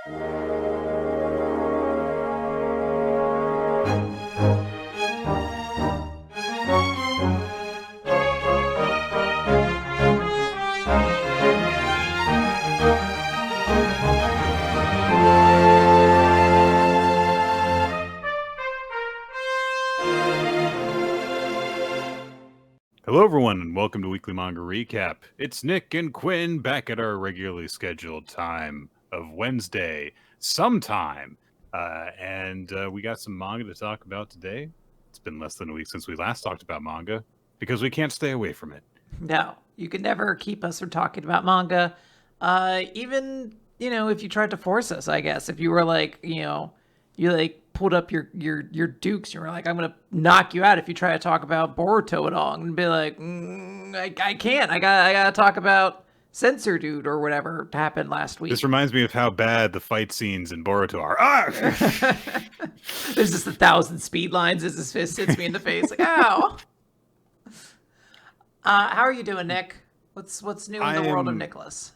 Hello, everyone, and welcome to Weekly Manga Recap. It's Nick and Quinn back at our regularly scheduled time of Wednesday sometime. And we got some manga to talk about today. It's been less than a week since we last talked about manga because we can't stay away from it. No, you can never keep us from talking about manga. Even, if you tried to force us, I guess. If you were like, you pulled up your dukes, you were like, I'm going to knock you out if you try to talk about Boruto at all. I'm going to be like, I can't. I got to talk about Censor Dude or whatever happened last week. This reminds me of how bad the fight scenes in Boruto are. Ah! There's just 1,000 speed lines as his fist hits me in the face. Like, ow. How are you doing, Nick? What's new in the world of Nicholas?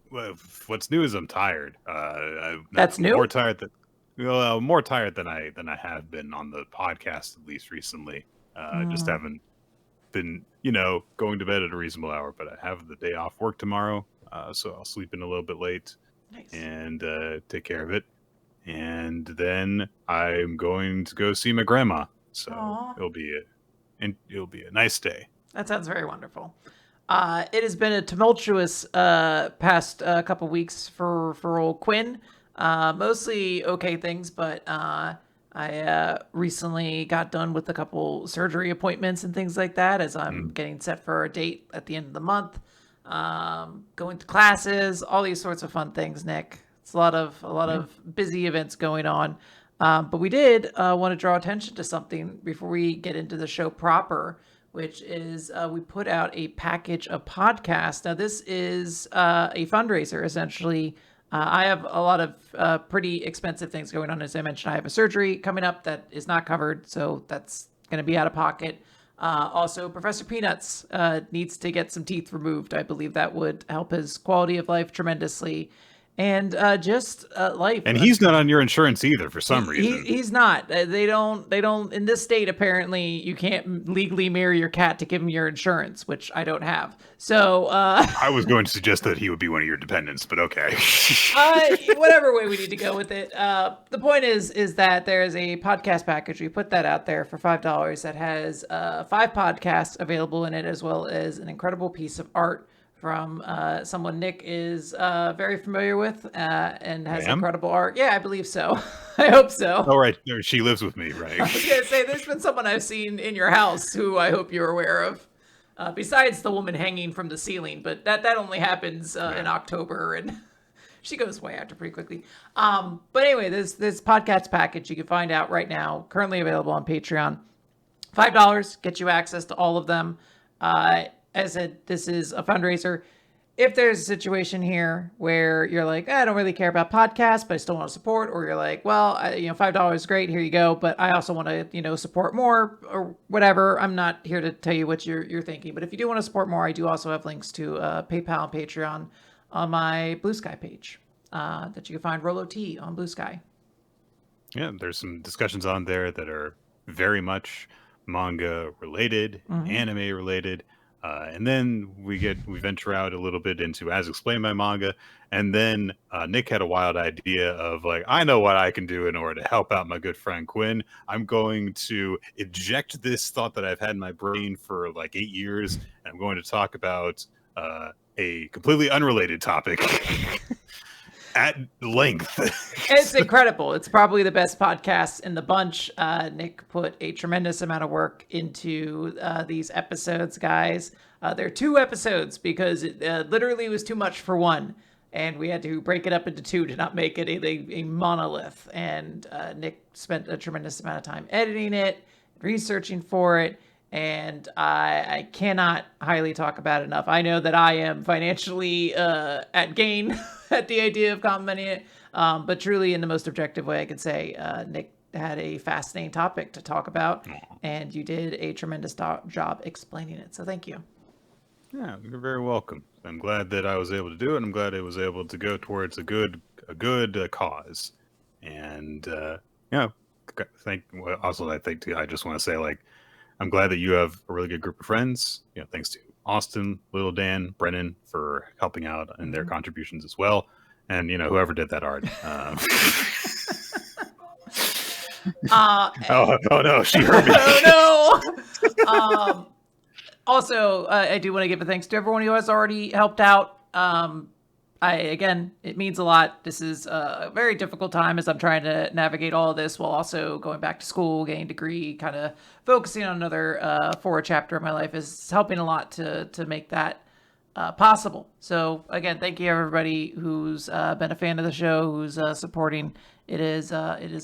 Well, what's new is I'm tired. That's new? More tired than I have been on the podcast, at least recently. Just haven't been, going to bed at a reasonable hour, but I have the day off work tomorrow, so I'll sleep in a little bit late. Nice. And take care of it. And then I'm going to go see my grandma, so it'll be a nice day. That sounds very wonderful. It has been a tumultuous past couple weeks for old Quinn. Mostly okay things, but I recently got done with a couple surgery appointments and things like that as I'm getting set for a date at the end of the month. Going to classes, all these sorts of fun things, Nick. It's a lot of busy events going on. But we did want to draw attention to something before we get into the show proper, which is we put out a package of podcasts. Now, this is a fundraiser, essentially. I have a lot of pretty expensive things going on. As I mentioned, I have a surgery coming up that is not covered, so that's going to be out of pocket. Also, Professor Peanuts needs to get some teeth removed. I believe that would help his quality of life tremendously. And just life. And he's not on your insurance either for some reason. He's not. They don't in this state, apparently you can't legally marry your cat to give him your insurance, which I don't have. So I was going to suggest that he would be one of your dependents, but okay. Whatever way we need to go with it. The point is that there is a podcast package. We put that out there for $5 that has 5 podcasts available in it, as well as an incredible piece of art from someone Nick is very familiar with and has incredible art. Yeah, I believe so. I hope so. Oh, right. She lives with me, right? I was going to say, there's been someone I've seen in your house who I hope you're aware of, besides the woman hanging from the ceiling. But that only happens in October, and she goes away after pretty quickly. But anyway, this podcast package you can find out right now, currently available on Patreon. $5 gets you access to all of them. As I said, this is a fundraiser. If there's a situation here where you're like, I don't really care about podcasts, but I still want to support, or you're like, well, $5 is great, here you go, but I also want to, support more or whatever. I'm not here to tell you what you're thinking, but if you do want to support more, I do also have links to PayPal and Patreon on my BlueSky page that you can find Rolo T on BlueSky. Yeah, there's some discussions on there that are very much manga related, anime related. And then we venture out a little bit into As Explained by Manga. And then Nick had a wild idea of like, I know what I can do in order to help out my good friend Quinn. I'm going to eject this thought that I've had in my brain for like 8 years. And I'm going to talk about a completely unrelated topic at length. It's incredible. It's probably the best podcast in the bunch. Nick put a tremendous amount of work into these episodes, guys. There are 2 episodes because it literally was too much for one. And we had to break it up into 2 to not make it a monolith. And Nick spent a tremendous amount of time editing it, researching for it. And I cannot highly talk about it enough. I know that I am financially at gain at the idea of commenting it. But truly, in the most objective way I can say, Nick had a fascinating topic to talk about. And you did a tremendous job explaining it. So thank you. Yeah, you're very welcome. I'm glad that I was able to do it. I'm glad it was able to go towards a good a good cause. And I just want to say, like, I'm glad that you have a really good group of friends. Thanks to Austin, Little Dan, Brennan for helping out and their contributions as well. And whoever did that art. Oh no, she heard me. Oh no. Also, I do want to give a thanks to everyone who has already helped out. It means a lot. This is a very difficult time as I'm trying to navigate all of this while also going back to school, getting a degree, kind of focusing on another forward chapter of my life is helping a lot to make that possible. So again, thank you everybody who's been a fan of the show, who's supporting. It is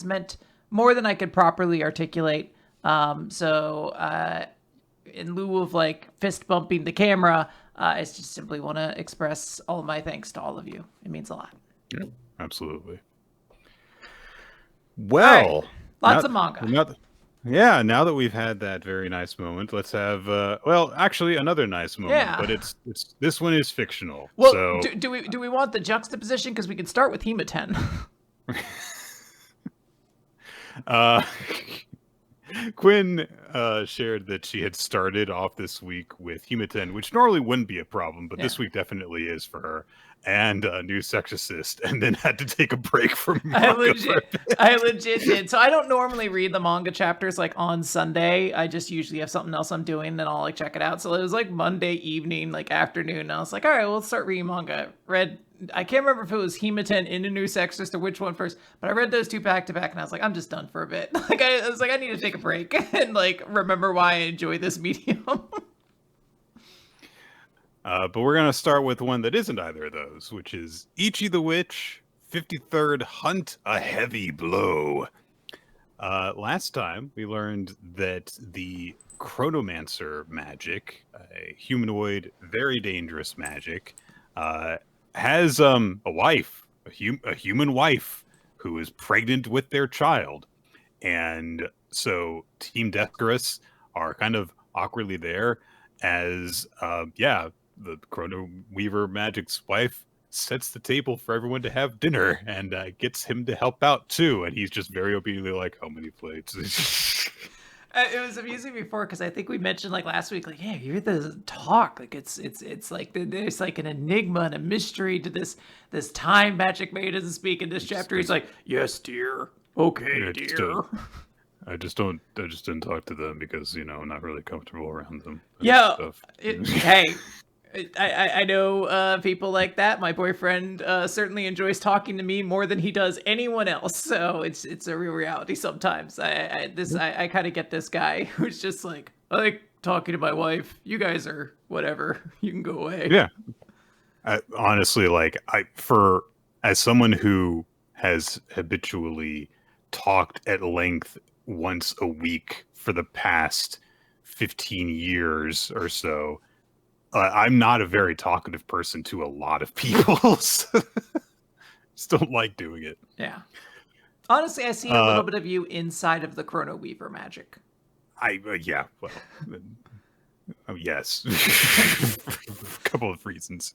meant more than I could properly articulate. In lieu of like fist bumping the camera, I just simply want to express all my thanks to all of you. It means a lot. Yeah, absolutely. Well, lots of manga. Now that we've had that very nice moment, let's have actually another nice moment. Yeah. But it's this one is fictional. Well, so... do we want the juxtaposition? Because we can start with Hima-Ten. Quinn shared that she had started off this week with Hima-Ten, which normally wouldn't be a problem, but this week definitely is for her, and a new Exorcist, and then had to take a break from manga. I legit did. So I don't normally read the manga chapters like on Sunday. I just usually have something else I'm doing, and I'll like check it out. So it was like Monday evening, like afternoon, and I was like, all right, well, let's start reading manga. I can't remember if it was Hima-Ten in a new Exorcist or which one first, but I read those two back to back, and I was like, I'm just done for a bit. I was like, I need to take a break and like remember why I enjoy this medium. But we're gonna start with one that isn't either of those, which is Ichi the Witch, 53rd Hunt a Heavy Blow. Last time we learned that the Chronomancer magic, a humanoid, very dangerous magic, has a wife, a human wife, who is pregnant with their child. And so Team Descarus are kind of awkwardly there as, the Chrono Weaver Magic's wife sets the table for everyone to have dinner and gets him to help out too. And he's just very obediently like, how many plates? It was amusing before because I think we mentioned like last week, like, yeah, you hear the talk, like it's like there's like an enigma and a mystery to this time magic maid doesn't speak in this chapter. He's like, yes, dear. Okay, dear. I just didn't talk to them because I'm not really comfortable around them. Yeah. Hey. I know people like that. My boyfriend certainly enjoys talking to me more than he does anyone else. So it's a real reality sometimes. I kind of get this guy who's just like, I like talking to my wife. You guys are whatever. You can go away. Yeah. Honestly, as someone who has habitually talked at length once a week for the past 15 years or so, I'm not a very talkative person to a lot of people. So just don't like doing it. Yeah. Honestly, I see a little bit of you inside of the Chrono Weaver magic. Yes. A couple of reasons.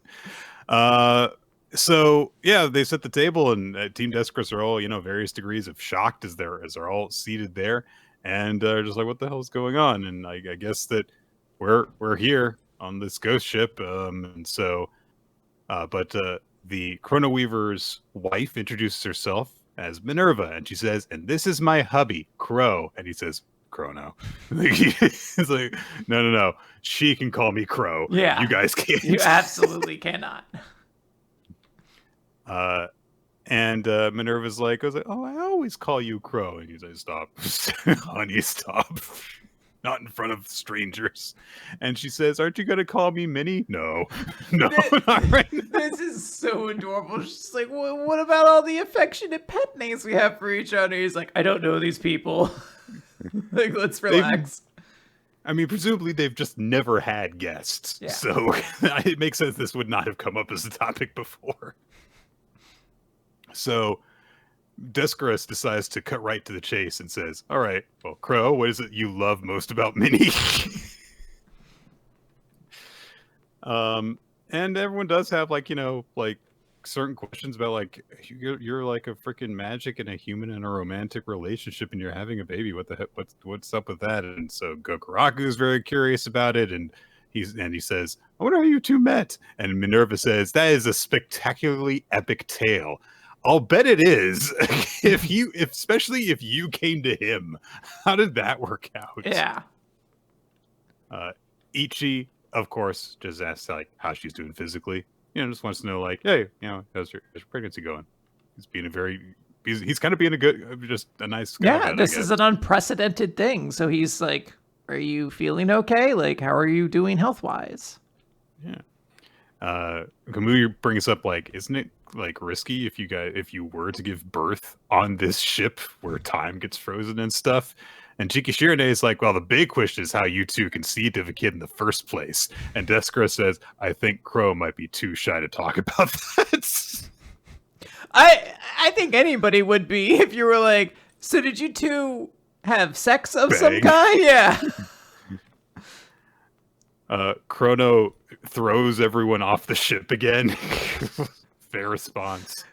So yeah, they set the table, and Team Descarus are all, various degrees of shocked as they're all seated there, and just like, what the hell is going on? And I guess that we're here on this ghost ship, and so, but the Chrono Weaver's wife introduces herself as Minerva, and she says, "And this is my hubby, Crow," and he says, Chrono. He's like, no, she can call me Crow. Yeah, you guys can't. You absolutely cannot. And Minerva's like, I always call you Crow, and he's like, stop, honey, stop. Not in front of strangers. And she says, aren't you going to call me Minnie? No, not right now. This is so adorable. She's like, what about all the affectionate pet names we have for each other? He's like, I don't know these people. Like, let's relax. Presumably they've just never had guests. Yeah. So it makes sense this would not have come up as a topic before. So Descarus decides to cut right to the chase and says, all right, well, Crow, what is it you love most about Minnie? And everyone does have, certain questions about like you're like a freaking magic and a human in a romantic relationship, and you're having a baby. What the heck? What's up with that? And so Gokuraku is very curious about it, and he says, "I wonder how you two met." And Minerva says, "That is a spectacularly epic tale. I'll bet it is. Especially if you came to him. How did that work out?" Yeah. Ichi, of course, just asks like how she's doing physically. Just wants to know like, hey, how's your pregnancy going? He's kind of being just a nice guy. Yeah, this is an unprecedented thing. So he's like, are you feeling okay? Like, how are you doing health-wise? Yeah. Kamui brings up like, isn't it like risky if you were to give birth on this ship where time gets frozen and stuff? And Chikishirine is like, well, the big question is how you two conceived of a kid in the first place. And Deskura says, I think Crow might be too shy to talk about that. I think anybody would be if you were like, so did you two have sex of some kind? Yeah. Chrono throws everyone off the ship again. Fair response.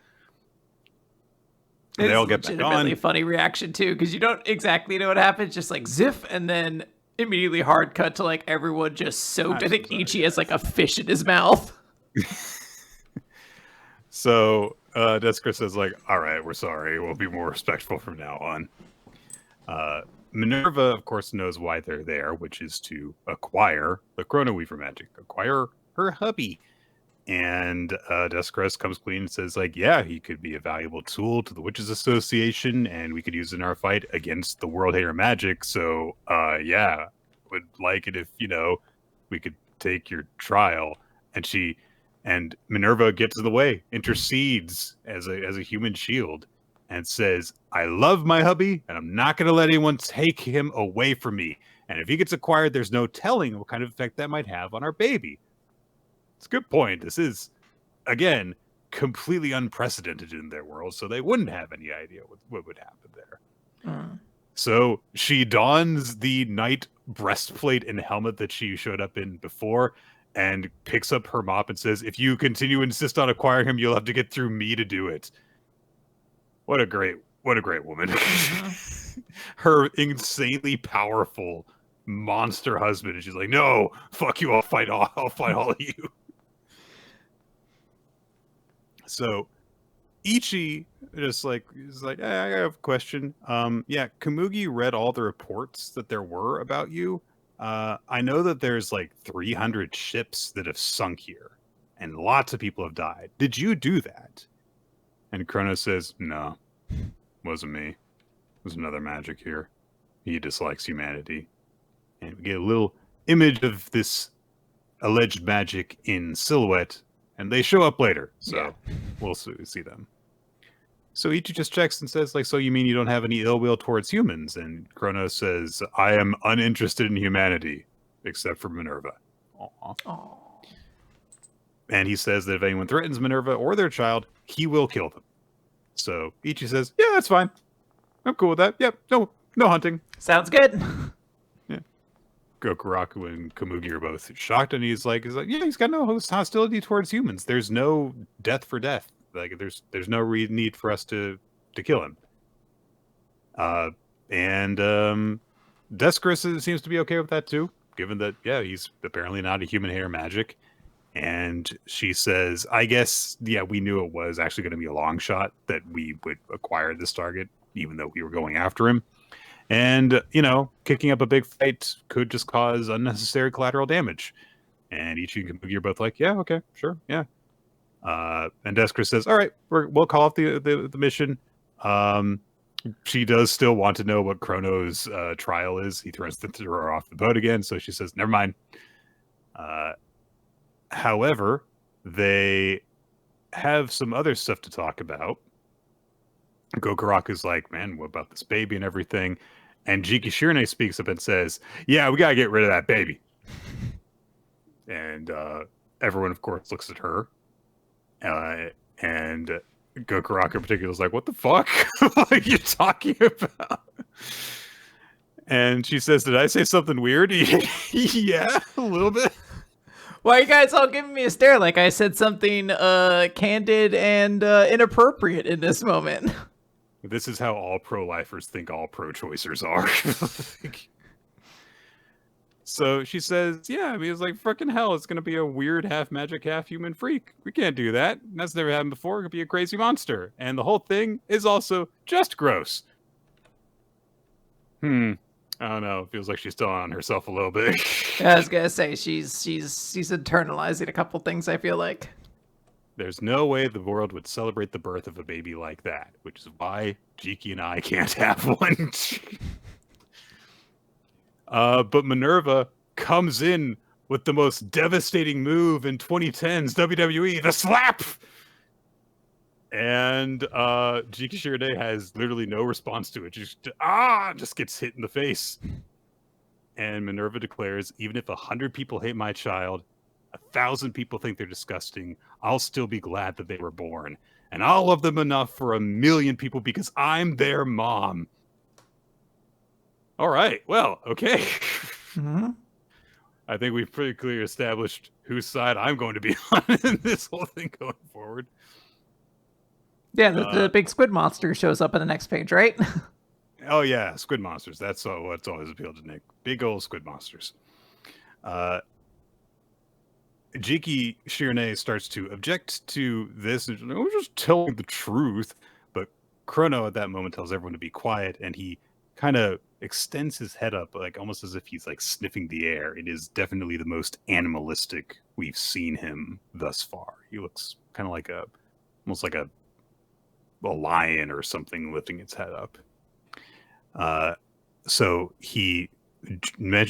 And they all get back on. It's legitimately funny reaction too, because you don't exactly know what happens. Just like ziff, and then immediately hard cut to like everyone just soaked. I think Ichi has like a fish in his mouth. So Deskura says like, all right, we're sorry. We'll be more respectful from now on. Minerva, of course, knows why they're there, which is to acquire the Chrono Weaver magic, acquire her hubby. And Deskura comes clean and says, like, yeah, he could be a valuable tool to the Witches Association, and we could use it in our fight against the World Hater Magic. So, yeah, would like it if, we could take your trial. And Minerva gets in the way, intercedes as a human shield, and says, I love my hubby, and I'm not going to let anyone take him away from me. And if he gets acquired, there's no telling what kind of effect that might have on our baby. It's a good point. This is, again, completely unprecedented in their world, so they wouldn't have any idea what would happen there. So she dons the knight breastplate and helmet that she showed up in before, and picks up her mop and says, if you continue to insist on acquiring him, you'll have to get through me to do it. What a great woman. Her insanely powerful monster husband, and she's like, no, fuck you, I'll fight all of you. So Ichi is like, hey, I have a question. Yeah, Komugi read all the reports that there were about you. I know that there's like 300 ships that have sunk here, and lots of people have died. Did you do that? And Chrono says, no, wasn't me. It was another magic here. He dislikes humanity. And we get a little image of this alleged magic in silhouette, and they show up later, so we'll see them. So Ichi just checks and says, like, so you mean you don't have any ill will towards humans? And Chrono says, I am uninterested in humanity, except for Minerva. Aww. And he says that if anyone threatens Minerva or their child, he will kill them. So Ichi says, yeah, that's fine. I'm cool with that. Yep, no hunting. Sounds good. Yeah. Gokuraku and Komugi are both shocked, and he's like, yeah, he's got no hostility towards humans. There's no death for death. Like, there's no need for us to kill him. And Deskura seems to be okay with that too, given that, yeah, he's apparently not a human hair magic. And she says, I guess, yeah, we knew it was actually going to be a long shot that we would acquire this target, even though we were going after him. And, kicking up a big fight could just cause unnecessary collateral damage. And Ichi and Komugi are both like, yeah, okay, sure, yeah. And Deskura says, all right, we'll call off the mission. She does still want to know what Chrono's trial is. He throws her off the boat again, so she says, never mind. However, they have some other stuff to talk about. Gokuraku's like, man, what about this baby and everything? And Chikishirine speaks up and says, yeah, we gotta get rid of that baby. And everyone, of course, looks at her. And Gokuraku in particular is like, what the fuck? What are you talking about? And she says, did I say something weird? Yeah, a little bit. Why are you guys all giving me a stare like I said something candid and inappropriate in this moment? This is how all pro-lifers think all pro-choicers are. So she says, yeah, I mean, it's like, fucking hell, it's going to be a weird half magic, half human freak. We can't do that. That's never happened before. It could be a crazy monster. And the whole thing is also just gross. I don't know. It feels like she's still on herself a little bit. I was gonna say she's internalizing a couple things, I feel like. There's no way the world would celebrate the birth of a baby like that, which is why Jiki and I can't have one. But Minerva comes in with the most devastating move in 2010's WWE, the slap! And Jiki Shirade has literally no response to it. Just gets hit in the face. And Minerva declares, even if 100 people hate my child, 1,000 people think they're disgusting, I'll still be glad that they were born. And I'll love them enough for 1,000,000 people because I'm their mom. All right, well, okay. Mm-hmm. I think we've pretty clearly established whose side I'm going to be on in this whole thing going forward. Yeah, the big squid monster shows up on the next page, right? Oh yeah, squid monsters. That's what's always appealed to Nick. Big old squid monsters. Jiki Shirane starts to object to this. We're just telling the truth. But Chrono at that moment tells everyone to be quiet, and he kind of extends his head up, like almost as if he's like sniffing the air. It is definitely the most animalistic we've seen him thus far. He looks kind of like almost like a lion or something lifting its head up. So he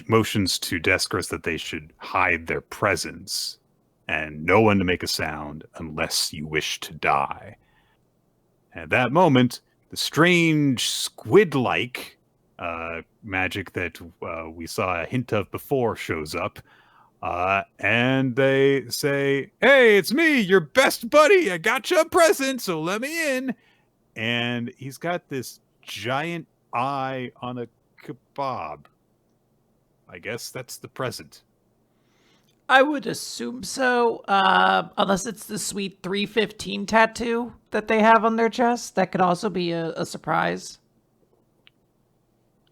motions to Deskros that they should hide their presence and no one to make a sound unless you wish to die. At that moment, the strange squid-like magic that we saw a hint of before shows up, and they say, hey, it's me, your best buddy. I got you a present, so let me in. And he's got this giant eye on a kebab. I guess that's the present. I would assume so, unless it's the sweet 315 tattoo that they have on their chest. That could also be a surprise.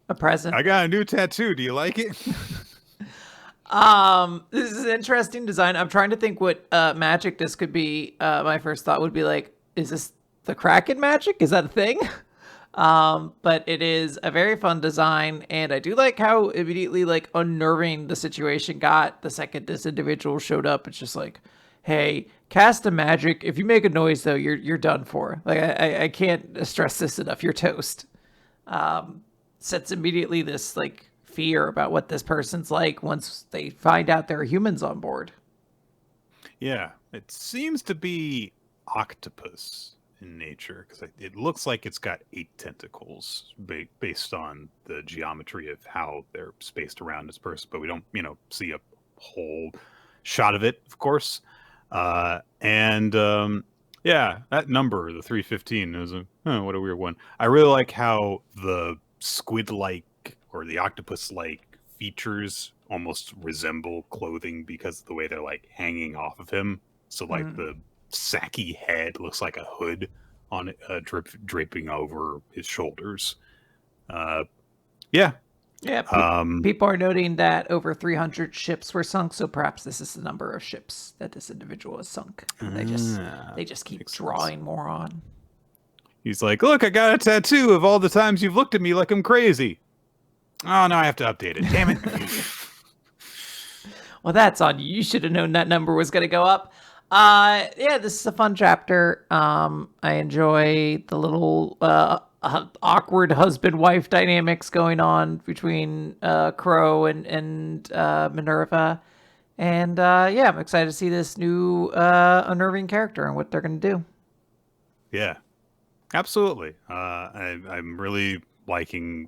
A present. I got a new tattoo. Do you like it? This is an interesting design. I'm trying to think what magic this could be. My first thought would be like, is this the Kraken magic? Is that a thing? But it is a very fun design, and I do like how immediately like unnerving the situation got the second this individual showed up. It's just like, hey, cast a magic. If you make a noise though, you're done for. Like I can't stress this enough. You're toast. Sets immediately this like fear about what this person's like once they find out there are humans on board. Yeah, it seems to be octopus in nature because it looks like it's got 8 tentacles based on the geometry of how they're spaced around this person, but we don't see a whole shot of it, of course. Yeah, that number, the 315, is what a weird one. I really like how the squid-like or the octopus-like features almost resemble clothing because of the way they're like hanging off of him. So like the sacky head looks like a hood on it, draping over his shoulders. Yeah. People are noting that over 300 ships were sunk, so perhaps this is the number of ships that this individual has sunk. And they just keep drawing more on. He's like, look, I got a tattoo of all the times you've looked at me like I'm crazy. Oh, no, I have to update it. Damn it. Well, that's on you. You should have known that number was going to go up. Yeah, this is a fun chapter. I enjoy the little awkward husband-wife dynamics going on between Crow and Minerva. And yeah, I'm excited to see this new unnerving character and what they're going to do. Yeah, absolutely. I'm really liking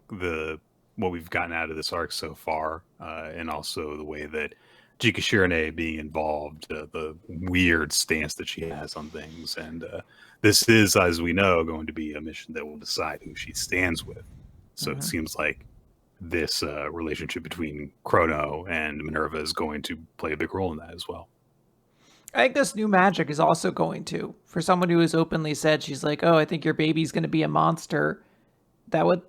what we've gotten out of this arc so far, and also the way that Jiki Shirane being involved, the weird stance that she has on things. And this is, as we know, going to be a mission that will decide who she stands with. So it seems like this relationship between Chrono and Minerva is going to play a big role in that as well. I think this new magic is also going to. For someone who has openly said she's like, oh, I think your baby's going to be a monster, that would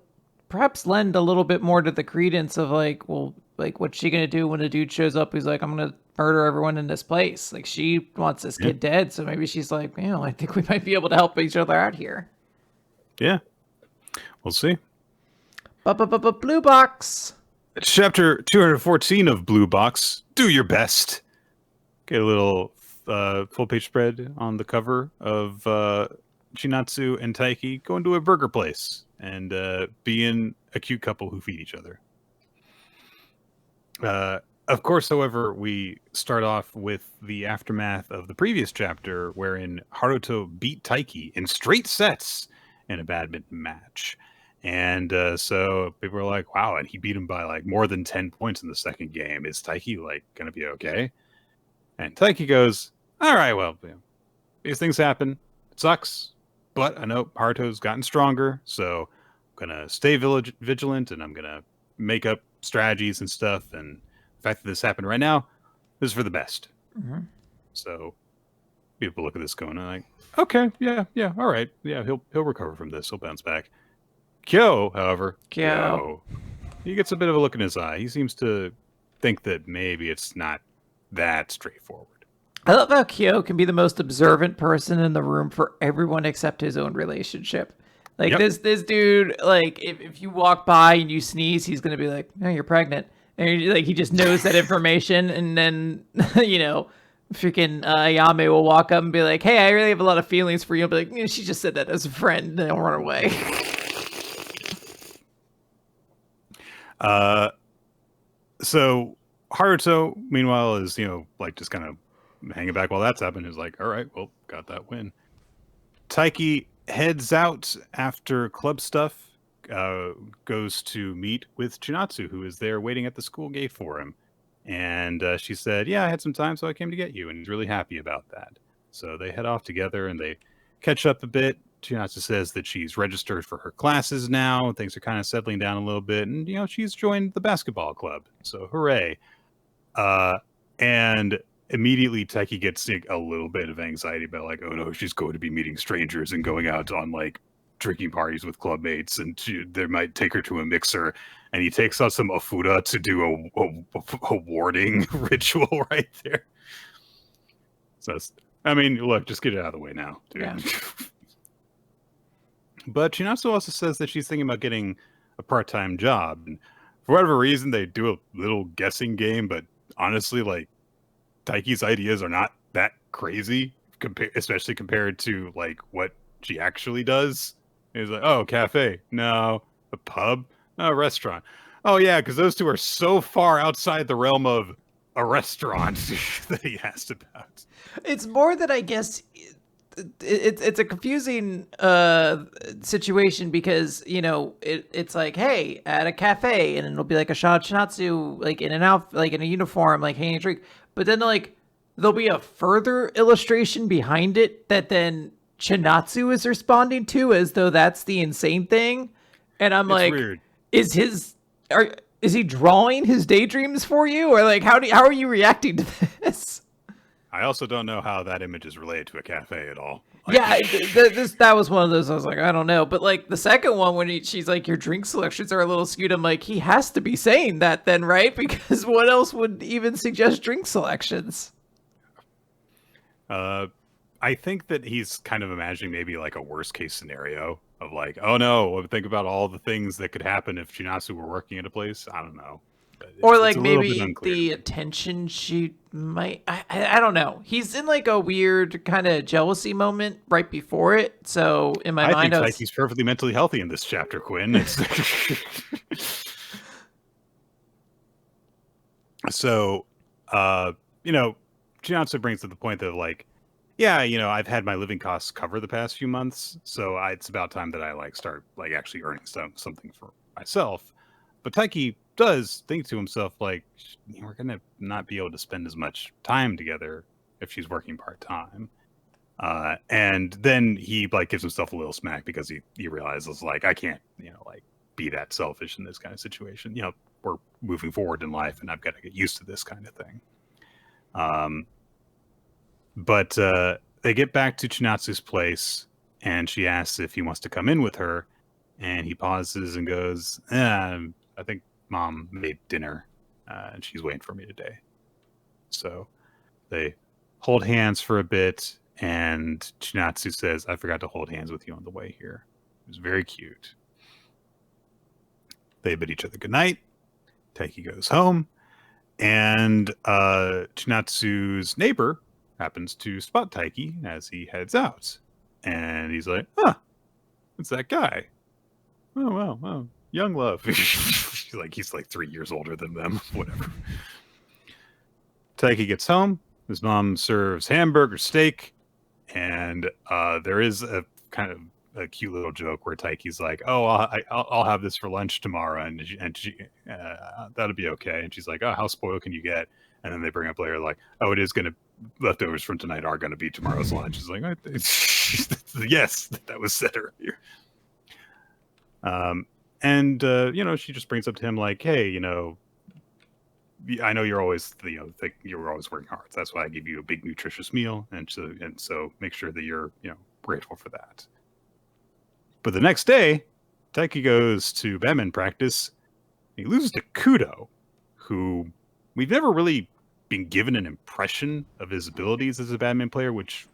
perhaps lend a little bit more to the credence of like, well, like what's she going to do when a dude shows up who's like, I'm going to murder everyone in this place? Like she wants this kid dead. So maybe she's like, I think we might be able to help each other out here. Yeah. We'll see. Blue box. It's chapter 214 of Blue Box. Do your best. Get a little full page spread on the cover of Chinatsu and Taiki going to a burger place and being a cute couple who feed each other. Of course, however, we start off with the aftermath of the previous chapter wherein Haruto beat Taiki in straight sets in a badminton match. And so people were like, wow, and he beat him by like more than 10 points in the second game. Is Taiki like going to be okay? And Taiki goes, all right, well, these things happen. It sucks. But I know Haruto's gotten stronger, so I'm going to stay vigilant and I'm going to make up strategies and stuff. And the fact that this happened right now is for the best. Mm-hmm. So people look at this going like, okay, yeah, all right. Yeah, he'll recover from this. He'll bounce back. Kyo, however, he gets a bit of a look in his eye. He seems to think that maybe it's not that straightforward. I love how Kyo can be the most observant person in the room for everyone except his own relationship. Like this dude, like if you walk by and you sneeze, he's gonna be like, "No, you're pregnant," and like he just knows that information. And then freaking Ayame will walk up and be like, "Hey, I really have a lot of feelings for you." I'll be like, "She just said that as a friend," and they'll run away. So Haruto, meanwhile, is, like just kind of hanging back while that's happening. Is like, all right, well, got that win. Taiki heads out after club stuff, goes to meet with Chinatsu, who is there waiting at the school gate for him. And she said, yeah, I had some time, so I came to get you. And he's really happy about that. So they head off together and they catch up a bit. Chinatsu says that she's registered for her classes now. Things are kind of settling down a little bit. And, she's joined the basketball club. So hooray. And immediately Taiki gets a little bit of anxiety about like, oh no, she's going to be meeting strangers and going out on like drinking parties with clubmates. And they might take her to a mixer. And he takes out some ofura to do a warding ritual right there. So, I mean, look, just get it out of the way now, dude. Yeah. But Chinatsu also says that she's thinking about getting a part-time job. And for whatever reason, they do a little guessing game, but honestly, like, Taiki's ideas are not that crazy, especially compared to, like, what she actually does. It's like, oh, cafe. No. A pub? No, a restaurant. Oh, yeah, because those two are so far outside the realm of a restaurant that he asked about. It's more that I guess it's a confusing situation because it's like, hey, at a cafe, and it'll be like a Chinatsu like in an outfit, like in a uniform, like hanging a drink, but then like there'll be a further illustration behind it that then Chinatsu is responding to as though that's the insane thing, and I'm like, weird. Is he drawing his daydreams for you, or like how are you reacting to this? I also don't know how that image is related to a cafe at all. Like, yeah, that was one of those. I was like, I don't know. But like the second one, when she's like, your drink selections are a little skewed. I'm like, he has to be saying that then, right? Because what else would even suggest drink selections? I think that he's kind of imagining maybe like a worst case scenario of like, oh no, think about all the things that could happen if Chinatsu were working at a place. I don't know. Or like maybe the attention she might, I don't know. He's in like a weird kind of jealousy moment right before it. So in my mind, I think Taiki's perfectly mentally healthy in this chapter, Quinn. So, Chinatsu brings to the point that like, yeah, I've had my living costs cover the past few months. So it's about time that I like start like actually earning something for myself. But Taiki does think to himself, like, we're going to not be able to spend as much time together if she's working part-time. And then he, like, gives himself a little smack because he realizes, like, I can't, like, be that selfish in this kind of situation. We're moving forward in life, and I've got to get used to this kind of thing. But they get back to Chinatsu's place, and she asks if he wants to come in with her, and he pauses and goes, I think Mom made dinner, and she's waiting for me today. So they hold hands for a bit, and Chinatsu says, I forgot to hold hands with you on the way here. It was very cute. They bid each other goodnight. Taiki goes home, and Chinatsu's neighbor happens to spot Taiki as he heads out. And he's like, it's that guy. Oh, wow. Young love. he's like 3 years older than them. Whatever. Taiki gets home. His mom serves hamburger steak. And there is a kind of a cute little joke where Taiki's like, I'll have this for lunch tomorrow. And she that'll be okay. And she's like, how spoiled can you get? And then they bring up later, like, it is going to, leftovers from tonight are going to be tomorrow's lunch. She's like, yes, that was said earlier. She just brings up to him like, hey, I know you're always, you're always working hard. So that's why I give you a big nutritious meal. And so make sure that you're, grateful for that. But the next day, Taiki goes to badminton practice. He loses to Kudo, who we've never really been given an impression of his abilities as a badminton player, which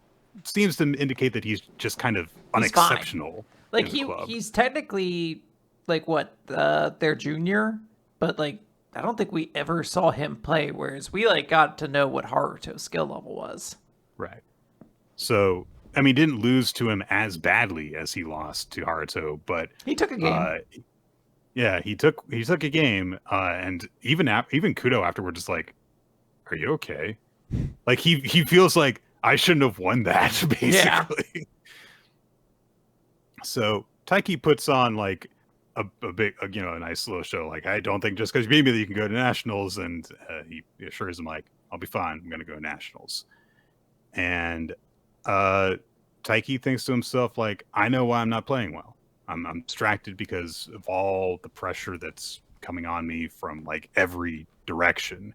seems to indicate that he's just kind of unexceptional. Like he's technically like their junior, but like I don't think we ever saw him play. Whereas we like got to know what Haruto's skill level was. Right. So I mean, didn't lose to him as badly as he lost to Haruto, but he took a game. Yeah, he took a game, and even Kudo afterwards is like, "Are you okay?" Like he feels like I shouldn't have won that, basically. Yeah. So Taiki puts on like a big, a nice little show. Like, I don't think just because you beat me that you can go to nationals, and he assures him like, "I'll be fine. I'm going to go to nationals." And Taiki thinks to himself like, "I know why I'm not playing well. I'm distracted because of all the pressure that's coming on me from like every direction."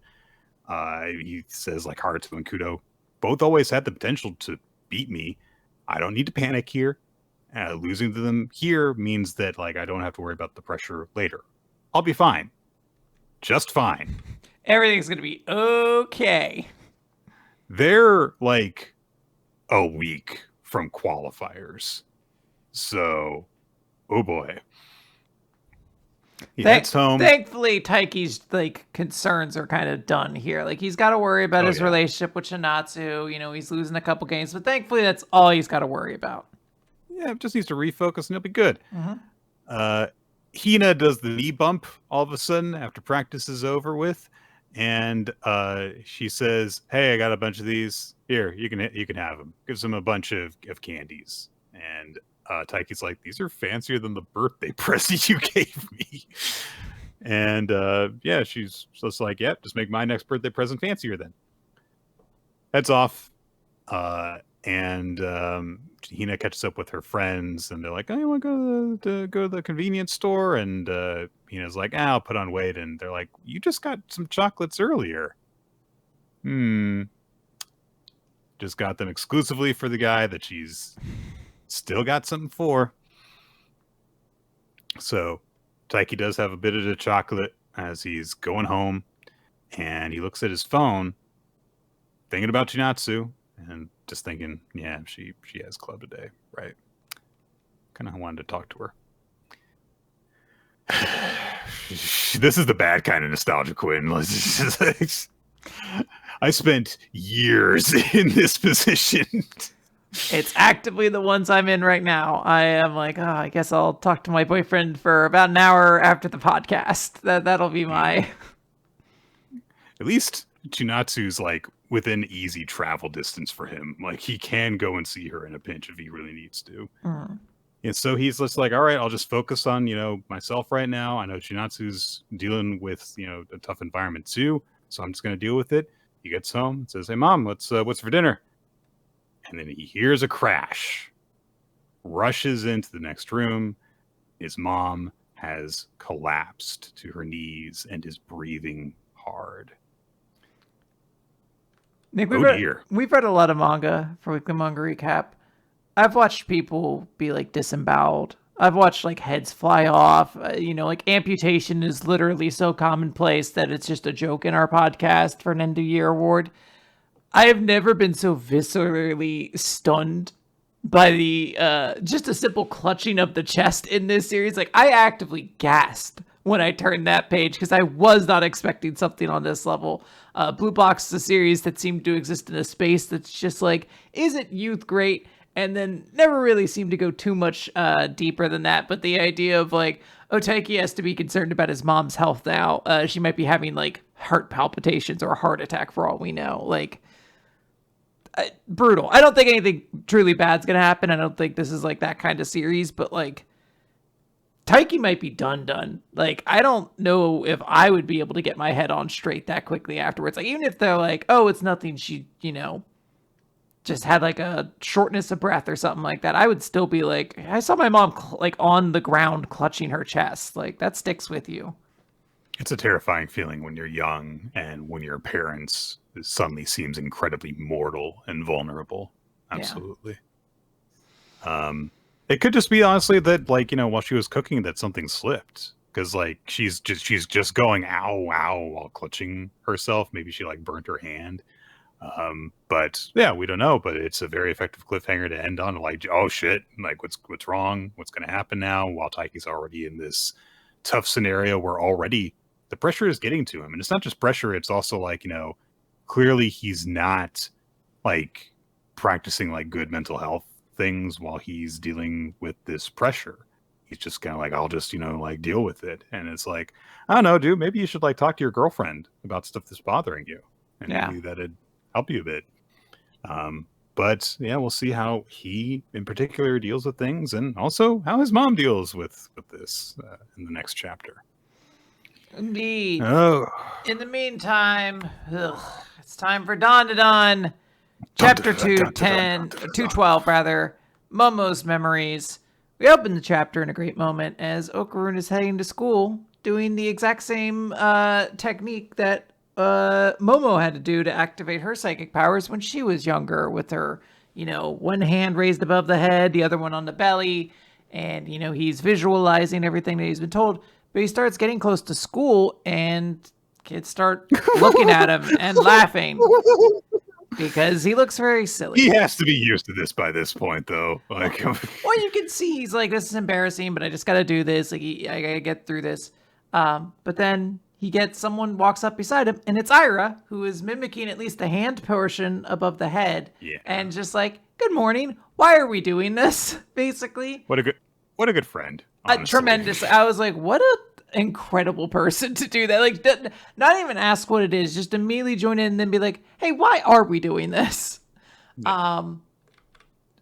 He says like Haruto and Kudo both always had the potential to beat me. I don't need to panic here. Losing to them here means that like I don't have to worry about the pressure later. I'll be fine. Just fine. Everything's going to be okay. They're like a week from qualifiers. So, oh boy. He heads home. Thankfully, Taiki's like concerns are kind of done here. Like he's got to worry about his relationship with Chinatsu. He's losing a couple games, but thankfully that's all he's got to worry about. Yeah, just needs to refocus and he'll be good. Mm-hmm. Hina does the knee bump all of a sudden after practice is over with, and she says, "Hey, I got a bunch of these. Here, you can have them." Gives him a bunch of candies, and Taiki's like, "These are fancier than the birthday present you gave me." And she's just like, "Yep, just make my next birthday present fancier then." Heads off, and Hina catches up with her friends, and they're like, "Oh, you want to go to the convenience store?" And Hina's like, "I'll put on weight." And they're like, "You just got some chocolates earlier." Just got them exclusively for the guy that she's still got something for. So Taiki does have a bit of the chocolate as he's going home, and he looks at his phone, thinking about Chinatsu, and just thinking, yeah, she has club today, right? Kind of wanted to talk to her. This is the bad kind of nostalgia, Quinn. I spent years in this position. It's actively the ones I'm in right now. I am like, I guess I'll talk to my boyfriend for about an hour after the podcast. That'll be my... At least Chinatsu's like within easy travel distance for him. Like he can go and see her in a pinch if he really needs to. And so he's just like, all right, I'll just focus on, myself right now. I know Chinatsu's dealing with, a tough environment too. So I'm just going to deal with it. He gets home and says, "Hey mom, what's for dinner?" And then he hears a crash, rushes into the next room. His mom has collapsed to her knees and is breathing hard. Nick, Dear. we've read a lot of manga for Weekly Manga Recap. I've watched people be like disemboweled. I've watched like heads fly off. Like amputation is literally so commonplace that it's just a joke in our podcast for an end of year award. I have never been so viscerally stunned by the just a simple clutching of the chest in this series. Like I actively gasped when I turned that page because I was not expecting something on this level. Blue Box is a series that seemed to exist in a space that's just like, isn't youth great? And then never really seemed to go too much deeper than that. But the idea of like, Otaiki has to be concerned about his mom's health now. She might be having like heart palpitations or a heart attack for all we know. Like, brutal. I don't think anything truly bad's going to happen. I don't think this is like that kind of series. But like, Taiki might be done. Like, I don't know if I would be able to get my head on straight that quickly afterwards. Like, even if they're like, oh, it's nothing, she, just had like a shortness of breath or something like that, I would still be like, I saw my mom like on the ground clutching her chest. Like, that sticks with you. It's a terrifying feeling when you're young and when your parents suddenly seems incredibly mortal and vulnerable. Absolutely. Yeah. It could just be honestly that like, while she was cooking that something slipped. Because like she's just going ow while clutching herself. Maybe she like burnt her hand. But yeah, we don't know, but it's a very effective cliffhanger to end on. Like, oh shit, like what's wrong? What's going to happen now? While Taiki's already in this tough scenario where already the pressure is getting to him. And it's not just pressure. It's also like, clearly he's not like practicing like good mental health things while he's dealing with this pressure. He's just kind of like, I'll just, like deal with it. And it's like, I don't know, dude, maybe you should like talk to your girlfriend about stuff that's bothering you. And maybe that'd help you a bit. But yeah, we'll see how he in particular deals with things, and also how his mom deals with this in the next chapter. Indeed. Oh. In the meantime, it's time for DanDaDan. Chapter 212, rather. Momo's Memories. We open the chapter in a great moment as Okarun is heading to school, doing the exact same technique that Momo had to do to activate her psychic powers when she was younger, with her, one hand raised above the head, the other one on the belly, and, he's visualizing everything that he's been told, but he starts getting close to school, and kids start looking at him and laughing because he looks very silly. He has to be used to this by this point, though. Like, well, you can see he's like, this is embarrassing, but I just got to do this. Like, I got to get through this. But then someone walks up beside him, and it's Ira, who is mimicking at least the hand portion above the head. Yeah. And just like, good morning. Why are we doing this? Basically. What a good friend. Tremendous. I was like, what a incredible person to do that. Like, not even ask what it is, just immediately join in and then be like, hey, why are we doing this? Yeah.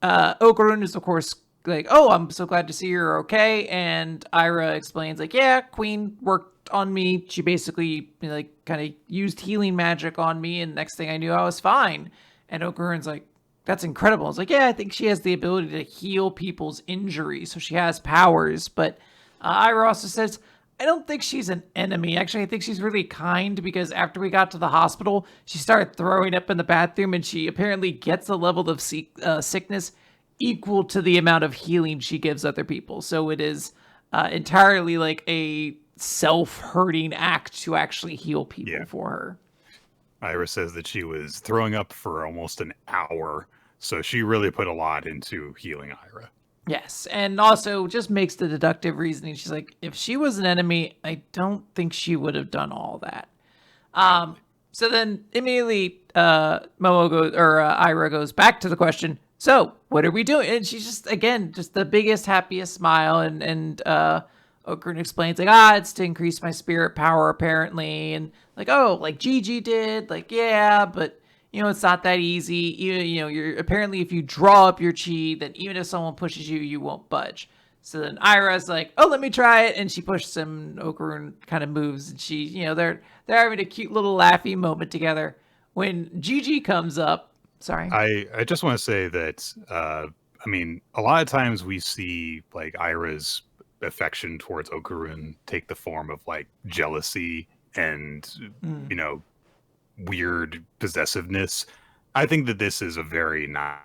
Okarun is of course like, oh, I'm so glad to see you're okay. And Ira explains like, yeah, Queen worked on me. She basically like kind of used healing magic on me, and next thing I knew, I was fine. And Okarun's like, that's incredible. It's like, yeah, I think she has the ability to heal people's injuries, so she has powers. But Ira also says, I don't think she's an enemy. Actually, I think she's really kind, because after we got to the hospital, she started throwing up in the bathroom, and she apparently gets a level of sickness equal to the amount of healing she gives other people. So it is entirely like a self-hurting act to actually heal people for her. Ira says that she was throwing up for almost an hour, so she really put a lot into healing Ira. Yes, and also just makes the deductive reasoning. She's like, if she was an enemy, I don't think she would have done all that. So then immediately Ira goes back to the question, so what are we doing? And she's just, again, just the biggest, happiest smile. And Okarun explains like, it's to increase my spirit power apparently. And like, oh, like Gigi did, like, yeah, but it's not that easy. You're apparently, if you draw up your chi, then even if someone pushes you, you won't budge. So then Ira's like, oh, let me try it. And she pushes him. Okarun kind of moves, and she, they're having a cute little laughy moment together. When Gigi comes up, sorry. I just want to say that, a lot of times we see like Ira's affection towards Okurun take the form of like jealousy and weird possessiveness. I think that this is a very nice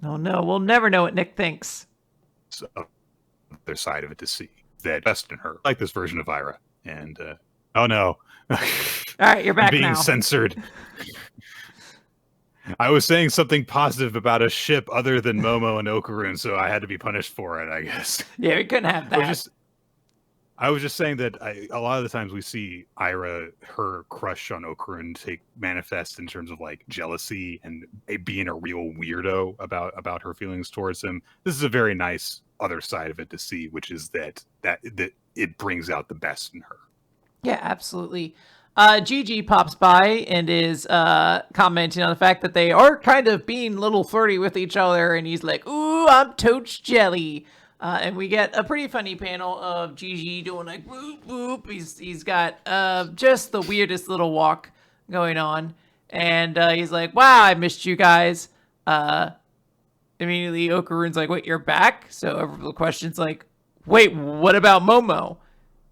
Oh no, we'll never know what Nick thinks. Other side of it to see that best in her, like this version of Ira. And oh no, all right, you're back being now. Censored. I was saying something positive about a ship other than Momo and Okurun, so I had to be punished for it, I guess. Yeah, we couldn't have that. I was just saying that a lot of the times we see Ira, her crush on Okurun, manifest in terms of like jealousy and being a real weirdo about her feelings towards him. This is a very nice other side of it to see, which is that it brings out the best in her. Yeah, absolutely. Gigi pops by and is commenting on the fact that they are kind of being a little flirty with each other, and he's like, "Ooh, I'm totes jelly." And we get a pretty funny panel of Gigi doing like whoop whoop. He's got just the weirdest little walk going on, and he's like, "Wow, I missed you guys." Immediately, Okurun's like, "Wait, you're back?" So the question's like, "Wait, what about Momo?"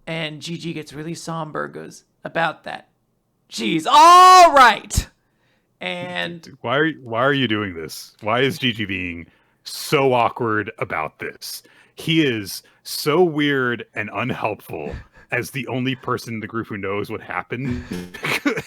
And Gigi gets really somber, goes, "About that. Jeez, all right." And why are you doing this? Why is Gigi being so awkward about this? He is so weird and unhelpful as the only person in the group who knows what happened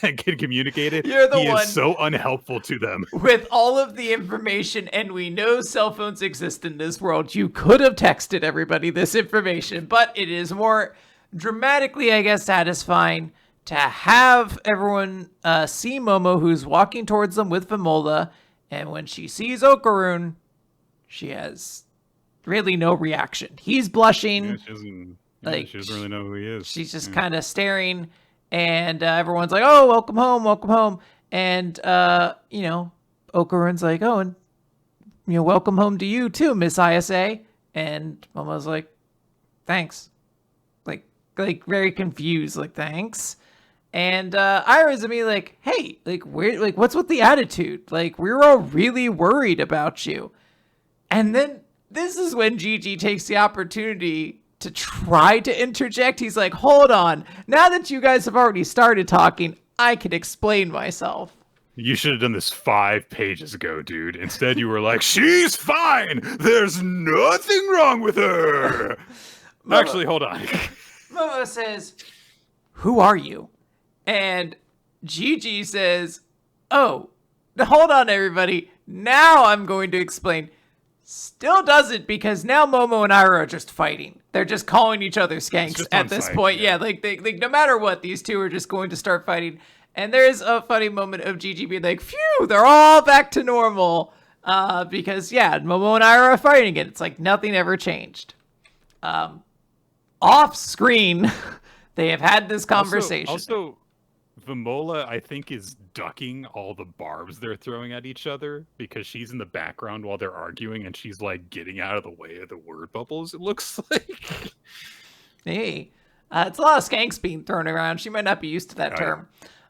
and can communicate it. You're the he one is so unhelpful to them. With all of the information, and we know cell phones exist in this world, you could have texted everybody this information, but it is more dramatically, I guess, satisfying to have everyone see Momo, who's walking towards them with Vimola, and when she sees Okurun, she has really no reaction. He's blushing. Yeah, she doesn't really know who he is. She's just kind of staring, and everyone's like, "Oh, welcome home, welcome home." And Okurun's like, "Oh, and welcome home to you too, Miss ISA." And Momo's like, "Thanks." Like very confused, like, "Thanks." And Ira's immediately like, "Hey, what's with the attitude? Like, we're all really worried about you." And then this is when Gigi takes the opportunity to try to interject. He's like, "Hold on. Now that you guys have already started talking, I can explain myself." You should have done this 5 pages ago, dude. Instead, you were like, "She's fine. There's nothing wrong with her." Actually, hold on. Momo says, "Who are you?" And Gigi says, "Oh, hold on, everybody. Now I'm going to explain." Still doesn't, because now Momo and Ira are just fighting. They're just calling each other skanks at this point. Yeah, like no matter what, these two are just going to start fighting. And there's a funny moment of Gigi being like, "Phew, they're all back to normal." Because Momo and Ira are fighting again. It's like nothing ever changed. Off screen, they have had this conversation. Also, Vimola, I think, is ducking all the barbs they're throwing at each other because she's in the background while they're arguing, and she's like getting out of the way of the word bubbles, it looks like. Hey, it's a lot of skanks being thrown around. She might not be used to that term.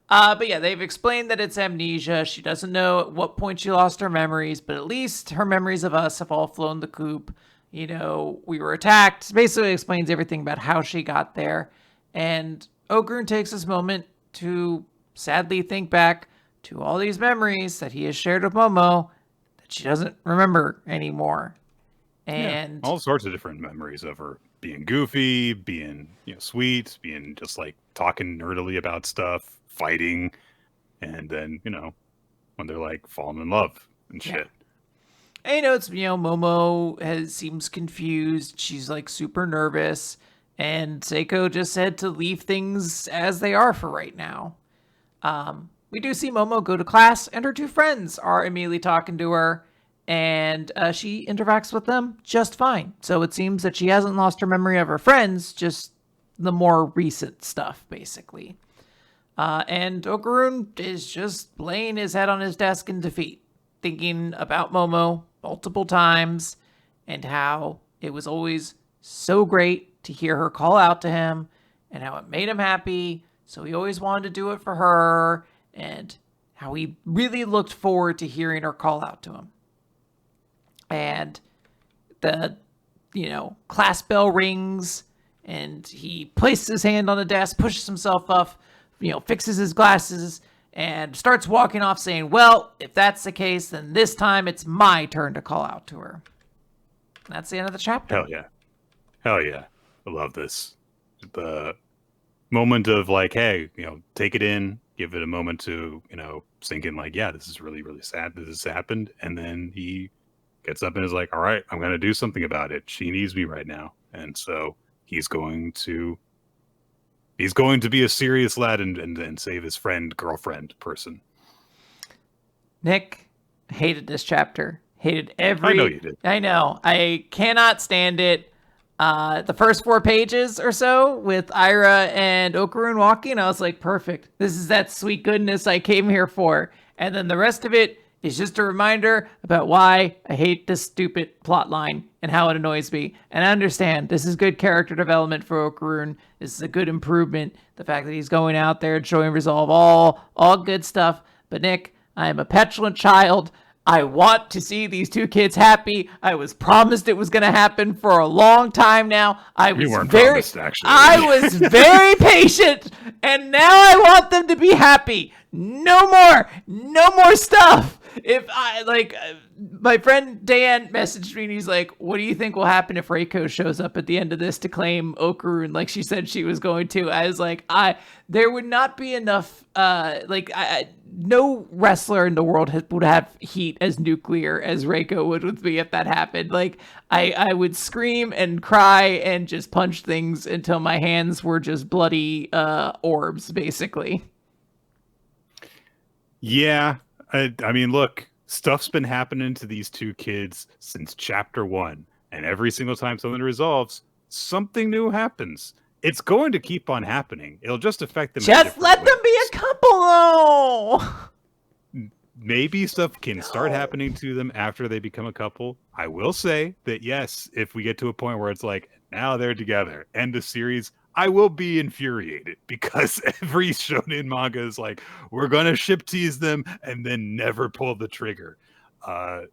But yeah, they've explained that it's amnesia. She doesn't know at what point she lost her memories, but at least her memories of us have all flown the coop. We were attacked. Basically explains everything about how she got there. And Okurun takes this moment to sadly think back to all these memories that he has shared with Momo that she doesn't remember anymore. And all sorts of different memories of her being goofy, being sweet, being just like talking nerdily about stuff, fighting, and then when they're like falling in love and shit. And it's Momo seems confused. She's like super nervous. And Seiko just said to leave things as they are for right now. We do see Momo go to class, and her two friends are immediately talking to her, and she interacts with them just fine. So it seems that she hasn't lost her memory of her friends, just the more recent stuff, basically. And Okurun is just laying his head on his desk in defeat, thinking about Momo multiple times, and how it was always so great to hear her call out to him, and how it made him happy, so he always wanted to do it for her, and how he really looked forward to hearing her call out to him. And the, class bell rings, and he places his hand on the desk, pushes himself up, fixes his glasses, and starts walking off saying, well, if that's the case, then this time it's my turn to call out to her. That's the end of the chapter. Hell yeah. Hell yeah. I love this. The moment of like, hey, take it in, give it a moment to, sink in like, yeah, this is really, really sad that this happened. And then he gets up and is like, all right, I'm going to do something about it. She needs me right now. And so he's going to be a serious lad and save his girlfriend person. Nick, hated this chapter. Hated every... I know you did. I know. I cannot stand it. The first 4 pages or so with Ira and Okarun walking, I was like, perfect. This is that sweet goodness I came here for. And then the rest of it is just a reminder about why I hate this stupid plot line and how it annoys me. And I understand this is good character development for Okarun. This is a good improvement. The fact that he's going out there and showing resolve, all good stuff. But Nick, I am a petulant child. I want to see these 2 kids happy. I was promised it was going to happen for a long time now. You weren't promised, actually. I was very patient, and now I want them to be happy. No more stuff. If my friend Dan messaged me and he's like, what do you think will happen if Reiko shows up at the end of this to claim Okarun like she said she was going to? I was like, there would not be enough, no wrestler in the world would have heat as nuclear as Reiko would with me if that happened. Like, I would scream and cry and just punch things until my hands were just bloody orbs, basically. Yeah. I mean, look, stuff's been happening to these 2 kids since chapter 1. And every single time something resolves, something new happens. It's going to keep on happening. It'll just affect them. Just let them be a couple, though. Maybe stuff can start happening to them after they become a couple. I will say that, yes, if we get to a point where it's like, now they're together, end of series, I will be infuriated because every shonen manga is like, we're going to ship tease them and then never pull the trigger. But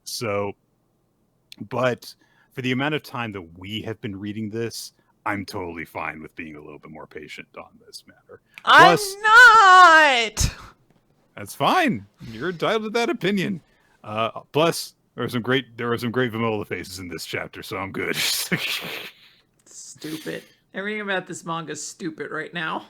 for the amount of time that we have been reading this, I'm totally fine with being a little bit more patient on this matter. I'm not! That's fine. You're entitled to that opinion. Plus, there were some great Vimola faces in this chapter, so I'm good. Stupid. Everything about this manga is stupid right now.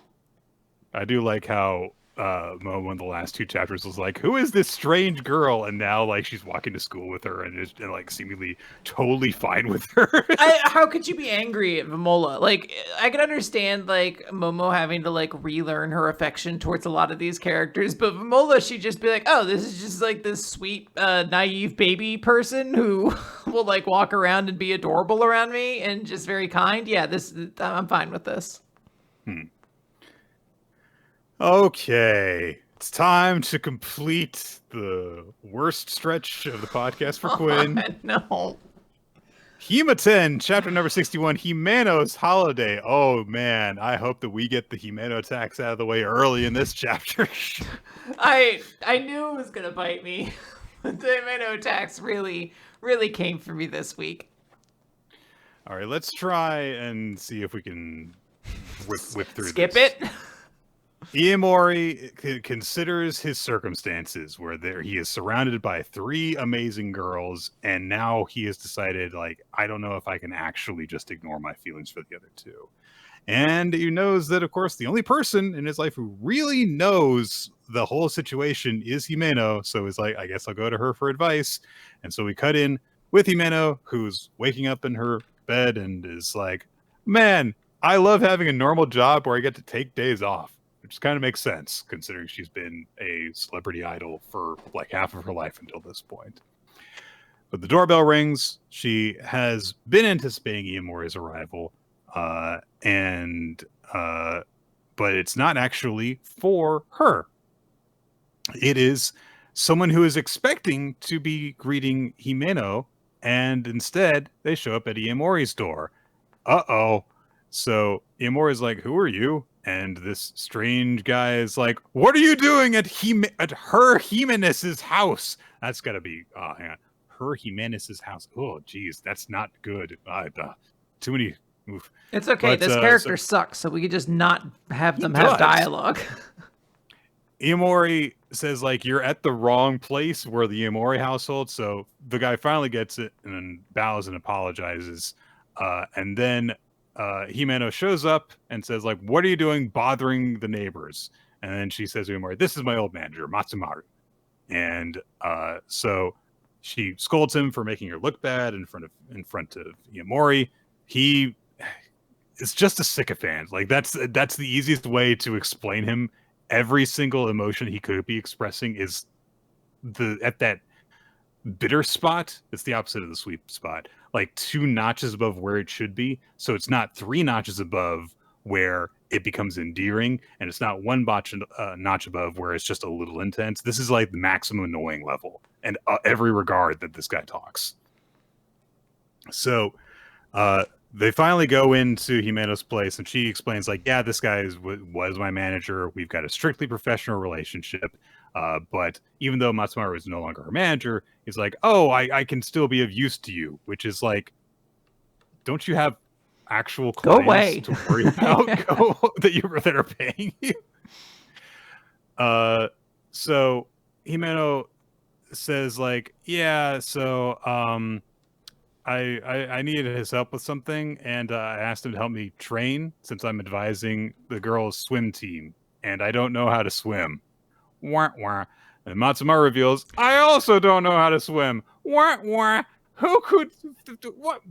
I do like how one of the last 2 chapters was like, who is this strange girl? And now like she's walking to school with her and is like seemingly totally fine with her. How could you be angry at Vimola? Like, I can understand like Momo having to like relearn her affection towards a lot of these characters, but Vimola, she'd just be like, oh, this is just like this sweet naive baby person who will like walk around and be adorable around me and just very kind. Yeah, I'm fine with this. Okay, it's time to complete the worst stretch of the podcast for Quinn. No. Hima-Ten, chapter number 61, Himeno's Holiday. Oh man, I hope that we get the Himeno attacks out of the way early in this chapter. I knew it was gonna bite me. The Himeno attacks really came for me this week. All right, let's try and see if we can whip through Skip this. it. Iemori considers his circumstances where he is surrounded by 3 amazing girls, and now he has decided, like, I don't know if I can actually just ignore my feelings for the other 2. And he knows that, of course, the only person in his life who really knows the whole situation is Himeno, so he's like, I guess I'll go to her for advice. And so we cut in with Himeno, who's waking up in her bed and is like, man, I love having a normal job where I get to take days off. Which kind of makes sense, considering she's been a celebrity idol for like half of her life until this point. But the doorbell rings. She has been anticipating Iemori's arrival, but it's not actually for her. It is someone who is expecting to be greeting Himeno, and instead they show up at Iemori's door. Uh-oh. So Iemori's like, who are you? And this strange guy is like, what are you doing at her Jimenez's house? That's got to be, hang on. her Jimenez's house. Oh, geez, that's not good. Too many. Oof. It's okay. But, This character sucks, so we could just not have them have dialogue. Iomori says, like, you're at the wrong place. We're the Iomori household. So the guy finally gets it and then bows and apologizes. And then Himeno shows up and says, like, what are you doing bothering the neighbors? And then she says to Iomori, this is my old manager, Matsumaru. And so she scolds him for making her look bad in front of Iomori. He is just a sycophant. Like, that's the easiest way to explain him. Every single emotion he could be expressing is at that bitter spot. It's the opposite of the sweet spot. Like 2 notches above where it should be. So it's not 3 notches above where it becomes endearing, and it's not 1 notch above where it's just a little intense. This is like the maximum annoying level, and every regard that this guy talks. So they finally go into Himeno's place, and she explains, like, yeah, this guy was my manager. We've got a strictly professional relationship. But even though Matsumaru is no longer her manager, he's like, oh, I can still be of use to you, which is like, don't you have actual clients to worry about that are paying you? So Himeno says, like, yeah, so I needed his help with something, and I asked him to help me train since I'm advising the girls' swim team, and I don't know how to swim. Wah, wah. And Matsumaru reveals, I also don't know how to swim. Wah, wah. Who could... What?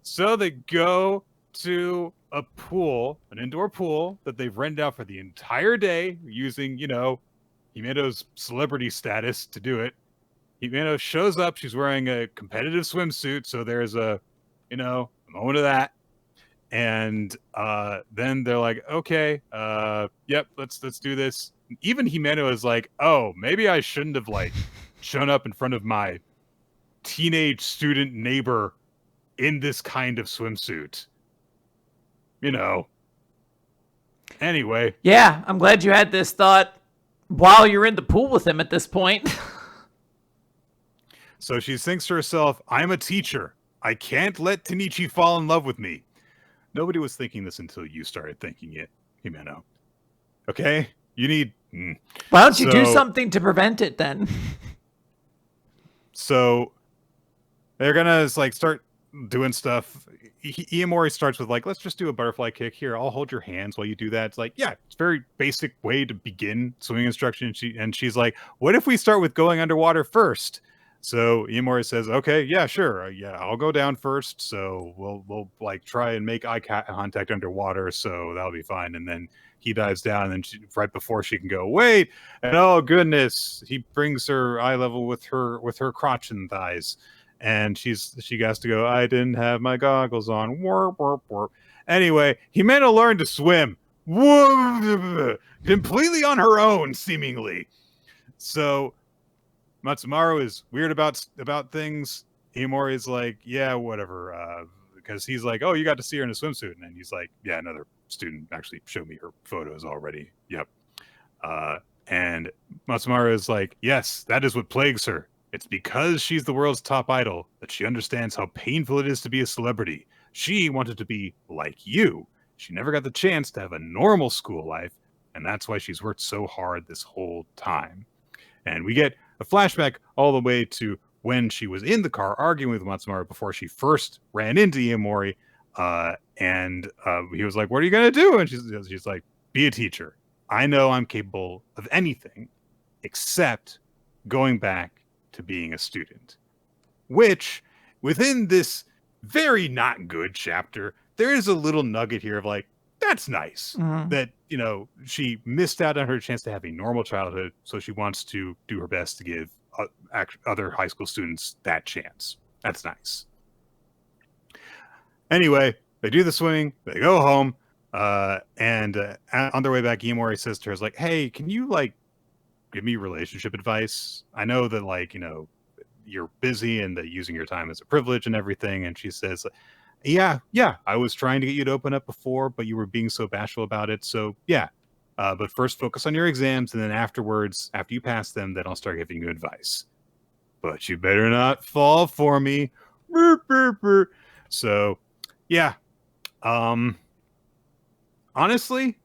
So they go to a pool, an indoor pool, that they've rented out for the entire day using, Himeno's celebrity status to do it. Himeno shows up. She's wearing a competitive swimsuit, so there's a moment of that. And then they're like, okay, yep, let's do this. Even Himeno is like, oh, maybe I shouldn't have, like, shown up in front of my teenage student neighbor in this kind of swimsuit. Anyway. Yeah, I'm glad you had this thought while you're in the pool with him at this point. So she thinks to herself, I'm a teacher. I can't let Tenichi fall in love with me. Nobody was thinking this until you started thinking it, Himeno. Okay? You need... Why don't you do something to prevent it, then? So they're gonna, like, start doing stuff. Iomori starts with, like, let's just do a butterfly kick. Here, I'll hold your hands while you do that. It's like, yeah, it's a very basic way to begin swimming instruction. And she's like, what if we start with going underwater first? So Iomori says, okay, yeah, sure. Yeah, I'll go down first. So we'll like try and make eye contact underwater. So that'll be fine. And then he dives down, and then right before she can go, wait, and oh goodness, he brings her eye level with her crotch and thighs. And she has to go, I didn't have my goggles on. Warp, warp, warp. Anyway, Himeno learned to swim. Whoa, completely on her own, seemingly. So Matsumaru is weird about things. Iomori is like, yeah, whatever. Because he's like, oh, you got to see her in a swimsuit. And then he's like, yeah, another student actually showed me her photos already. Yep. And Matsumaru is like, yes, that is what plagues her. It's because she's the world's top idol that she understands how painful it is to be a celebrity. She wanted to be like you. She never got the chance to have a normal school life, and that's why she's worked so hard this whole time. And we get a flashback all the way to when she was in the car arguing with Matsumaru before she first ran into Iomori. And he was like, what are you going to do? And she's like, be a teacher. I know I'm capable of anything except going back to being a student. Which, within this very not good chapter, there is a little nugget here of like, that's nice. Mm-hmm. That, she missed out on her chance to have a normal childhood, so she wants to do her best to give other high school students that chance. That's nice. Anyway, they do the swimming, they go home, and on their way back, Iomori says to her, like, hey, can you, like, give me relationship advice? I know that, like, you're busy and that using your time is a privilege and everything. And she says, yeah, I was trying to get you to open up before, but you were being so bashful about it. So yeah, but first focus on your exams, and then afterwards, after you pass them, then I'll start giving you advice. but you better not fall for me. Burr, burr, burr. So, yeah. Honestly,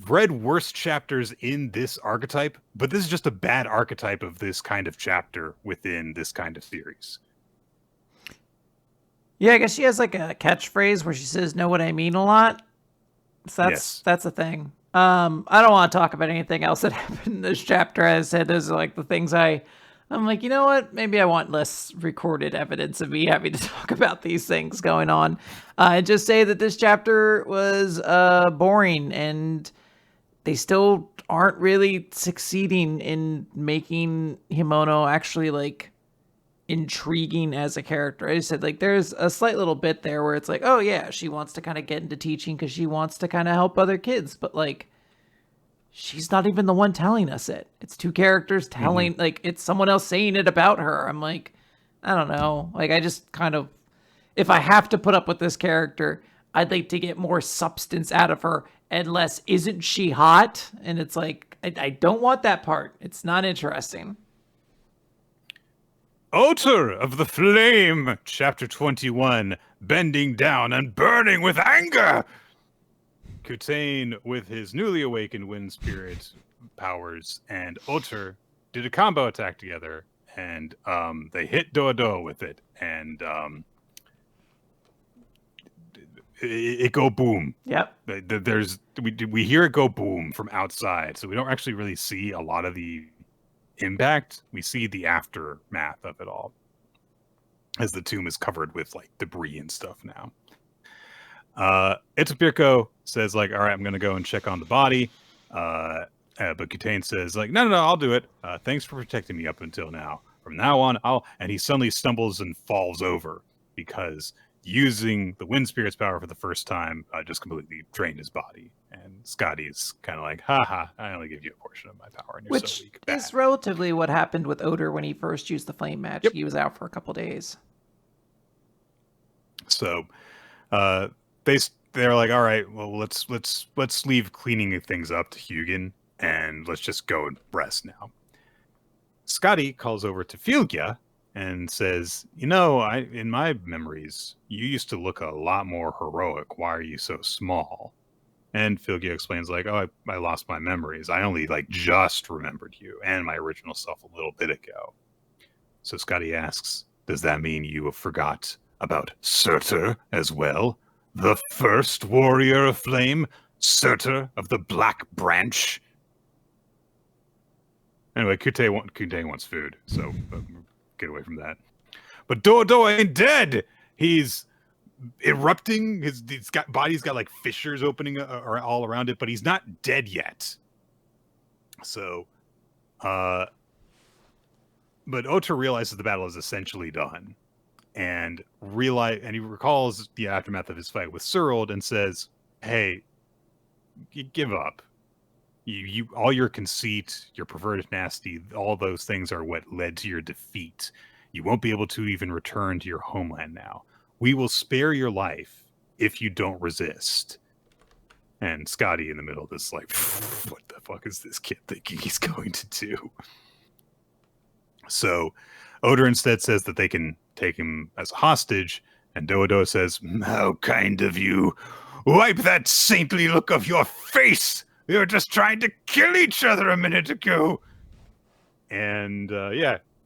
read worse chapters in this archetype, but this is just a bad archetype of this kind of chapter within this kind of series. Yeah, I guess she has like a catchphrase where she says "know what I mean" a lot. So that's a thing. I don't want to talk about anything else that happened in this chapter. As I said, those are like the things I'm like, you know what? Maybe I want less recorded evidence of me having to talk about these things going on. Just say that this chapter was boring, and they still aren't really succeeding in making Himono actually like intriguing as a character. I just said like there's a slight little bit there where it's like, oh yeah, she wants to kind of get into teaching because she wants to kind of help other kids, but like she's not even the one telling us it. It's two characters telling, like it's someone else saying it about her. I'm like, I don't know. Like I just kind of, if I have to put up with this character, I'd like to get more substance out of her and less, isn't she hot? And it's like, I don't want that part. It's not interesting. Otter of the Flame, Chapter 21, Bending Down and Burning with Anger. Kutane, with his newly awakened wind spirit powers, and Otter did a combo attack together, and they hit DanDaDan with it, and it go boom. Yep. We hear it go boom from outside, so we don't actually really see a lot of the impact. We see the aftermath of it all, as the tomb is covered with like debris and stuff now. Itopirko says like, all right, I'm gonna go and check on the body. But Kutane says like, no, I'll do it. Thanks for protecting me up until now. From now on, and he suddenly stumbles and falls over because using the wind spirit's power for the first time just completely drained his body. And Scotty's kind of like, haha, I only give you a portion of my power, and you're Which so weak. is relatively what happened with Otter when he first used the flame magic. Yep. He was out for a couple days. So they're like, all right, well, let's leave cleaning things up to Hugin, and let's just go and rest now. Scotty calls over to Filgia and says, you know, in my memories, you used to look a lot more heroic. Why are you so small? And Filgia explains like, oh, I lost my memories. I only like just remembered you and my original self a little bit ago. So Scotty asks, does that mean you forgot about Surtur as well? The first warrior of flame, Surtur of the Black Branch. Anyway, Kutane wants food, so get away from that. But DanDaDan ain't dead. He's erupting. His body's got like fissures opening all around it, but he's not dead yet. So, but Otter realizes the battle is essentially done, and he recalls the aftermath of his fight with Surald and says, "Hey, give up. You all your conceit, your perverted nasty, all those things are what led to your defeat. You won't be able to even return to your homeland now. We will spare your life if you don't resist." And Scotty in the middle of this like, what the fuck is this kid thinking he's going to do? So Otter instead says that they can take him as a hostage, and DanDaDan says, how kind of you. Wipe that saintly look off your face. We were just trying to kill each other a minute ago. And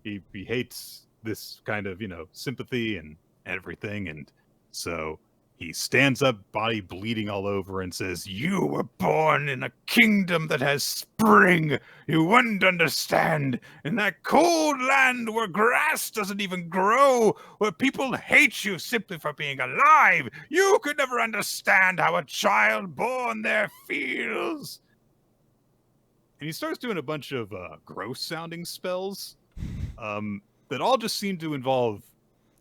he hates this kind of, sympathy and everything. And so he stands up, body bleeding all over, and says, you were born in a kingdom that has spring. You wouldn't understand. In that cold land where grass doesn't even grow, where people hate you simply for being alive, you could never understand how a child born there feels. And he starts doing a bunch of gross-sounding spells that all just seem to involve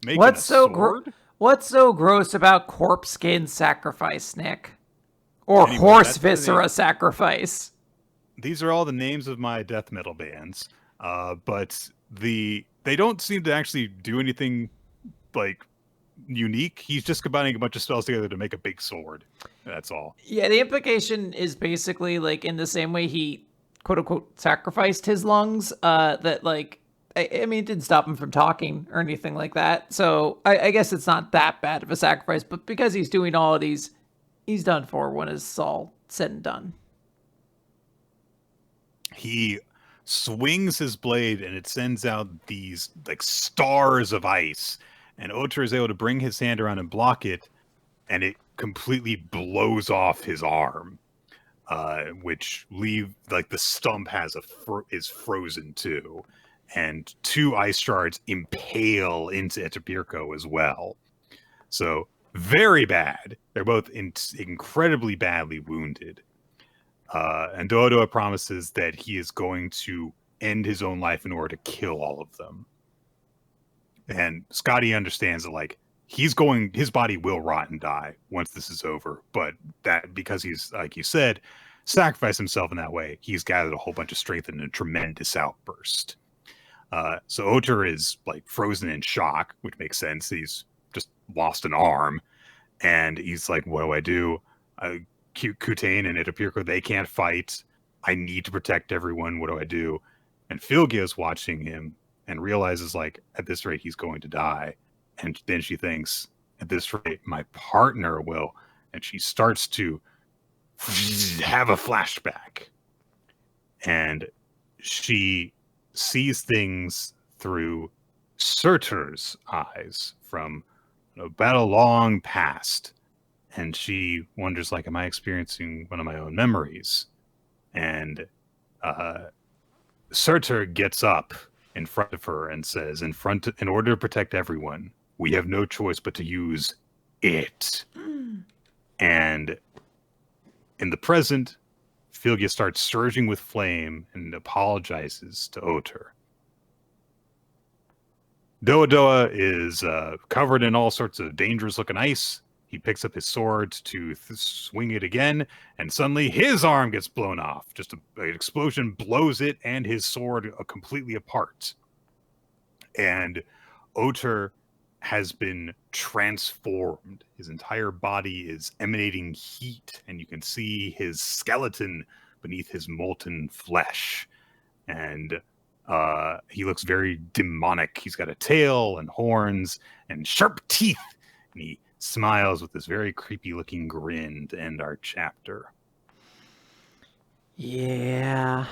making a sword. What's so gross about corpse skin sacrifice, Nick? Or anyway, horse viscera sacrifice? These are all the names of my death metal bands, but they don't seem to actually do anything like unique. He's just combining a bunch of spells together to make a big sword. That's all. Yeah, the implication is basically like in the same way he quote unquote sacrificed his lungs, that like I mean, it didn't stop him from talking or anything like that. So I guess it's not that bad of a sacrifice. But because he's doing all of these, he's done for when it's all said and done. He swings his blade and it sends out these like stars of ice. And Oter is able to bring his hand around and block it, and it completely blows off his arm, which like the stump is frozen too, and 2 ice shards impale into Etapirko as well. So very bad. They're both incredibly badly wounded. And DanDaDan promises that he is going to end his own life in order to kill all of them. And Scotty understands that, like, his body will rot and die once this is over. But that, because he's, like you said, sacrificed himself in that way, he's gathered a whole bunch of strength in a tremendous outburst. So Oter is, like, frozen in shock, which makes sense. He's just lost an arm. And he's like, what do I do? Kutane and Etapirko, they can't fight. I need to protect everyone. What do I do? And Philgia is watching him and realizes, like, at this rate, he's going to die. And then she thinks, at this rate, my partner will. And she starts to have a flashback. And she sees things through Surtur's eyes from a battle long past. And she wonders, like, am I experiencing one of my own memories? And Surtur gets up in front of her and says, in order to protect everyone, we have no choice but to use it. And in the present, Philgia starts surging with flame and apologizes to Oter. DanDaDan is covered in all sorts of dangerous-looking ice. He picks up his sword to swing it again, and suddenly his arm gets blown off. Just an explosion blows it and his sword completely apart. And Oter has been transformed. His entire body is emanating heat, and you can see his skeleton beneath his molten flesh. And he looks very demonic. He's got a tail and horns and sharp teeth, and he smiles with this very creepy looking grin to end our chapter. Yeah,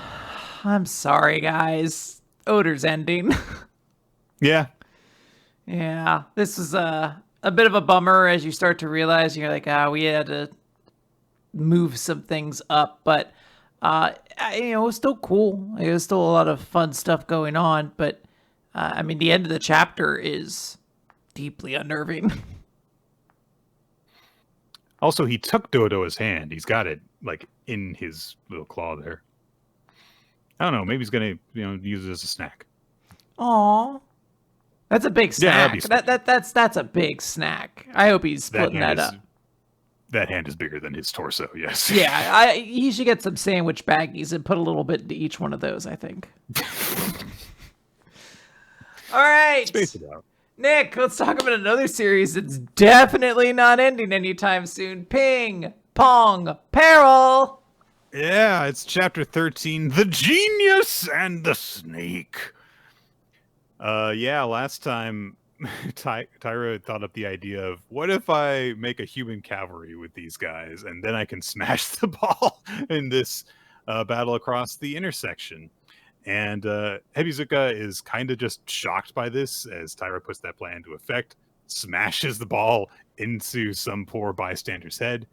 I'm sorry, guys. Oter's ending. Yeah. This is a bit of a bummer as you start to realize you're like, we had to move some things up, but it was still cool. It was still a lot of fun stuff going on, but I mean, the end of the chapter is deeply unnerving. Also, he took DanDaDan's hand. He's got it, like, in his little claw there. I don't know. Maybe he's gonna, use it as a snack. Aw, that's a big snack. Yeah, that's a big snack. I hope he's splitting that up. That hand is bigger than his torso. Yes. Yeah, he should get some sandwich baggies and put a little bit into each one of those, I think. All right. Space it out. Nick, let's talk about another series that's definitely not ending anytime soon. Ping-Pong Peril. Yeah, it's chapter 13, The Genius and the Snake. Last time Tyra thought up the idea of, what if I make a human cavalry with these guys and then I can smash the ball in this battle across the intersection. And Hebizuka is kind of just shocked by this as Tyra puts that plan into effect, smashes the ball into some poor bystander's head.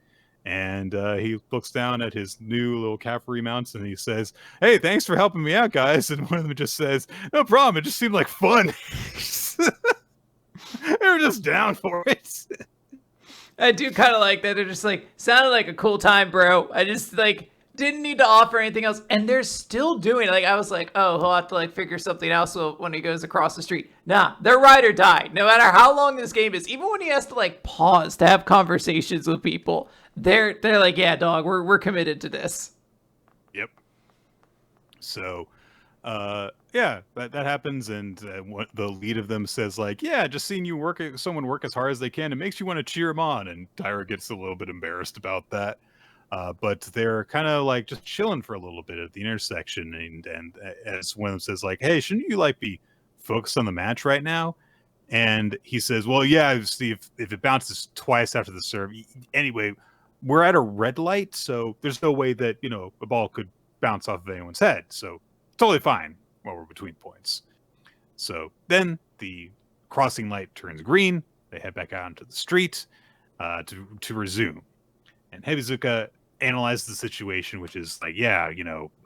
And he looks down at his new little cavalry mounts and he says, "Hey, thanks for helping me out, guys." And one of them just says, "No problem. It just seemed like fun." They were just down for it. I do kind of like that. They're just like, sounded like a cool time, bro. I just didn't need to offer anything else. And they're still doing it. Like, I was like, oh, he'll have to figure something else when he goes across the street. Nah, they're ride or die. No matter how long this game is, even when he has to pause to have conversations with people, they're like, yeah, dog, we're committed to this. Yep. So, that happens, and the lead of them says just seeing you someone work as hard as they can, it makes you want to cheer them on. And Tyra gets a little bit embarrassed about that. But they're kind of just chilling for a little bit at the intersection, and as one of them says, hey, shouldn't you be focused on the match right now. And he says, well, yeah, see, if it bounces twice after the serve. Anyway, we're at a red light, so there's no way that, a ball could bounce off of anyone's head. So totally fine while we're between points. So then the crossing light turns green. They head back out into the street to resume. And Hebizuka analyzes the situation, which is like, yeah,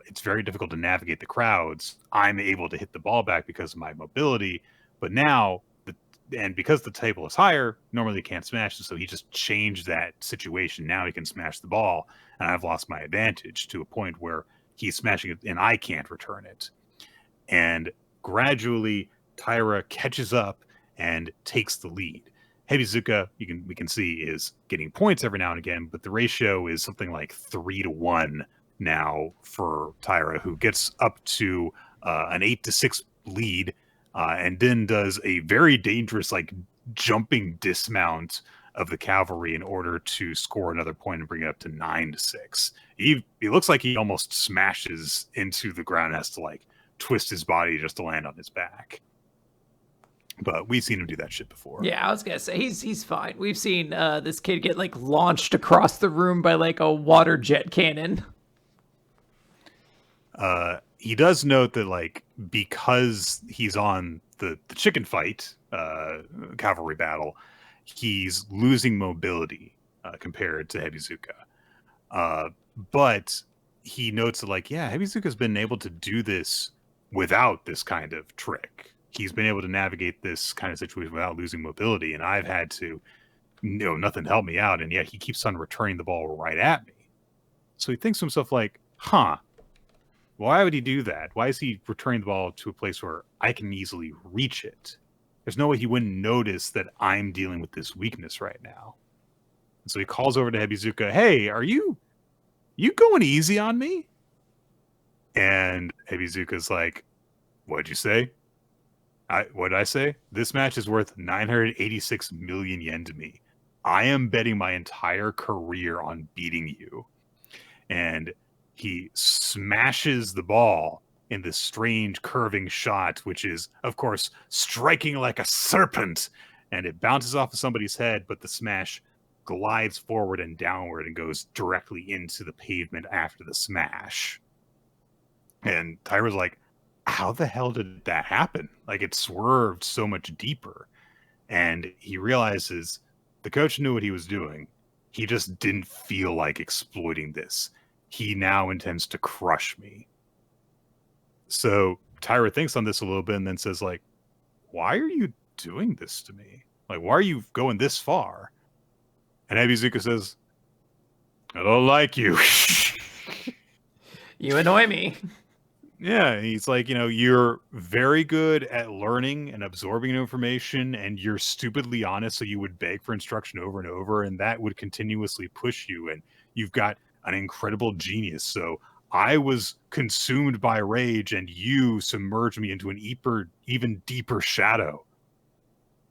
it's very difficult to navigate the crowds. I'm able to hit the ball back because of my mobility. But now, because the table is higher, normally he can't smash it. So he just changed that situation. Now he can smash the ball. And I've lost my advantage to a point where he's smashing it and I can't return it. And gradually, Taira catches up and takes the lead. Hebizuka, we can see, is getting points every now and again, but the ratio is something like 3-1 now for Taira, who gets up to an 8-6 lead, and then does a very dangerous, jumping dismount of the cavalry in order to score another point and bring it up to 9-6. He looks like he almost smashes into the ground and has to twist his body just to land on his back. But we've seen him do that shit before. Yeah, I was gonna say he's fine. We've seen this kid get launched across the room by a water jet cannon. He does note that because he's on the chicken fight cavalry battle, he's losing mobility compared to Hebizuka. But he notes that Hebizuka's been able to do this without this kind of trick. He's been able to navigate this kind of situation without losing mobility, and I've had to, nothing to help me out, and yet he keeps on returning the ball right at me. So he thinks to himself, why would he do that? Why is he returning the ball to a place where I can easily reach it? There's no way he wouldn't notice that I'm dealing with this weakness right now. And so he calls over to Hebizuka, hey, are you going easy on me? And Hebizuka's like, what'd you say? What did I say? This match is worth 986 million yen to me. I am betting my entire career on beating you. And he smashes the ball in this strange curving shot, which is, of course, striking like a serpent. And it bounces off of somebody's head, but the smash glides forward and downward and goes directly into the pavement after the smash. And Tyra's like, how the hell did that happen? It swerved so much deeper. And he realizes the coach knew what he was doing. He just didn't feel like exploiting this. He now intends to crush me. So Taira thinks on this a little bit and then says, why are you doing this to me? Why are you going this far? And Hebizuka says, I don't like you. You annoy me. Yeah, he's like, you're very good at learning and absorbing information, and you're stupidly honest, so you would beg for instruction over and over, and that would continuously push you, and you've got an incredible genius. So I was consumed by rage, and you submerged me into an even deeper shadow.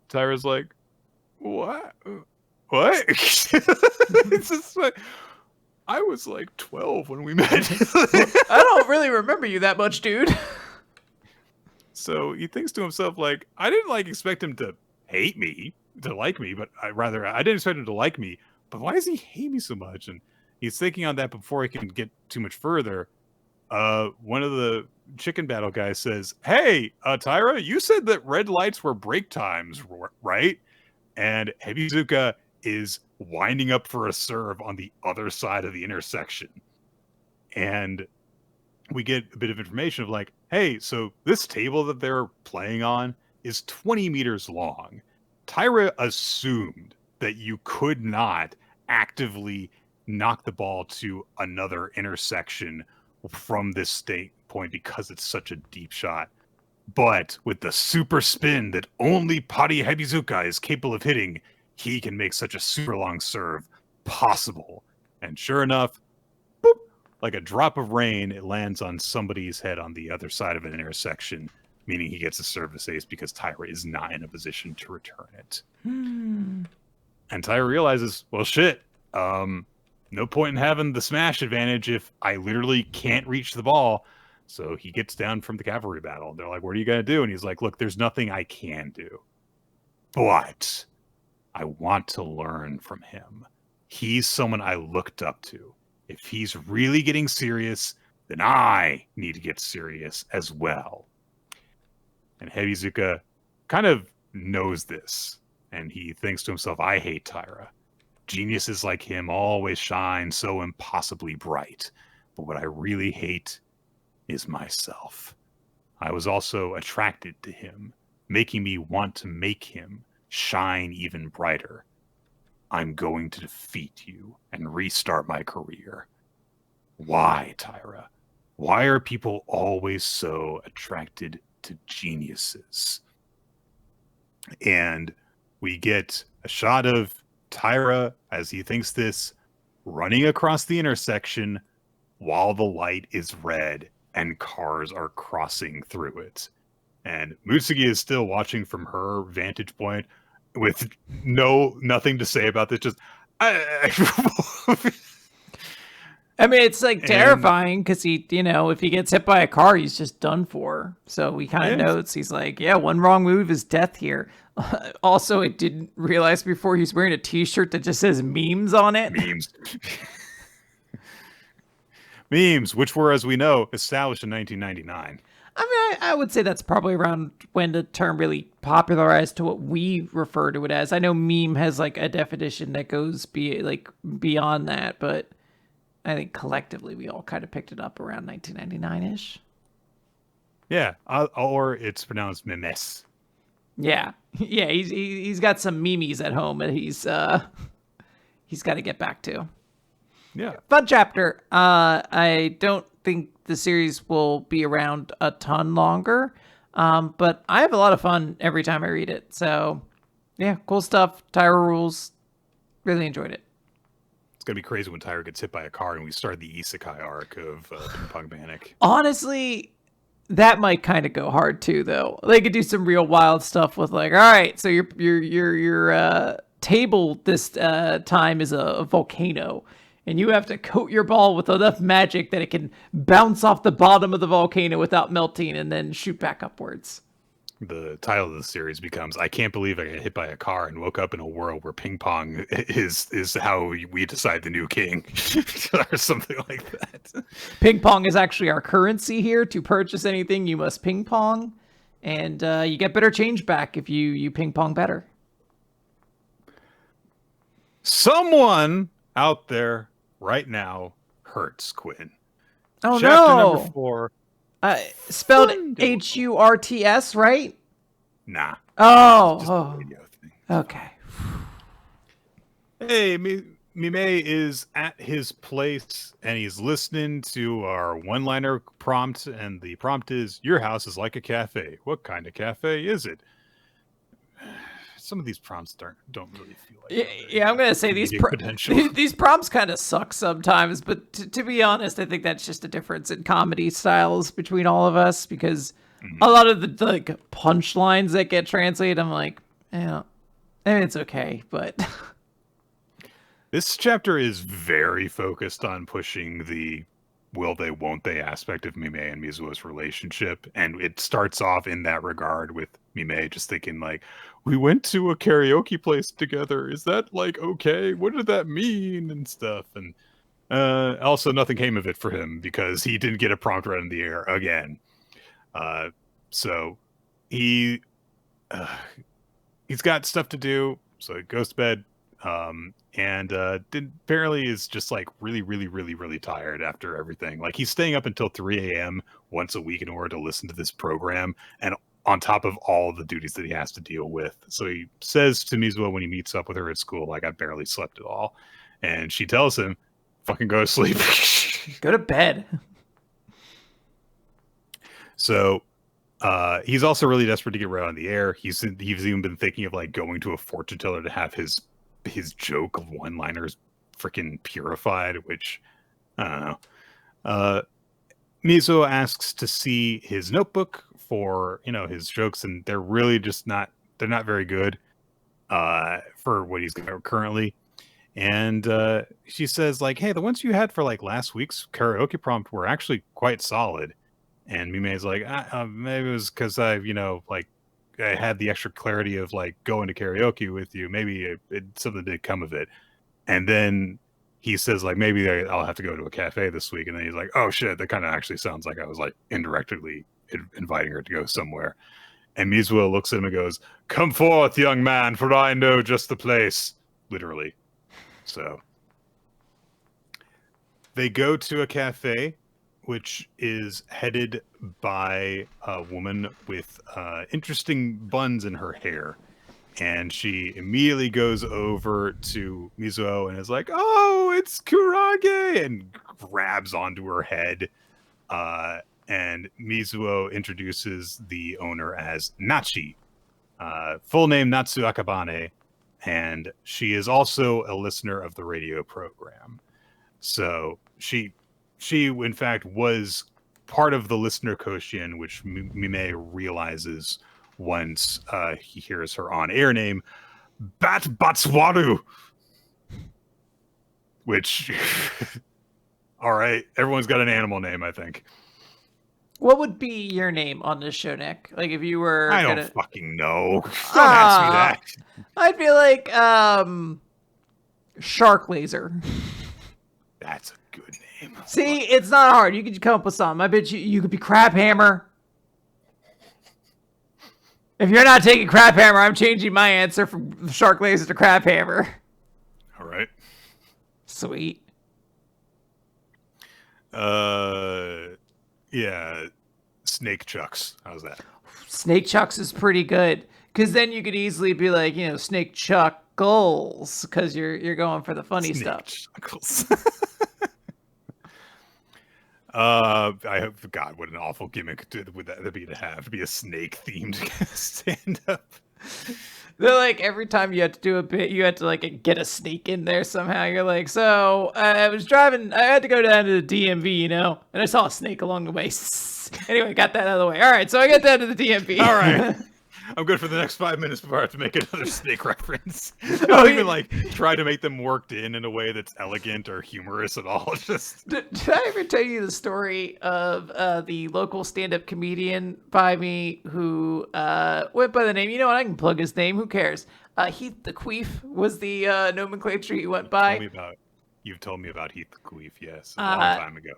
Tyra's like, what? It's just I was 12 when we met. I don't really remember you that much, dude. So he thinks to himself, I didn't expect him to hate me, to like me, but I didn't expect him to like me, but why does he hate me so much? And he's thinking on that before he can get too much further. One of the chicken battle guys says, hey, Taira, you said that red lights were break times, right? And Hebizuka is winding up for a serve on the other side of the intersection. And we get a bit of information of hey, so this table that they're playing on is 20 meters long. Taira assumed that you could not actively knock the ball to another intersection from this state point because it's such a deep shot. But with the super spin that only Pari Hebizuka is capable of hitting, he can make such a super long serve possible. And sure enough, boop, like a drop of rain, it lands on somebody's head on the other side of an intersection, meaning he gets a service ace because Taira is not in a position to return it. And Taira realizes, well, shit, no point in having the smash advantage if I literally can't reach the ball. So he gets down from the cavalry battle. They're like, what are you going to do? And he's like, look, there's nothing I can do. But I want to learn from him. He's someone I looked up to. If he's really getting serious, then I need to get serious as well. And Hebizuka kind of knows this. And he thinks to himself, I hate Taira. Geniuses like him always shine so impossibly bright. But what I really hate is myself. I was also attracted to him, making me want to make him shine even brighter. I'm going to defeat you and restart my career. Why, Taira? Why are people always so attracted to geniuses? And we get a shot of Taira, as he thinks this, running across the intersection while the light is red and cars are crossing through it. And Mutsugi is still watching from her vantage point with nothing to say about this. Just, I mean, it's like terrifying because he, if he gets hit by a car, he's just done for. So he kind of knows. He's like, yeah, one wrong move is death here. Also, I didn't realize before he's wearing a t-shirt that just says memes on it. Memes. Memes, which were, as we know, established in 1999. I mean, I would say that's probably around when the term really popularized to what we refer to it as. I know meme has like a definition that goes beyond that, but I think collectively we all kind of picked it up around 1999-ish. Yeah, or it's pronounced memes. Yeah, he's got some memes at home that he's got to get back to. Yeah, fun chapter. I don't think the series will be around a ton longer, but I have a lot of fun every time I read it. So, yeah, cool stuff. Taira rules. Really enjoyed it. It's gonna be crazy when Taira gets hit by a car and we start the isekai arc of Ping-Pong Peril. Honestly, that might kind of go hard too, though. They could do some real wild stuff with like, all right, so your table this time is a volcano. And you have to coat your ball with enough magic that it can bounce off the bottom of the volcano without melting and then shoot back upwards. The title of the series becomes, I can't believe I got hit by a car and woke up in a world where ping pong is how we decide the new king. Or something like that. Ping pong is actually our currency here. To purchase anything, you must ping pong. And you get better change back if you ping pong better. Someone out there right now Hertz, Quinn. Oh, Chapter no. number 4. Spelled Hurts, right? Nah. Oh. Okay. Hey, Mime is at his place and he's listening to our one-liner prompt, and the prompt is, your house is like a cafe. What kind of cafe is it? Some of these prompts don't really feel like yeah, I'm gonna say these prompts kind of suck sometimes, but to be honest, I think that's just a difference in comedy styles between all of us, because a lot of the like punchlines that get translated, I'm like, yeah, I mean, it's okay, but this chapter is very focused on pushing the will they, won't they aspect of Mime and Mizuo's relationship. And it starts off in that regard with Mime just thinking like, we went to a karaoke place together. Is that like, okay? What did that mean? And stuff. And also nothing came of it for him because he didn't get a prompt right in the air again. So he's got stuff to do. So he goes to bed. And apparently is just like really tired after everything. Like he's staying up until 3 a.m. once a week in order to listen to this program, and on top of all the duties that he has to deal with. So he says to Mizuo when he meets up with her at school, like, I barely slept at all. And she tells him, fucking go to sleep. Go to bed. So he's also really desperate to get right on the air. He's even been thinking of like going to a fortune teller to have his joke of one-liners freaking purified, which I don't know. Mizuo asks to see his notebook for, his jokes, and they're really just not very good for what he's got currently. And she says like, hey, the ones you had for like last week's karaoke prompt were actually quite solid. And Mime's like, maybe it was because I, like I had the extra clarity of like going to karaoke with you. Maybe something did come of it. And then he says like, maybe I'll have to go to a cafe this week. And then he's like, oh shit, that kind of actually sounds like I was like indirectly inviting her to go somewhere. And Mizuo looks at him and goes, come forth, young man, for I know just the place. Literally. So they go to a cafe, which is headed by a woman with interesting buns in her hair. And she immediately goes over to Mizuo and is like, oh, it's Kurage! And grabs onto her head. And Mizuo introduces the owner as Nachi. Full name Natsu Akabane. And she is also a listener of the radio program. So she in fact was part of the listener quotient, which Mime realizes once he hears her on-air name, Bat Batswaru. Which, all right, everyone's got an animal name, I think. What would be your name on this show, Nick? Like if you were I don't fucking know. Don't ask me that. I'd be like, Shark Laser. That's a good name. See, it's not hard. You could come up with something. I bet you could be Crab Hammer. If you're not taking Crab Hammer, I'm changing my answer from Shark Laser to Crab Hammer. All right. Sweet. Yeah. Snake Chucks. How's that? Snake Chucks is pretty good. Because then you could easily be like, Snake Chuckles. Because you're going for the funny stuff. Chuckles. I hope, God, what an awful gimmick would that be to have to be a snake themed stand up. They're like, every time you had to do a bit, you had to like get a snake in there somehow. You're like, so I was driving, I had to go down to the DMV, and I saw a snake along the way. Anyway, got that out of the way. All right, so I get down to the DMV. All right. I'm good for the next 5 minutes before I have to make another snake reference. I don't even like try to make them worked in a way that's elegant or humorous at all. Just did I ever tell you the story of the local stand-up comedian by me who went by the name? You know what? I can plug his name. Who cares? Heath the Queef was the nomenclature he went by. You've told me about Heath the Queef, yes, a long time ago.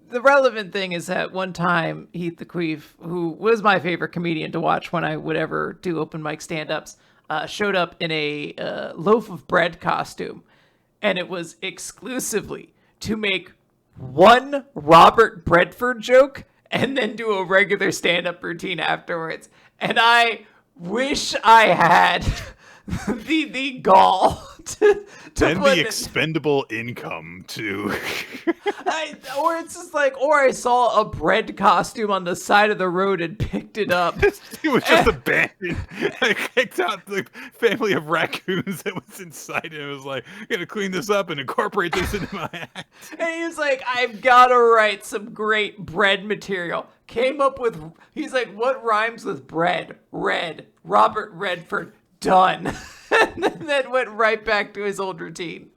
The relevant thing is that one time Heath the Queef, who was my favorite comedian to watch when I would ever do open mic stand-ups, showed up in a loaf of bread costume. And it was exclusively to make one Robert Redford joke and then do a regular stand-up routine afterwards. And I wish I had the gall to and the expendable income to or it's just like, or I saw a bread costume on the side of the road and picked it up. It was just abandoned. I kicked out the family of raccoons that was inside it. It was like, I'm gonna clean this up and incorporate this into my act. And he was like, I've gotta write some great bread material. Came up with, he's like, what rhymes with bread? Red. Robert Redford. Done. And then went right back to his old routine.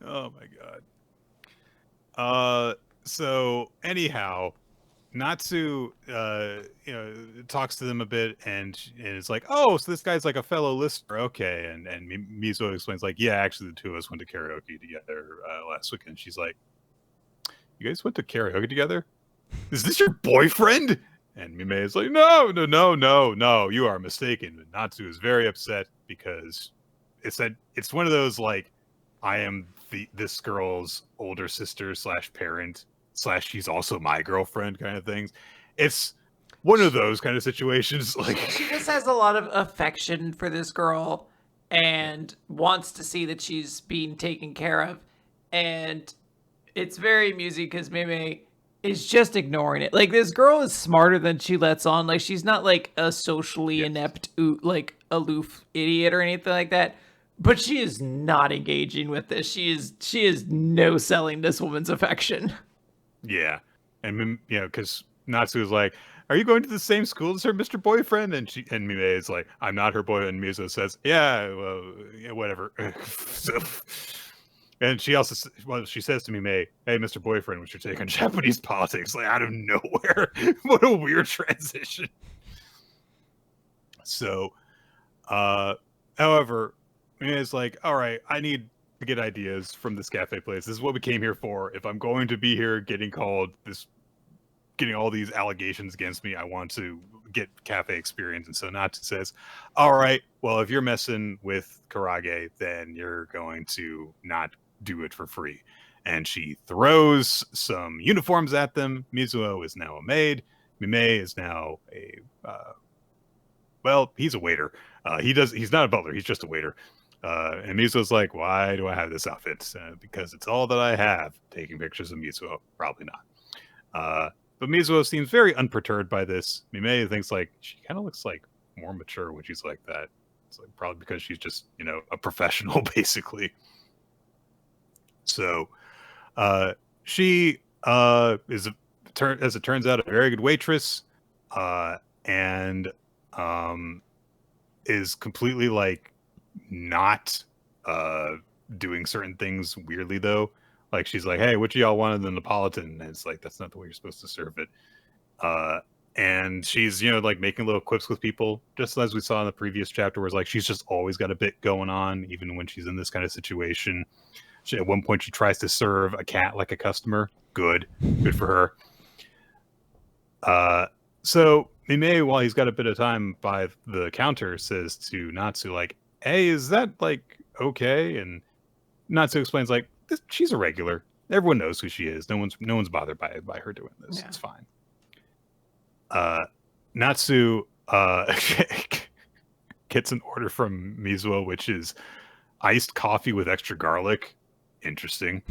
Oh my god. So anyhow, Natsu talks to them a bit and it's like, oh, so this guy's like a fellow listener, okay. And Mizuo explains like, yeah, actually the two of us went to karaoke together last weekend. She's like, you guys went to karaoke together? Is this your boyfriend? And Mime is like, no, you are mistaken. And Natsu is very upset because it's one of those like, I am this girl's older sister / parent / she's also my girlfriend kind of things. It's one of those kind of situations. Like she just has a lot of affection for this girl and wants to see that she's being taken care of. And it's very amusing because Mime is just ignoring it. Like, this girl is smarter than she lets on. Like, she's not like a socially inept, like aloof idiot or anything like that. But she is not engaging with this. She is no selling this woman's affection. Yeah, and because Natsu is like, "Are you going to the same school as her, Mr. Boyfriend?" And Mime is like, "I'm not her boy." And Mizuo says, "Yeah, well, yeah, whatever." So, And she also, she says to me, May, hey, Mr. Boyfriend, what's your take on Japanese politics? Like, out of nowhere. What a weird transition. So, however, it's like, all right, I need to get ideas from this cafe place. This is what we came here for. If I'm going to be here getting all these allegations against me, I want to get cafe experience. And so Natsu says, all right, well, if you're messing with Karage, then you're going to not do it for free. And she throws some uniforms at them. Mizuho is now a maid. Mime is now he's a waiter. He's not a butler. He's just a waiter. And Mizuho's like, why do I have this outfit? Because it's all that I have. Taking pictures of Mizuho. Probably not. But Mizuho seems very unperturbed by this. Mime thinks like she kind of looks like more mature when she's like that. It's like probably because she's just, a professional basically. So she is, as it turns out, a very good waitress, and is completely like not doing certain things weirdly though. Like she's like, hey, which of y'all wanted the Neapolitan? And it's like, that's not the way you're supposed to serve it. And she's, like making little quips with people, just as we saw in the previous chapter, where it's like she's just always got a bit going on, even when she's in this kind of situation. At one point, she tries to serve a cat like a customer. Good for her. So Mime, while he's got a bit of time by the counter, says to Natsu, like, hey, is that like okay? And Natsu explains, like, she's a regular. Everyone knows who she is. No one's bothered by her doing this. Yeah. It's fine. Natsu gets an order from Mizuho, which is iced coffee with extra garlic. Interesting.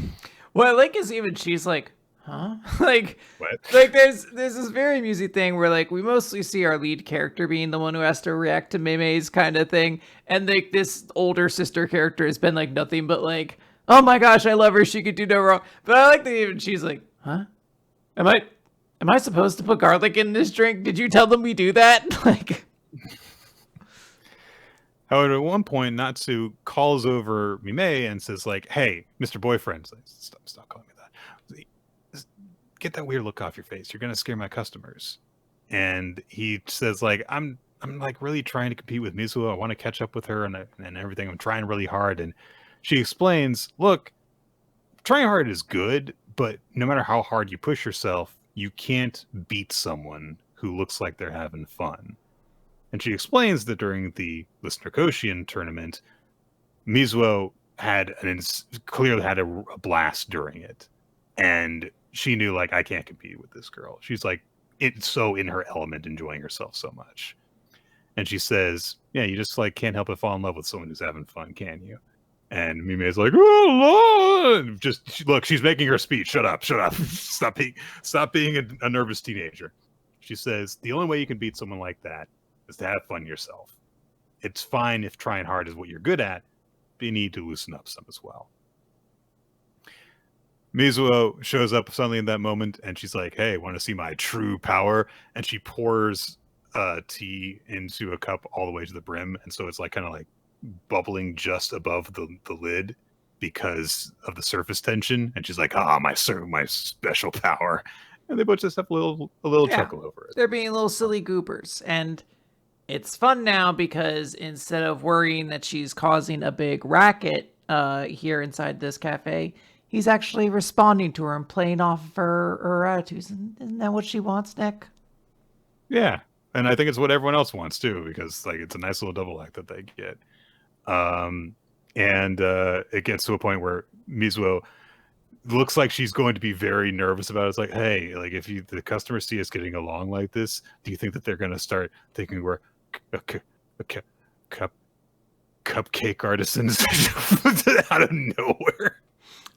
What I like is even she's like, huh? Like, what? Like there's this very amusing thing where like we mostly see our lead character being the one who has to react to Mime's kind of thing, and like this older sister character has been like nothing but like, oh my gosh, I love her, she could do no wrong. But I like that even she's like, huh? Am I supposed to put garlic in this drink? Did you tell them we do that? Like. However, at one point, Natsu calls over Mime and says, like, hey, Mr. Boyfriend. Like, stop calling me that. Get that weird look off your face. You're going to scare my customers. And he says, like, I'm like really trying to compete with Mizuho. I want to catch up with her and everything. I'm trying really hard. And she explains, look, trying hard is good, but no matter how hard you push yourself, you can't beat someone who looks like they're having fun. And she explains that during the Listener Koshian tournament, Mizuho clearly had a blast during it. And she knew, like, I can't compete with this girl. She's like, it's so in her element, enjoying herself so much. And she says, yeah, you just like can't help but fall in love with someone who's having fun, can you? And Mime's like, oh Lord! Just look, she's making her speech. Shut up. Stop being a nervous teenager. She says, the only way you can beat someone like that is to have fun yourself. It's fine if trying hard is what you're good at, but you need to loosen up some as well. Mizuho shows up suddenly in that moment, and she's like, hey, want to see my true power? And she pours tea into a cup all the way to the brim, and so it's like kind of like bubbling just above the lid because of the surface tension. And she's like, my special power. And they both just have a little chuckle over it. They're being little silly goobers, and it's fun now because instead of worrying that she's causing a big racket here inside this cafe, he's actually responding to her and playing off of her attitudes. Isn't that what she wants, Nick? Yeah, and I think it's what everyone else wants too, because like it's a nice little double act that they get. And it gets to a point where Mizuho looks like she's going to be very nervous about it. It's like, hey, like if the customers see us getting along like this, do you think that they're going to start thinking we're cupcake artisans out of nowhere?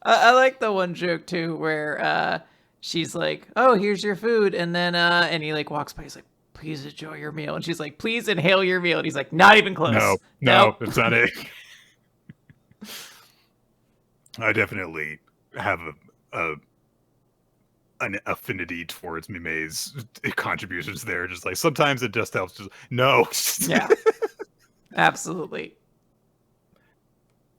I like the one joke too where she's like, oh, here's your food, and then and he like walks by, he's like, please enjoy your meal, and she's like, please inhale your meal, and he's like, not even close. No, nope. That's not it. I definitely have an affinity towards Mime's contributions there. Just like sometimes it just helps. Just no. Yeah, absolutely.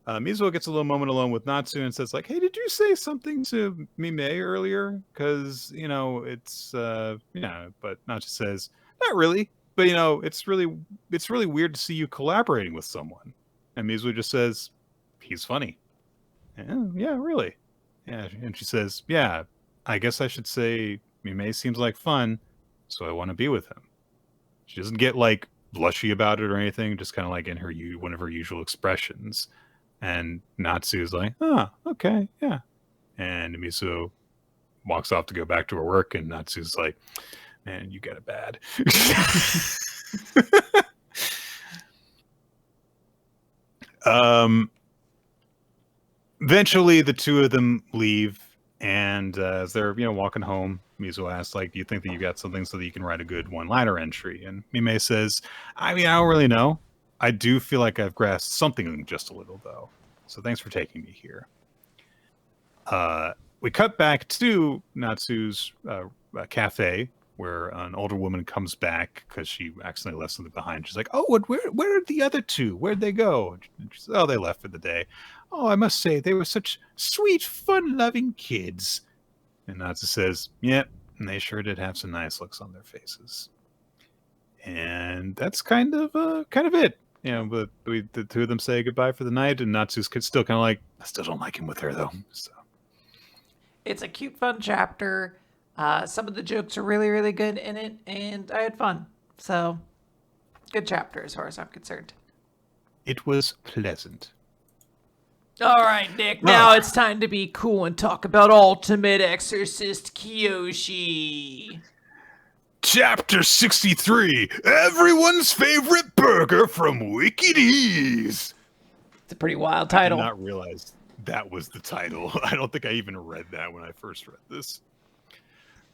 Mizuho gets a little moment alone with Natsu and says, like, hey, did you say something to Mime earlier? Because, it's, but Natsu says, not really. But, it's really weird to see you collaborating with someone. And Mizuho just says, he's funny. Yeah, really. Yeah, and she says, yeah, I guess I should say Mime seems like fun, so I want to be with him. She doesn't get, like, blushy about it or anything, just kind of like in her one of her usual expressions. And Natsu's like, oh, okay, yeah. And Miso walks off to go back to her work, and Natsu's like, man, you got it bad. Eventually, the two of them leave, and as they're walking home, Miso asks, like, do you think that you got something so that you can write a good one-liner entry? And Mime says, I mean, I don't really know. I do feel like I've grasped something just a little, though. So thanks for taking me here. We cut back to Natsu's cafe, where an older woman comes back because she accidentally left something behind. She's like, oh, where are the other two? Where'd they go? She says, oh, they left for the day. Oh, I must say, they were such sweet, fun-loving kids. And Natsu says, yep, and they sure did have some nice looks on their faces. And that's kind of it. But the two of them say goodbye for the night, and Natsu's still kind of like, I still don't like him with her, though. So It's a cute, fun chapter. Some of the jokes are really, really good in it, and I had fun. So, good chapter as far as I'm concerned. It was pleasant. All right, Nick, now it's time to be cool and talk about Ultimate Exorcist Kiyoshi. Chapter 63, everyone's favorite burger from Wicked Ease. It's a pretty wild title. I did not realize that was the title. I don't think I even read that when I first read this.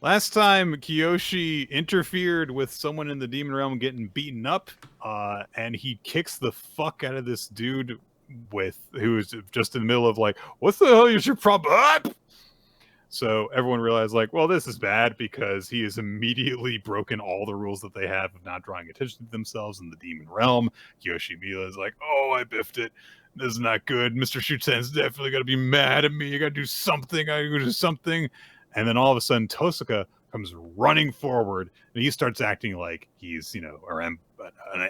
Last time, Kiyoshi interfered with someone in the demon realm getting beaten up, and he kicks the fuck out of this dude who was just in the middle of like, what the hell is your problem? So everyone realized, like, well, this is bad because he has immediately broken all the rules that they have of not drawing attention to themselves in the demon realm. Kiyoshi Mila is like, oh, I biffed it. This is not good. Mr. Shuten's definitely going to be mad at me. I got to do something. I got to do something. And then all of a sudden, Tosaka comes running forward, and he starts acting like he's, an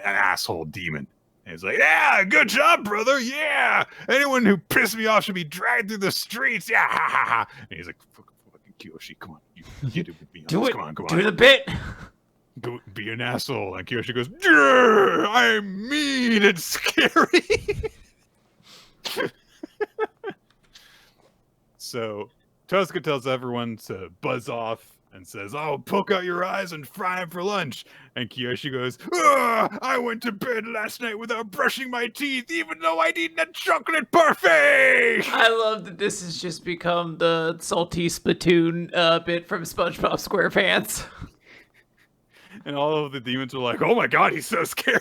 asshole demon. And he's like, yeah, good job, brother. Yeah. Anyone who pissed me off should be dragged through the streets. Yeah. And he's like, fucking Kiyoshi, come on. You did it with me. Do it. Come on. Do the bit. Go be an asshole. And Kiyoshi goes, yeah, I'm mean and scary. So Tosca tells everyone to buzz off and says, oh, poke out your eyes and fry him for lunch. And Kiyoshi goes, I went to bed last night without brushing my teeth, even though I'd eaten a chocolate parfait. I love that this has just become the salty Splatoon bit from SpongeBob SquarePants. And all of the demons are like, oh my god, he's so scary.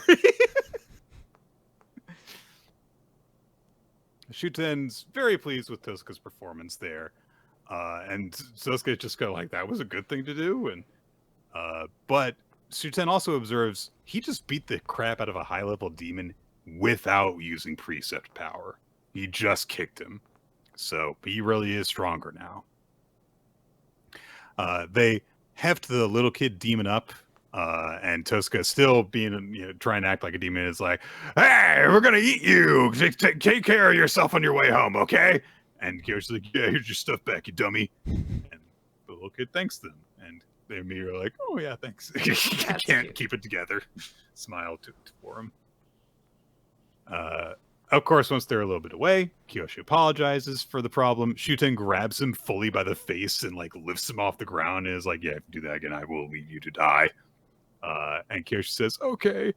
Shuten's very pleased with Tosuka's performance there. And Sosuke just kind of like, that was a good thing to do. And but Shuten also observes he just beat the crap out of a high-level demon without using precept power. He just kicked him. So he really is stronger now. They heft the little kid demon up, and Tosca, still being, trying to act like a demon, is like, hey, we're going to eat you. Take care of yourself on your way home, okay? And Kiyoshi's like, yeah, here's your stuff back, you dummy. And the little kid thanks them. And they immediately are like, oh, yeah, thanks. Can't keep it together. Smile for him. Of course, once they're a little bit away, Kiyoshi apologizes for the problem. Shuten grabs him fully by the face and like lifts him off the ground and is like, yeah, if you do that again, I will leave you to die. And Kiyoshi says, okay,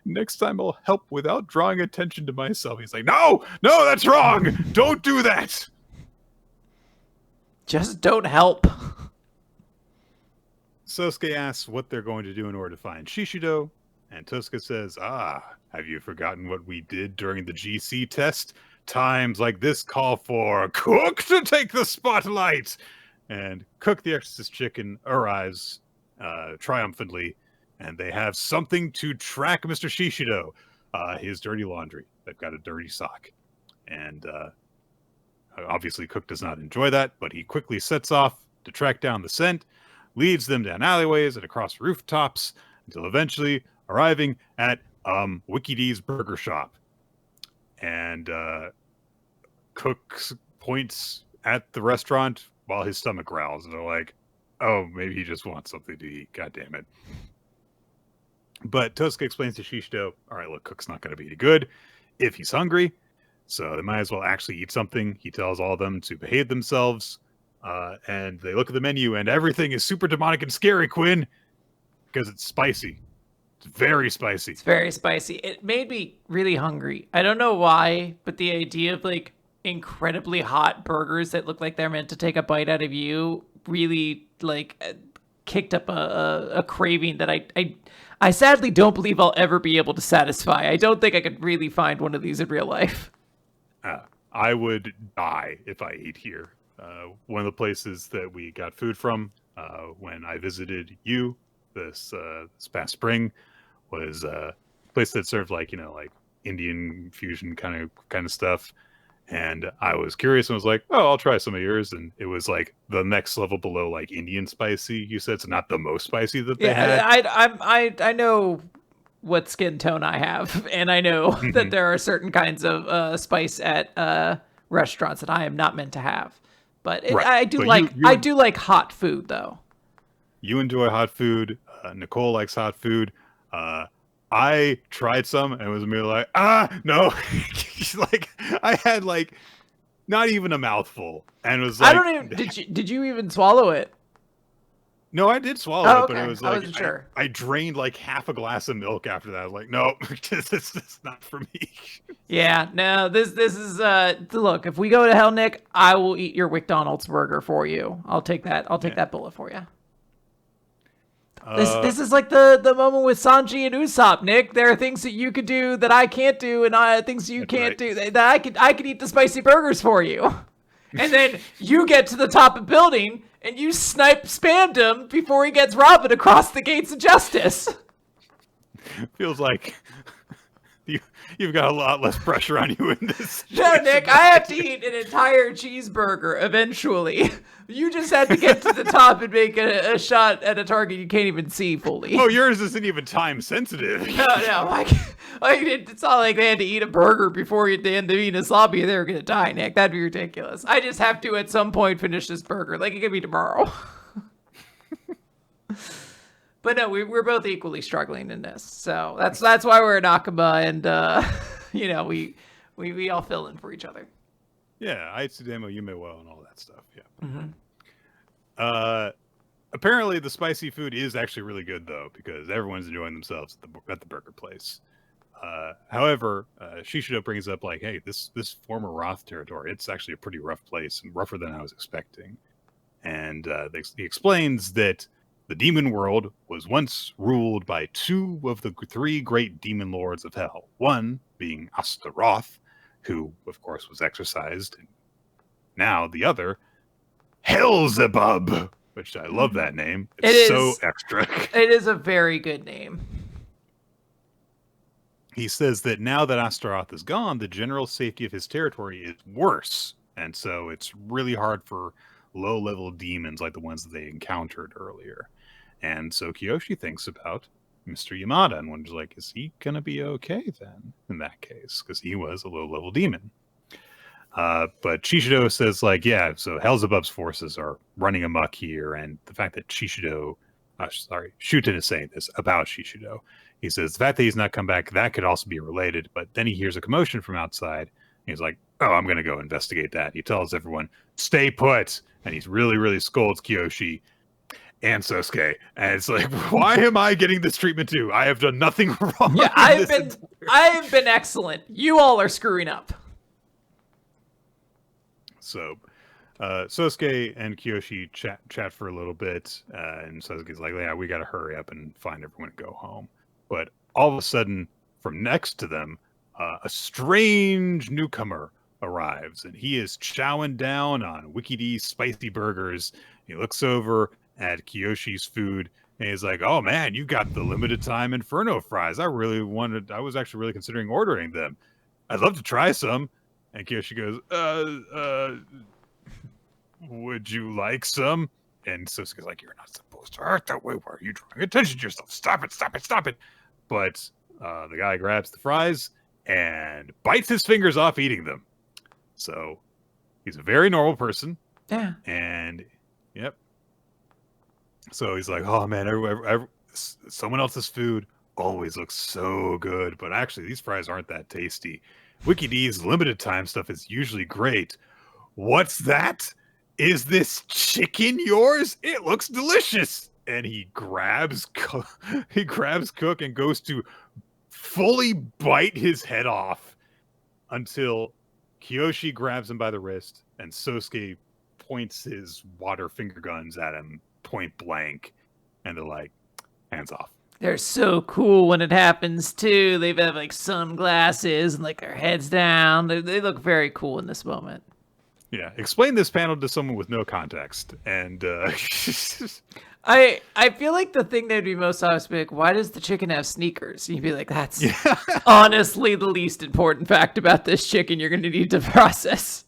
next time I'll help without drawing attention to myself. He's like, no, that's wrong. Don't do that. Just don't help. Sosuke asks what they're going to do in order to find Shishido. And Tosca says, have you forgotten what we did during the GC test? Times like this call for Cook to take the spotlight. And Cook, the Exorcist chicken, arrives triumphantly, and they have something to track Mr. Shishido, his dirty laundry. They've got a dirty sock. And obviously Cook does not enjoy that, but he quickly sets off to track down the scent, leads them down alleyways and across rooftops until eventually arriving at Wiki D's burger shop. And Cook points at the restaurant while his stomach growls, and they're like, oh, maybe he just wants something to eat. God damn it. But Tosuke explains to Shishido, all right, look, Cook's not going to be any good if he's hungry, so they might as well actually eat something. He tells all of them to behave themselves, and they look at the menu, and everything is super demonic and scary, Quinn, because it's spicy. It's very spicy. It's very spicy. It made me really hungry. I don't know why, but the idea of like incredibly hot burgers that look like they're meant to take a bite out of you really like kicked up a craving that I sadly don't believe I'll ever be able to satisfy. I don't think I could really find one of these in real life. I would die if I ate here. One of the places that we got food from when I visited you this past spring was a place that served like Indian fusion kind of stuff. And I was curious and was like, oh, I'll try some of yours. And it was like the next level below like Indian spicy. You said it's not the most spicy that they had. I know what skin tone I have, and I know that there are certain kinds of spice at restaurants that I am not meant to have. But Right. I do But like you- I do like hot food though. You enjoy hot food. Nicole likes hot food. I tried some and was immediately like, no. Like I had like not even a mouthful and was like, I don't even did you even swallow it? no, I did swallow Oh, it, but okay. it was I like wasn't sure. I drained like half a glass of milk after that. I was like, no, this is not for me. Yeah, no, this is look, if we go to hell, Nick, I will eat your McDonald's burger for you. I'll take that. I'll take that bullet for you. This is like the moment with Sanji and Usopp, Nick. There are things that you could do that I can't do, and things you can't right. do that I could eat the spicy burgers for you. And then you get to the top of the building and you spammed him before he gets Robin across the gates of justice. Feels like you've got a lot less pressure on you in this. No, Nick, I have to eat an entire cheeseburger eventually. You just had to get to the top and make a shot at a target you can't even see fully. Oh, yours isn't even time sensitive. No, it's not like they had to eat a burger before the end of Venus Lobby and they were going to die, Nick. That'd be ridiculous. I just have to, at some point, finish this burger. Like, it could be tomorrow. But no, we're both equally struggling in this. So that's why we're in Akaba, and, we all fill in for each other. Yeah, Aitsudemo, Yume well, and all that stuff. Yeah. Apparently, the spicy food is actually really good, though, because everyone's enjoying themselves at the burger place. However, Shishido brings up, like, hey, this former Roth territory, it's actually a pretty rough place, and rougher than I was expecting. And he explains that the demon world was once ruled by two of the three great demon lords of hell. One being Astaroth, who, of course, was exorcised. And now the other, Hellzebub, which I love that name. It's so extra. It is a very good name. He says that now that Astaroth is gone, the general safety of his territory is worse. And so it's really hard for low-level demons like the ones that they encountered earlier. And so Kiyoshi thinks about Mr. Yamada and wonders, like, is he going to be okay then in that case? Because he was a low-level demon. But Shishido says, like, yeah, so Hellzebub's forces are running amok here. And the fact that Shuten is saying this about Shishido. He says the fact that he's not come back, that could also be related. But then he hears a commotion from outside. He's like, oh, I'm going to go investigate that. He tells everyone, stay put. And he's really, really scolds Kiyoshi and Sosuke. And it's like, why am I getting this treatment too? I have done nothing wrong. Yeah, I have been excellent. You all are screwing up. So Sosuke and Kiyoshi chat for a little bit. And Sosuke's like, yeah, we got to hurry up and find everyone and go home. But all of a sudden, from next to them, a strange newcomer arrives, and he is chowing down on Wiki D's spicy burgers. He looks over at Kiyoshi's food, and he's like, oh man, you got the limited time Inferno fries. I was actually really considering ordering them. I'd love to try some. And Kiyoshi goes, would you like some? And Sosuke's like, you're not supposed to hurt that way. Why are you drawing attention to yourself? Stop it, stop it, stop it. But the guy grabs the fries and bites his fingers off eating them. So he's a very normal person. Yeah. And, yep. So he's like, oh man, someone else's food always looks so good. But actually, these fries aren't that tasty. Wiki D's limited time stuff is usually great. What's that? Is this chicken yours? It looks delicious. And he grabs Cook and goes to fully bite his head off until Kiyoshi grabs him by the wrist and Sosuke points his water finger guns at him point blank. And they're like, hands off. They're so cool when it happens too. They have like sunglasses and like their heads down. They look very cool in this moment. Yeah, explain this panel to someone with no context. And I feel like the thing that'd be most obvious would be like, why does the chicken have sneakers? You'd be like, that's honestly the least important fact about this chicken you're going to need to process.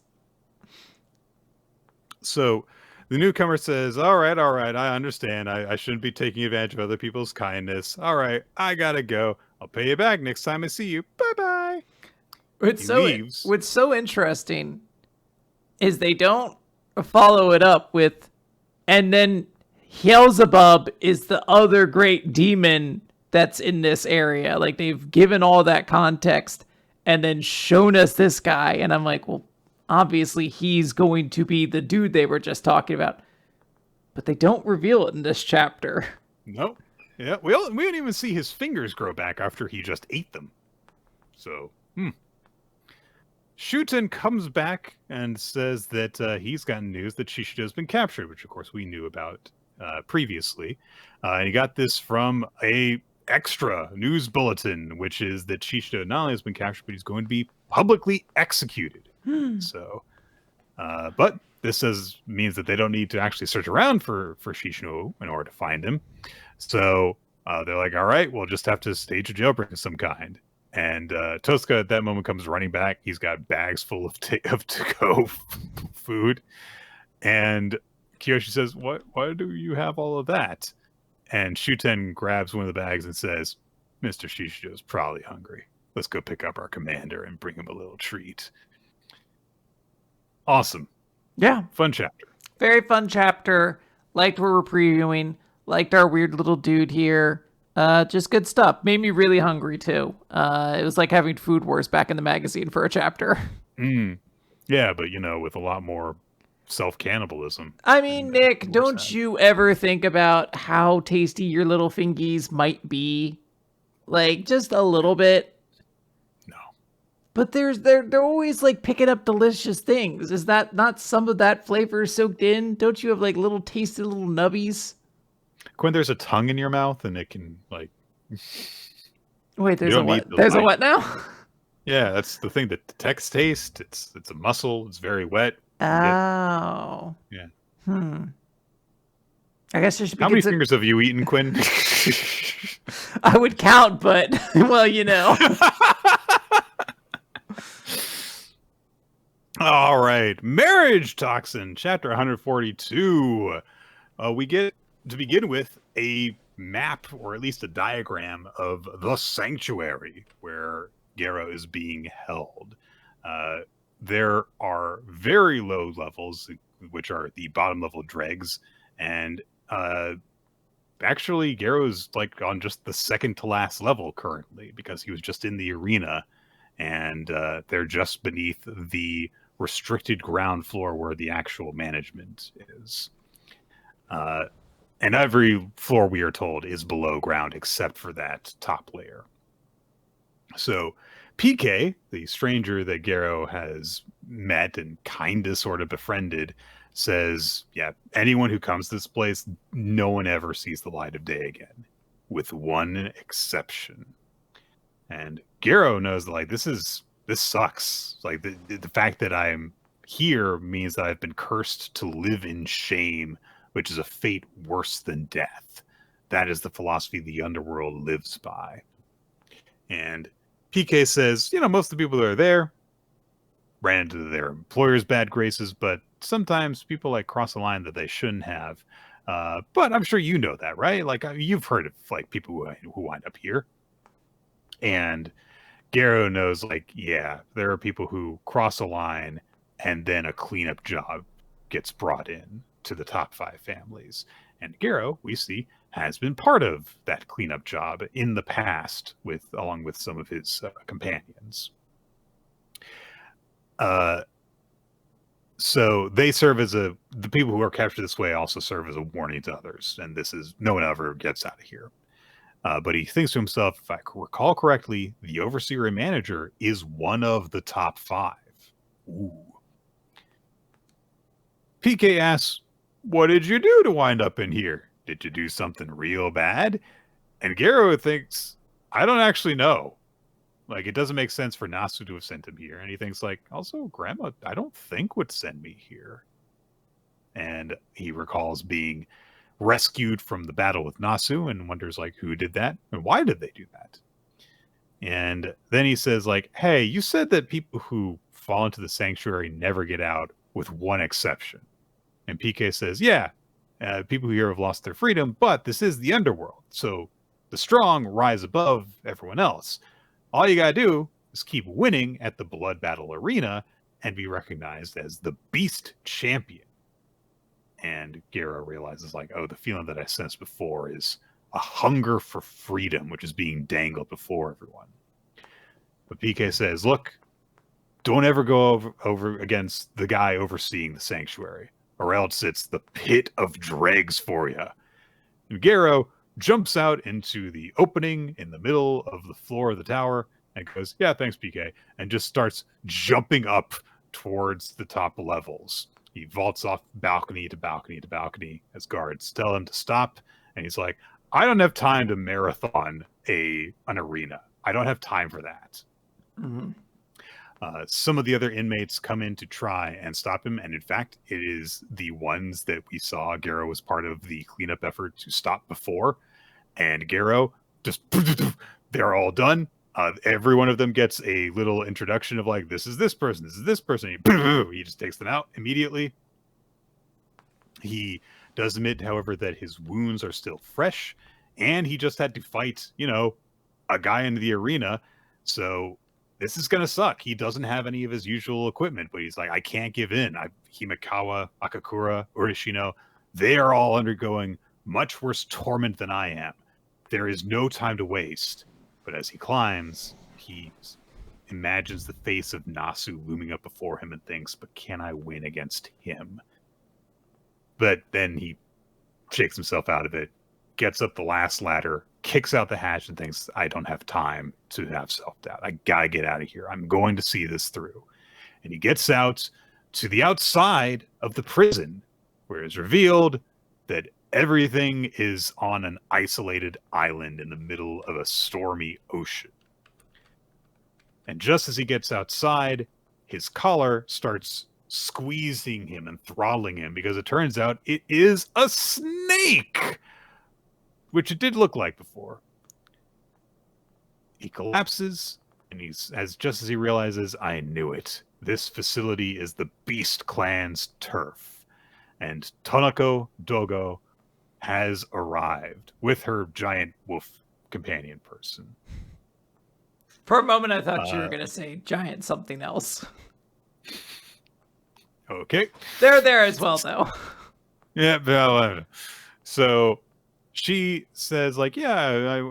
So the newcomer says, all right, I understand. I shouldn't be taking advantage of other people's kindness. All right, I gotta go. I'll pay you back next time I see you. Bye-bye. What's so interesting is they don't follow it up with, and then Beelzebub is the other great demon that's in this area. Like, they've given all that context and then shown us this guy. And I'm like, well, obviously he's going to be the dude they were just talking about. But they don't reveal it in this chapter. Nope. Yeah, we don't even see his fingers grow back after he just ate them. So, Shuten comes back and says that he's gotten news that Shishido has been captured, which of course we knew about previously. And he got this from a extra news bulletin, which is that Shishido not only has been captured, but he's going to be publicly executed. So, but this means that they don't need to actually search around for Shishido in order to find him. So they're like, all right, we'll just have to stage a jailbreak of some kind. And Tosca at that moment comes running back. He's got bags full of to-go food. And Kiyoshi says, why do you have all of that? And Shuten grabs one of the bags and says, Mr. Shishido's probably hungry. Let's go pick up our commander and bring him a little treat. Awesome. Yeah. Fun chapter. Very fun chapter. Liked what we're previewing. Liked our weird little dude here. Just good stuff. Made me really hungry too. It was like having Food Wars back in the magazine for a chapter. Yeah, but with a lot more self-cannibalism. I mean, Nick, don't you ever think about how tasty your little fingies might be? Like, just a little bit. No. But they're always like picking up delicious things. Is that not some of that flavor soaked in? Don't you have like little tasty little nubbies? Quinn, there's a tongue in your mouth and it can like... Wait, there's a what? There's a what now? Yeah, that's the thing that detects taste. It's a muscle. It's very wet. Oh. Yeah. I guess there should be... How many fingers have you eaten, Quinn? I would count, but, well, All right. Marriagetoxin, chapter 142. We get, to begin with, a map, or at least a diagram, of the sanctuary where Gero is being held. There are very low levels, which are the bottom level dregs, and actually Gero's like on just the second to last level currently, because he was just in the arena, and they're just beneath the restricted ground floor where the actual management is. And every floor, we are told, is below ground except for that top layer. So PK, the stranger that Gero has met and kind of sort of befriended, says, yeah, anyone who comes to this place, no one ever sees the light of day again, with one exception. And Gero knows that, like, this sucks. Like, the fact that I'm here means that I've been cursed to live in shame, which is a fate worse than death. That is the philosophy the underworld lives by. And PK says, most of the people that are there ran into their employer's bad graces, but sometimes people like cross a line that they shouldn't have. But I'm sure you know that, right? Like you've heard of like people who wind up here, and Garo knows like, yeah, there are people who cross a line and then a cleanup job gets brought in to the top 5 families. And Garo, we see, has been part of that cleanup job in the past along with some of his companions. So they serve as the people who are captured this way also serve as a warning to others. And this is, no one ever gets out of here. But he thinks to himself, if I recall correctly, the overseer and manager is one of the top 5. Ooh. PK asks, what did you do to wind up in here? Did you do something real bad? And Garo thinks, I don't actually know. Like, it doesn't make sense for Nasu to have sent him here. And he thinks, like, also, Grandma, I don't think would send me here. And he recalls being rescued from the battle with Nasu and wonders, like, who did that? And why did they do that? And then he says, like, hey, you said that people who fall into the sanctuary never get out, with one exception. And PK says, yeah, people here have lost their freedom, but this is the underworld. So the strong rise above everyone else. All you gotta do is keep winning at the blood battle arena and be recognized as the beast champion. And Garo realizes, like, oh, the feeling that I sensed before is a hunger for freedom, which is being dangled before everyone. But PK says, look, don't ever go over against the guy overseeing the sanctuary, or else it's the pit of dregs for you. And Garo jumps out into the opening in the middle of the floor of the tower and goes, yeah, thanks, PK, and just starts jumping up towards the top levels. He vaults off balcony to balcony to balcony as guards tell him to stop, and he's like, I don't have time to marathon an arena. I don't have time for that. Mm-hmm. Some of the other inmates come in to try and stop him, and in fact, it is the ones that we saw Garo was part of the cleanup effort to stop before, and Garo just, they're all done. Every one of them gets a little introduction of like, this is this person, this is this person. He just takes them out immediately. He does admit, however, that his wounds are still fresh, and he just had to fight, a guy in the arena. So this is going to suck. He doesn't have any of his usual equipment, but he's like, I can't give in. Himekawa, Akakura, Urishino, they are all undergoing much worse torment than I am. There is no time to waste. But as he climbs, he imagines the face of Nasu looming up before him and thinks, but can I win against him? But then he shakes himself out of it, gets up the last ladder, kicks out the hatch, and thinks, I don't have time to have self-doubt. I gotta get out of here. I'm going to see this through. And he gets out to the outside of the prison, where it's revealed that everything is on an isolated island in the middle of a stormy ocean. And just as he gets outside, his collar starts squeezing him and throttling him, because it turns out it is a snake, which it did look like before. He collapses, and just as he realizes, I knew it. This facility is the Beast Clan's turf. And Tonako Dogo has arrived with her giant wolf companion person. For a moment, I thought you were going to say giant something else. Okay. They're there as well, though. Yeah, well, so she says, like, yeah,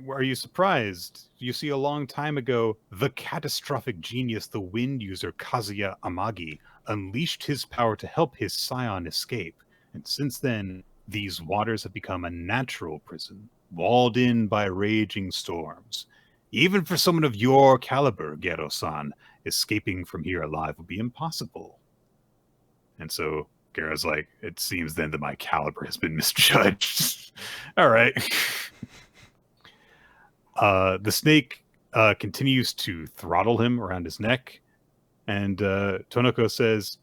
are you surprised? You see, a long time ago, the catastrophic genius, the wind user Kazuya Amagi, unleashed his power to help his scion escape. And since then, these waters have become a natural prison, walled in by raging storms. Even for someone of your caliber, Gero-san, escaping from here alive would be impossible. And so Garo's like, it seems then that my caliber has been misjudged. All right. The snake continues to throttle him around his neck. And Tonoko says,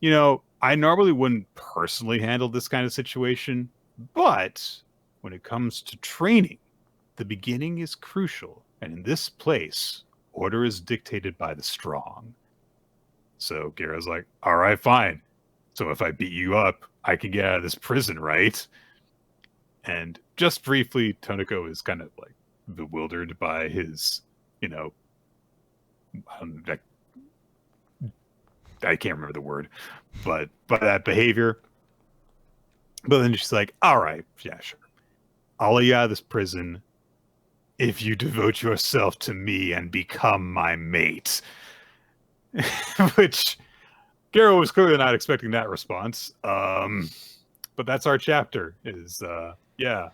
I normally wouldn't personally handle this kind of situation, but when it comes to training, the beginning is crucial. And in this place, order is dictated by the strong. So Garo's like, all right, fine. So if I beat you up, I can get out of this prison, right? And just briefly, Toniko is kind of like bewildered by his, you know, I can't remember the word, but that behavior. But then she's like, all right, yeah, sure. I'll let you out of this prison if you devote yourself to me and become my mate. Which Garo was clearly not expecting that response. But that's our chapter. Yeah.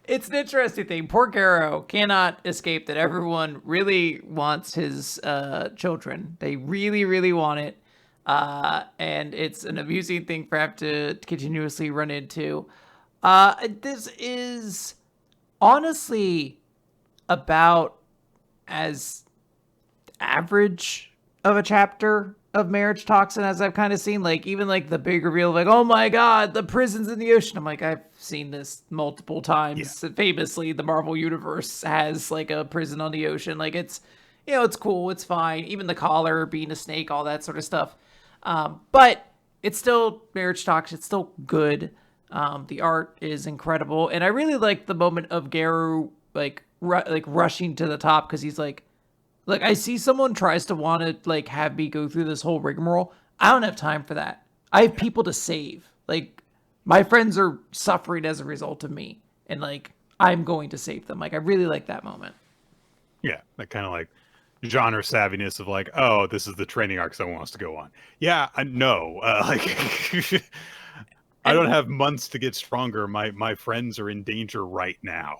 It's an interesting thing. Poor Garo cannot escape that everyone really wants his children. They really, really want it. And it's an amusing thing for him to continuously run into. This is honestly about as average of a chapter of Marriagetoxin as I've kind of seen. Like, even like the big reveal of like, oh my god, the prison's in the ocean. I'm like, I've seen this multiple times. Yeah. Famously, the Marvel Universe has like a prison on the ocean. Like, it's, you know, it's cool, it's fine. Even the collar being a snake, all that sort of stuff. But it's still Marriagetoxin. It's still good. The art is incredible, and I really like the moment of Garu like rushing to the top because he's like, I see someone tries to want to like have me go through this whole rigmarole. I don't have time for that. I have people to save. Like, my friends are suffering as a result of me, and like I'm going to save them. Like, I really like that moment. Yeah, that kind of like genre savviness of like, oh, this is the training arc someone wants to go on. Yeah, I know. Like, I don't have months to get stronger. My friends are in danger right now.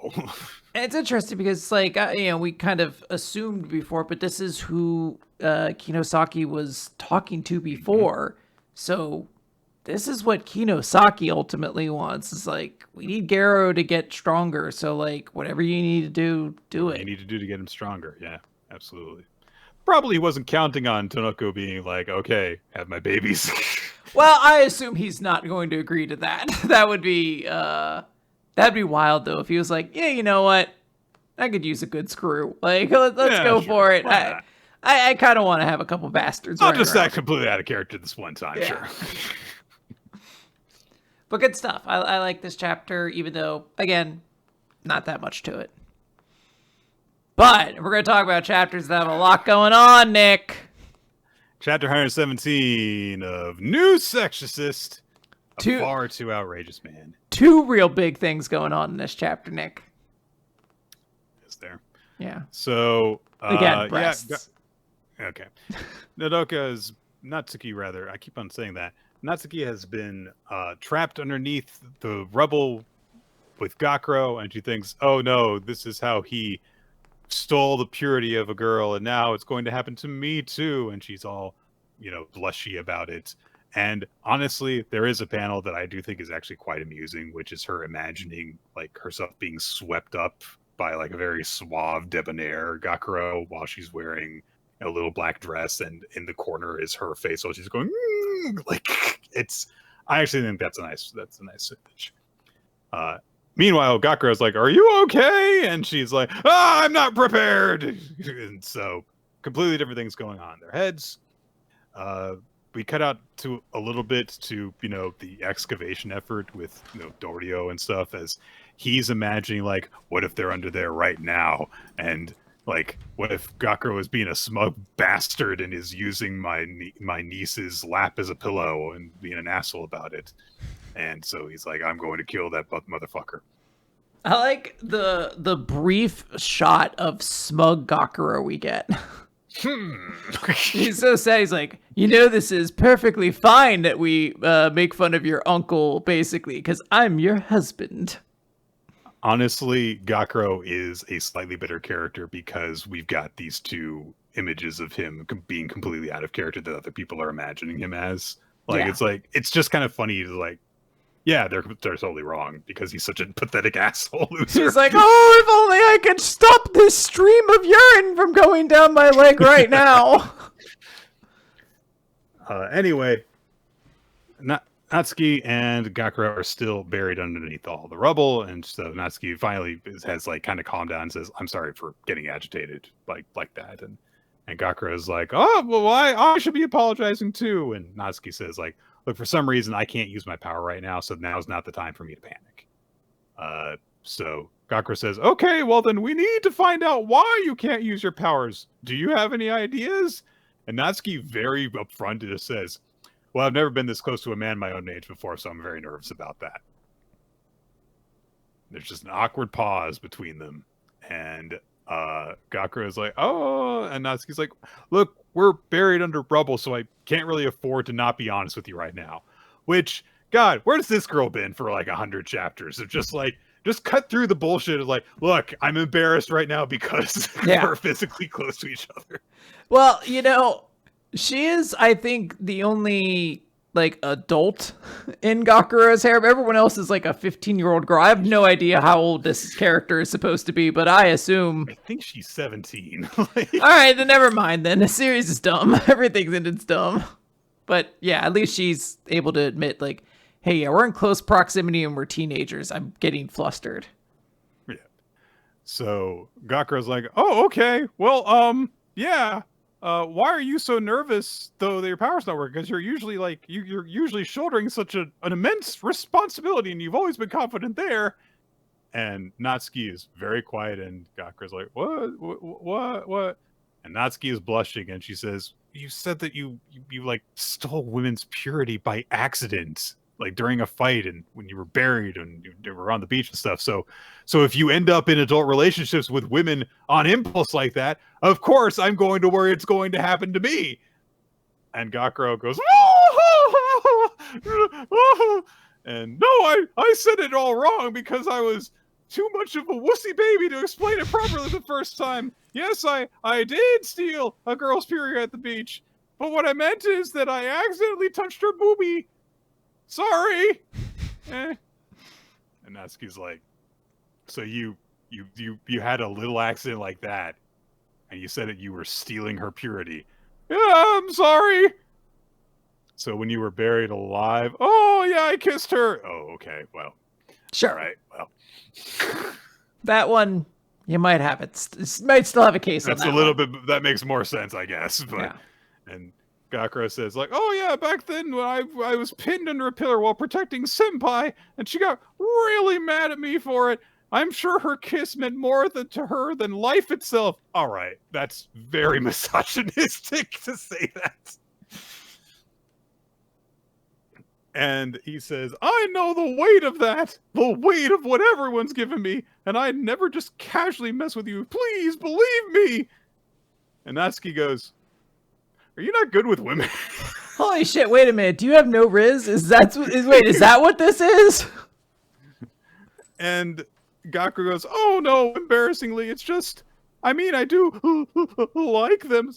And it's interesting because, like, you know, we kind of assumed before, but this is who Kinosaki was talking to before. So this is what Kinosaki ultimately wants. It's like, we need Garo to get stronger. So, like, whatever you need to do, do it. You need to do to get him stronger. Yeah, absolutely. Probably wasn't counting on Tonoko being like, okay, have my babies. Well, I assume he's not going to agree to that. That would be that'd be wild though if he was like, yeah, you know what, I could use a good screw. Like, let's go for it. I kind of want to have a couple bastards. I'll just act completely out of character this one time, yeah. Sure. But good stuff. I like this chapter, even though, again, not that much to it. But we're going to talk about chapters that have a lot going on, Nick. Chapter 117 of New Exorcist. Far too outrageous, man. Two real big things going on in this chapter, Nick. Is there? Yeah. So, again, breasts. Yeah, okay. Natsuki, rather. I keep on saying that. Natsuki has been trapped underneath the rubble with Gakuro, and she thinks, oh no, this is how he stole the purity of a girl, and now it's going to happen to me too. And she's all, you know, blushy about it. And honestly, there is a panel that I do think is actually quite amusing, which is her imagining like herself being swept up by like a very suave, debonair Gakuro while she's wearing a little black dress, and in the corner is her face, so she's going like, it's. I actually think that's a nice image. Meanwhile, Gakuro's like, "Are you okay?" And she's like, "I'm not prepared." And so, completely different things going on in their heads. We cut out to a little bit to, you know, the excavation effort with, you know, Dorio and stuff, as he's imagining like, what if they're under there right now, and like, what if Gakuro is being a smug bastard and is using my niece's lap as a pillow and being an asshole about it. And so he's like, I'm going to kill that motherfucker. I like the brief shot of smug Gakuro we get. He's so sad. He's like, you know, this is perfectly fine that we make fun of your uncle, basically, because I'm your husband. Honestly, Gakuro is a slightly better character because we've got these two images of him being completely out of character that other people are imagining him as. Like, yeah. It's just kind of funny to like, yeah, they're totally wrong because he's such a pathetic asshole loser. He's like, oh, if only I could stop this stream of urine from going down my leg right now. Anyway, Natsuki and Gakuro are still buried underneath all the rubble, and so Natsuki finally has like kind of calmed down and says, "I'm sorry for getting agitated like that," and And Gakura is like, oh, well, I should be apologizing too. And Natsuki says, like, look, for some reason, I can't use my power right now, so now's not the time for me to panic. So Gakura says, okay, well, then we need to find out why you can't use your powers. Do you have any ideas? And Natsuki very upfront just says, well, I've never been this close to a man my own age before, so I'm very nervous about that. There's just an awkward pause between them. And Gakura is like, oh, and Natsuki's like, look, we're buried under rubble, so I can't really afford to not be honest with you right now. Which, God, where's this girl been for like 100 chapters of just like, just cut through the bullshit of like, look, I'm embarrassed right now because we're physically close to each other. Well, you know, she is, I think, the only like adult in Gakura's harem. Everyone else is like a 15-year-old girl. I have no idea how old this character is supposed to be, but I assume... I think she's 17. All right, then never mind then. The series is dumb. Everything's in it's dumb. But yeah, at least she's able to admit like, hey, yeah, we're in close proximity and we're teenagers. I'm getting flustered. Yeah. So Gakura's like, oh, okay. Well, yeah. Why are you so nervous, though, that your power's not working? Because you're usually like you're usually shouldering such an immense responsibility, and you've always been confident there. And Natsuki is very quiet, and Gakura's like, what? And Natsuki is blushing, and she says, "You said that you like stole women's purity by accident, like during a fight, and when you were buried and you were on the beach and stuff. So if you end up in adult relationships with women on impulse like that, of course I'm going to worry it's going to happen to me." And Gakura goes, and no, I said it all wrong because I was too much of a wussy baby to explain it properly the first time. Yes, I did steal a girl's period at the beach, but what I meant is that I accidentally touched her boobie. Sorry. And Natsuki's like, so you had a little accident like that, and you said that you were stealing her purity. Yeah, I'm sorry. So when you were buried alive, oh yeah, I kissed her. Oh, okay, well, sure. All right, well, that one you might have it. Might still have a case. That's on that a little one. bit. That makes more sense, I guess. But yeah. And Gakura says, like, oh yeah, back then when I was pinned under a pillar while protecting Senpai, and she got really mad at me for it. I'm sure her kiss meant more to her than life itself. All right, that's very misogynistic to say that. And he says, I know the weight of that, the weight of what everyone's given me, and I'd never just casually mess with you. Please believe me. And Natsuki goes, are you not good with women? Holy shit, wait a minute. Do you have no Riz? Is that what this is? And Gakura goes, oh no, embarrassingly, it's just, I mean, I do like them.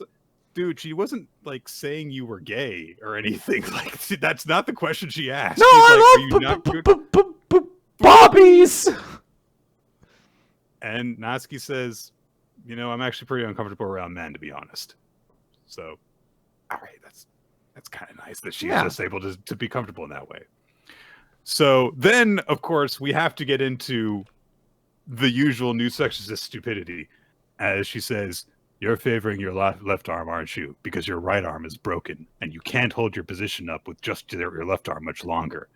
Dude, she wasn't like saying you were gay or anything. Like, that's not the question she asked. No, I love Bobbies. And Natsuki says, you know, I'm actually pretty uncomfortable around men, to be honest. So, all right, that's kind of nice that she's just able to be comfortable in that way. So then, of course, we have to get into the usual new sexist stupidity, as she says, you're favoring your left arm, aren't you? Because your right arm is broken, and you can't hold your position up with just your left arm much longer.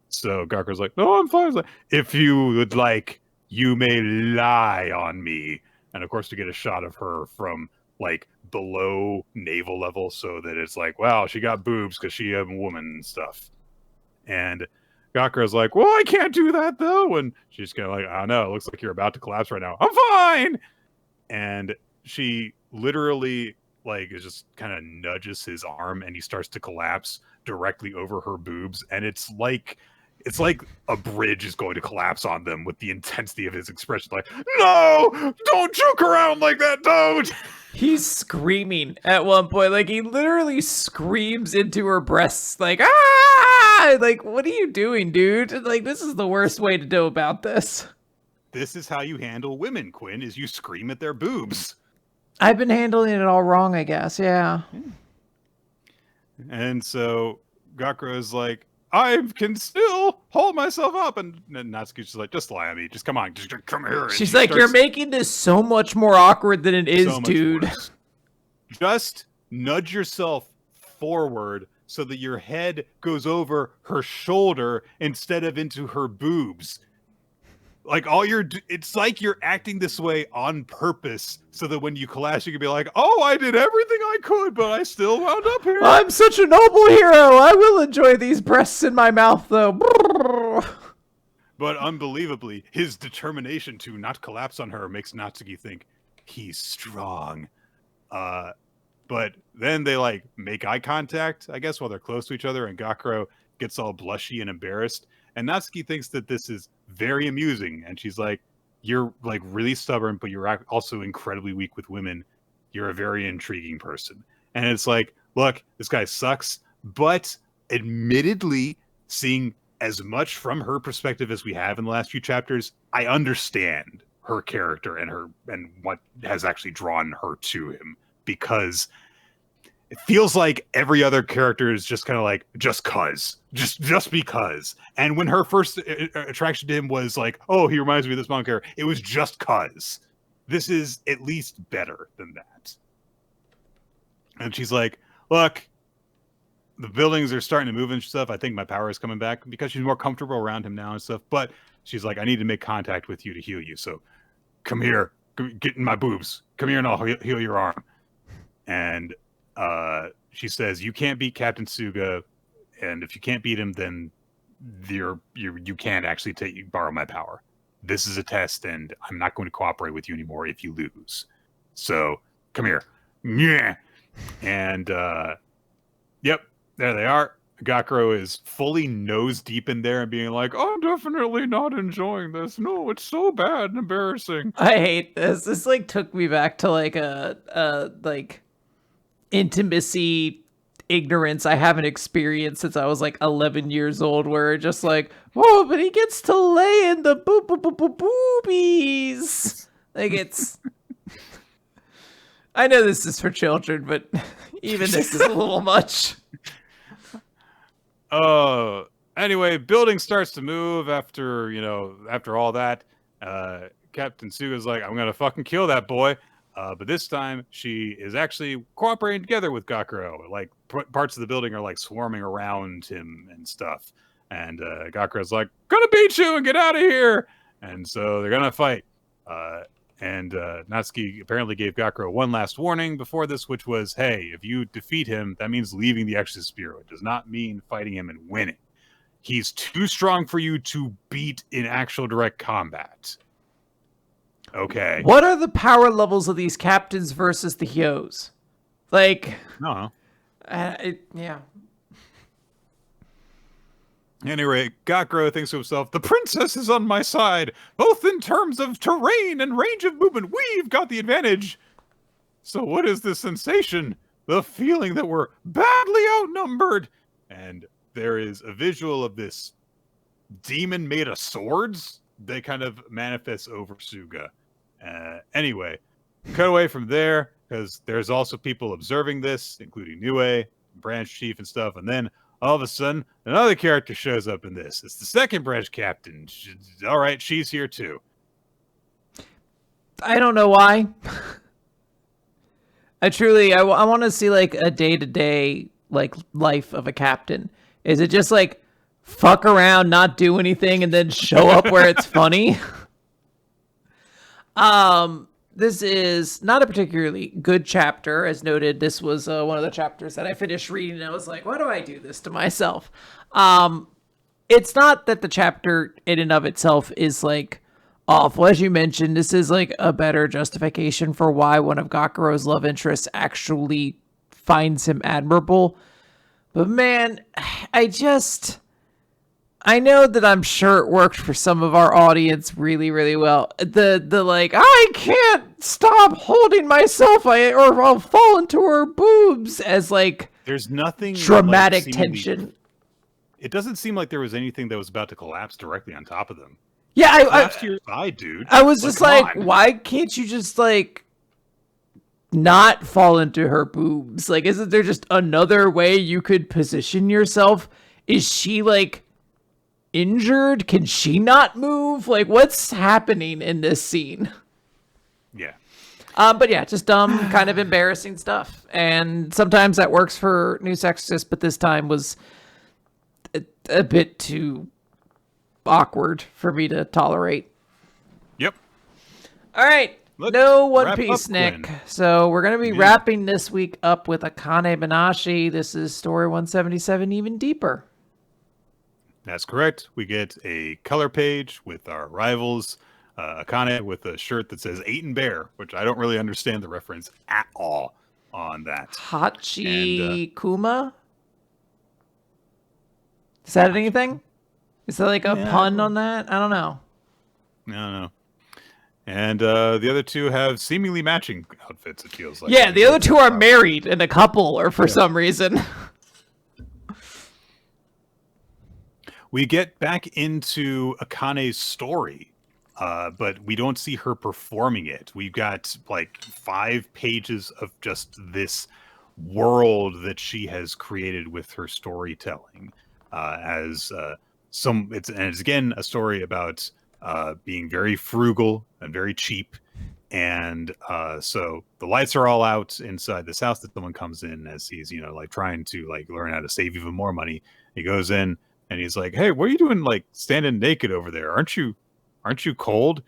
So Gakura's like, no, I'm fine. Like, if you would like, you may lie on me. And of course, to get a shot of her from like below navel level, so that it's like, wow, she got boobs because she's a woman and stuff. And Gakura's like, well, I can't do that though. And she's kind of like, I don't know, it looks like you're about to collapse right now. I'm fine. And she literally like is just kind of nudges his arm, and he starts to collapse directly over her boobs. And it's like a bridge is going to collapse on them with the intensity of his expression. Like, no, don't joke around like that, don't. He's screaming at one point. Like, he literally screams into her breasts. Like, ah! Like, what are you doing, dude? Like, this is the worst way to know about this. This is how you handle women, Quinn, is you scream at their boobs. I've been handling it all wrong, I guess. Yeah. And so Gakura is like, I can still hold myself up. And Natsuki's just like, just lie on me. Just come on. Just come here. She's like, you're making this so much more awkward than it is, dude. just nudge yourself forward so that your head goes over her shoulder instead of into her boobs. Like it's like you're acting this way on purpose so that when you collapse, you can be like, oh, I did everything I could, but I still wound up here. I'm such a noble hero. I will enjoy these breasts in my mouth, though. But unbelievably, his determination to not collapse on her makes Natsuki think he's strong. But then they like make eye contact, I guess, while they're close to each other, and Gakuro gets all blushy and embarrassed. And Natsuki thinks that this is very amusing, and she's like, "You're like really stubborn, but you're also incredibly weak with women. You're a very intriguing person." And it's like, look, this guy sucks, but admittedly, seeing as much from her perspective as we have in the last few chapters, I understand her character and what has actually drawn her to him, because it feels like every other character is just kind of like just because. And when her first attraction to him was like, oh, he reminds me of this manga character, it was just cause. This is at least better than that. And she's like, look, the buildings are starting to move and stuff. I think my power is coming back, because she's more comfortable around him now and stuff. But she's like, I need to make contact with you to heal you. So come here, get in my boobs. Come here and I'll heal your arm. And she says, you can't beat Captain Suga. And if you can't beat him, then you can't actually borrow my power. This is a test, and I'm not going to cooperate with you anymore if you lose. So come here. Yeah. And yep. There they are. Gakuro is fully nose deep in there and being like, I'm definitely not enjoying this. No, it's so bad and embarrassing. I hate this. This like took me back to like a like intimacy ignorance I haven't experienced since I was like 11 years old, where just like, oh, but he gets to lay in the boobies. Like it's I know this is for children, but even this is a little much. Anyway, building starts to move after all that. Captain Suga's like, I'm gonna fucking kill that boy. But this time she is actually cooperating together with Gakuro. Like parts of the building are like swarming around him and stuff. And Gakuro's like, gonna beat you and get out of here. And so they're gonna fight. And Natsuki apparently gave Gakuro one last warning before this, which was, hey, if you defeat him, that means leaving the Exorcist Bureau. It does not mean fighting him and winning. He's too strong for you to beat in actual direct combat. Okay. What are the power levels of these captains versus the Hyos? Like, no. Yeah. Anyway, Gakuro thinks to himself, the princess is on my side, both in terms of terrain and range of movement. We've got the advantage. So what is this sensation? The feeling that we're badly outnumbered. And there is a visual of this demon made of swords that kind of manifests over Suga. Anyway, cut away from there, because there's also people observing this, including Nue, branch chief and stuff, and then all of a sudden, another character shows up in this. It's the second branch captain. All right, she's here too. I don't know why. I want to see like a day-to-day like life of a captain. Is it just like fuck around, not do anything, and then show up where it's funny? This is not a particularly good chapter. As noted, this was one of the chapters that I finished reading, and I was like, why do I do this to myself? It's not that the chapter in and of itself is like awful. As you mentioned, this is like a better justification for why one of Gakuro's love interests actually finds him admirable. But man, I know that I'm sure it worked for some of our audience really, really well. The like, I can't stop holding myself, or I'll fall into her boobs, as like there's nothing dramatic like, tension. It doesn't seem like there was anything that was about to collapse directly on top of them. Yeah, I to your side, dude. I was just like, why can't you just like not fall into her boobs? Like, isn't there just another way you could position yourself? Is she like injured? Can she not move? Like, what's happening in this scene? Yeah. But yeah, just dumb, kind of embarrassing stuff. And sometimes that works for New Exorcist, but this time was a bit too awkward for me to tolerate. Yep. All right. No One Piece, Nick. Quinn. So we're going to be wrapping this week up with Akane-banashi. This is story 177, even deeper. That's correct. We get a color page with our rivals. Akane with a shirt that says Eight and Bear, which I don't really understand the reference at all on that. Hachi Kuma? Is that anything? Is that like a pun on that? I don't know. I don't know. And the other two have seemingly matching outfits, it feels like. Yeah, the other two are married and a couple, or for some reason. We get back into Akane's story, but we don't see her performing it. We've got like 5 pages of just this world that she has created with her storytelling. It's again a story about being very frugal and very cheap. And so the lights are all out inside this house that someone comes in as he's, like trying to like learn how to save even more money. He goes in and he's like, "Hey, what are you doing like standing naked over there? Aren't you cold?"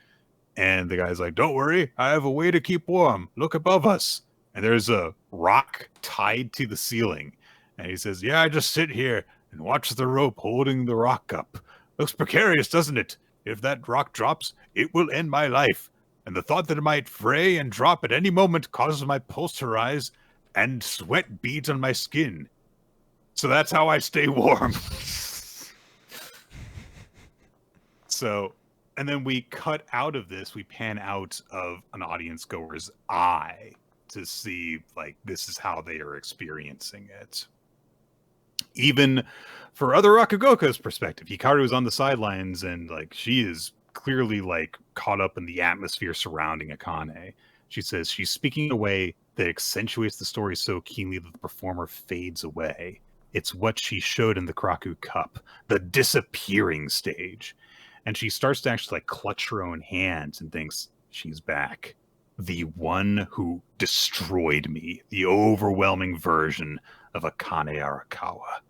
And the guy's like, "Don't worry, I have a way to keep warm. Look above us." And there's a rock tied to the ceiling. And he says, "Yeah, I just sit here and watch the rope holding the rock up. Looks precarious, doesn't it? If that rock drops, it will end my life. And the thought that it might fray and drop at any moment causes my pulse to rise and sweat beads on my skin. So that's how I stay warm." So, and then we cut out of this, we pan out of an audience goer's eye to see, like, this is how they are experiencing it. Even for other Rakugoka's perspective, Hikaru is on the sidelines and, like, she is clearly, like, caught up in the atmosphere surrounding Akane. She says she's speaking in a way that accentuates the story so keenly that the performer fades away. It's what she showed in the Kraku Cup, the disappearing stage. And she starts to actually like clutch her own hands and thinks she's back. The one who destroyed me. The overwhelming version of Akane Arakawa.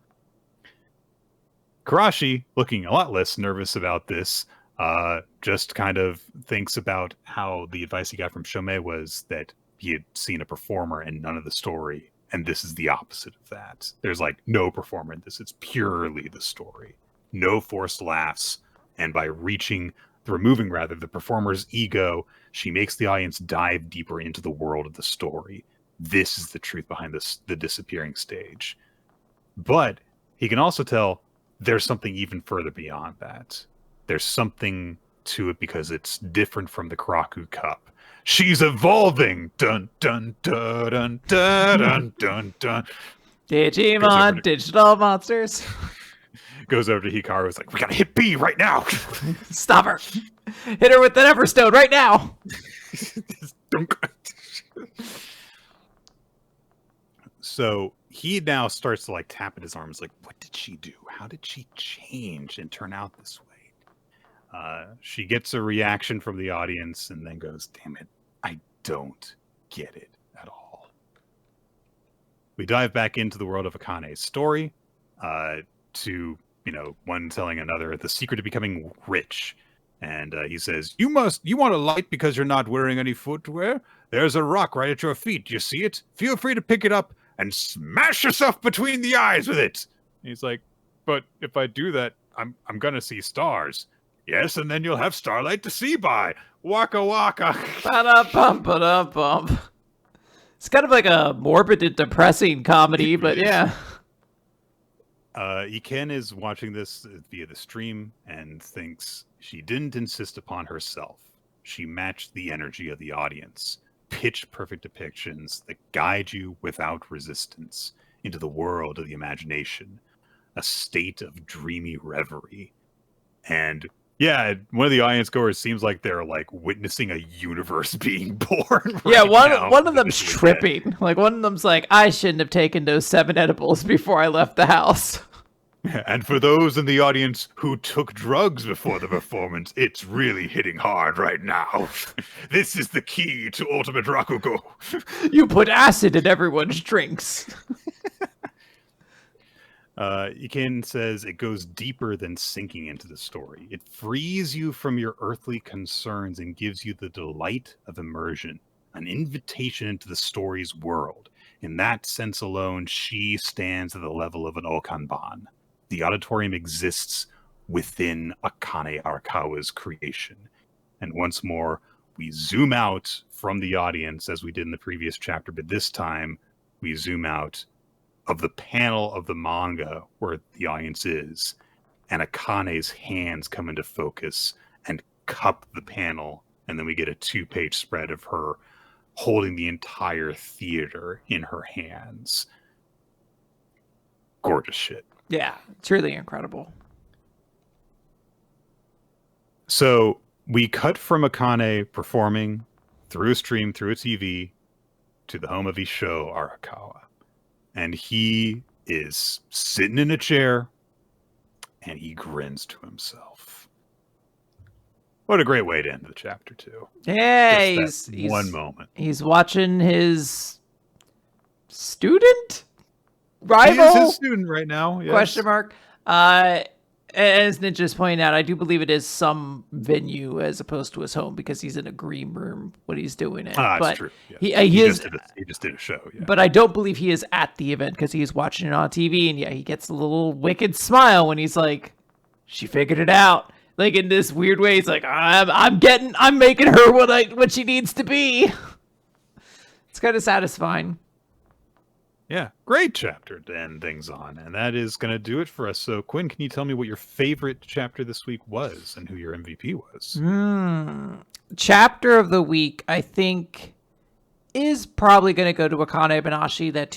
Karashi, looking a lot less nervous about this, just kind of thinks about how the advice he got from Shomei was that he had seen a performer and none of the story. And this is the opposite of that. There's like no performer in this. It's purely the story. No forced laughs. And by removing the performer's ego, she makes the audience dive deeper into the world of the story. This is the truth behind the disappearing stage. But he can also tell there's something even further beyond that. There's something to it because it's different from the Kraku Cup. She's evolving! Dun, dun, dun, dun, dun, dun, dun, dun. Digimon, digital monsters. Goes over to Hikaru, is like, "We gotta hit B right now." Stop her. Hit her with the Everstone right now. So he now starts to like tap at his arms, like, what did she do? How did she change and turn out this way? She gets a reaction from the audience and then goes, "Damn it, I don't get it at all." We dive back into the world of Akane's story, to one telling another the secret to becoming rich. And he says, you want a light because you're not wearing any footwear? There's a rock right at your feet. Do you see it? Feel free to pick it up and smash yourself between the eyes with it. And he's like, "But if I do that, I'm gonna see stars." "Yes, and then you'll have starlight to see by. Waka waka." Ba-da-bum, ba-da-bum. It's kind of like a morbid and depressing comedy, but yeah. Iken is watching this via the stream and thinks she didn't insist upon herself. She matched the energy of the audience. Pitch perfect depictions that guide you without resistance into the world of the imagination. A state of dreamy reverie. And yeah, one of the audience goers seems like they're like witnessing a universe being born. Yeah, one of them's tripping. Like one of them's like, "I shouldn't have taken those 7 edibles before I left the house." And for those in the audience who took drugs before the performance, it's really hitting hard right now. This is the key to ultimate rakugo. You put acid in everyone's drinks. Akane says it goes deeper than sinking into the story. It frees you from your earthly concerns and gives you the delight of immersion, an invitation into the story's world. In that sense alone, she stands at the level of an Okanban. The auditorium exists within Akane Arakawa's creation. And once more, we zoom out from the audience as we did in the previous chapter, but this time we zoom out of the panel of the manga where the audience is, and Akane's hands come into focus and cup the panel, and then we get a 2-page spread of her holding the entire theater in her hands. Gorgeous shit. Yeah, it's really incredible. So we cut from Akane performing through a stream, through a TV, to the home of Isho Arakawa. And he is sitting in a chair, and he grins to himself. What a great way to end the chapter, too. Yeah, he's one moment. He's watching his student? Rival? He is his student right now. Yes. Question mark. As Ninja just pointed out, I do believe it is some venue as opposed to his home because he's in a green room when he's doing it. That's true. Yeah. He just did a show. Yeah. But I don't believe he is at the event because he's watching it on TV. And yeah, he gets a little wicked smile when he's like, she figured it out. Like in this weird way, he's like, I'm making her what she needs to be. It's kind of satisfying. Yeah, great chapter to end things on. And that is going to do it for us. So, Quinn, can you tell me what your favorite chapter this week was and who your MVP was? Chapter of the week, I think, is probably going to go to Akane-banashi, that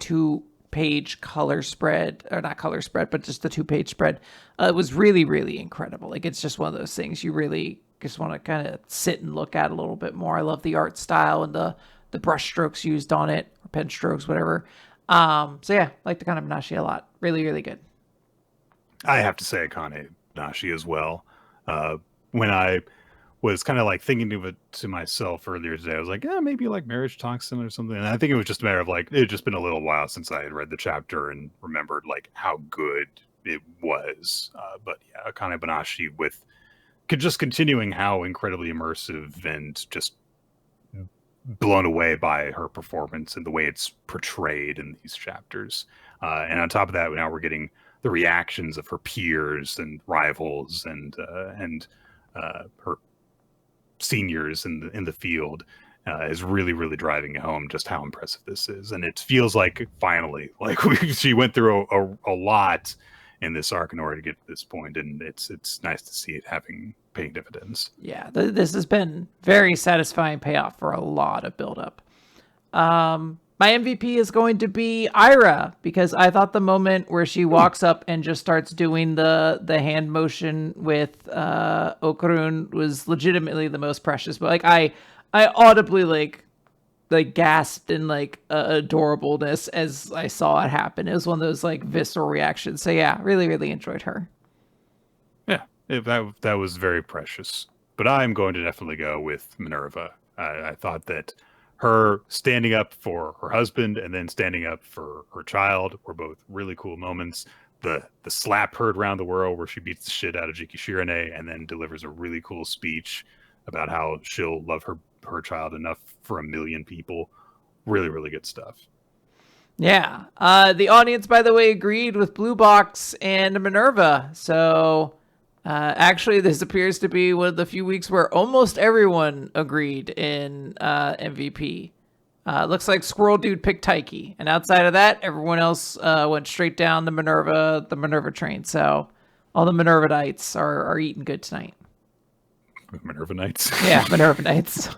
2-page color spread, or not color spread, but just the 2-page spread. It was really, really incredible. Like, it's just one of those things you really just want to kind of sit and look at a little bit more. I love the art style and the brush strokes used on it, or pen strokes, whatever. So yeah, like the Akane-banashi a lot. Really, really good. I have to say Akane-banashi as well. When I was kind of like thinking of it to myself earlier today, I was like, maybe like Marriagetoxin or something. And I think it was just a matter of like, it had just been a little while since I had read the chapter and remembered like how good it was. But yeah, Akane-banashi with just continuing how incredibly immersive and just blown away by her performance and the way it's portrayed in these chapters. And on top of that, now we're getting the reactions of her peers and rivals and her seniors in the field is really, really driving home just how impressive this is. And it feels like finally, like she went through a lot in this arc in order to get to this point, and it's nice to see it paying dividends. Yeah, this has been very satisfying payoff for a lot of buildup. My MVP is going to be Ira, because I thought the moment where she walks up and just starts doing the hand motion with Okarun was legitimately the most precious. But like I audibly like gasped in like adorableness as I saw it happen. It was one of those like visceral reactions. So yeah, really, really enjoyed her. Yeah, that was very precious. But I'm going to definitely go with Minerva. I thought that her standing up for her husband and then standing up for her child were both really cool moments. The slap heard around the world where she beats the shit out of Jiki Shirane and then delivers a really cool speech about how she'll love her child enough for 1 million people. Really, really good stuff. Yeah. The audience, by the way, agreed with Blue Box and Minerva. So actually, this appears to be one of the few weeks where almost everyone agreed in MVP. Looks like Squirrel Dude picked Taiki. And outside of that, everyone else went straight down the Minerva train. So all the Minervadites are eating good tonight. Minerva Knights. Yeah, Minerva Knights.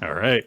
All right.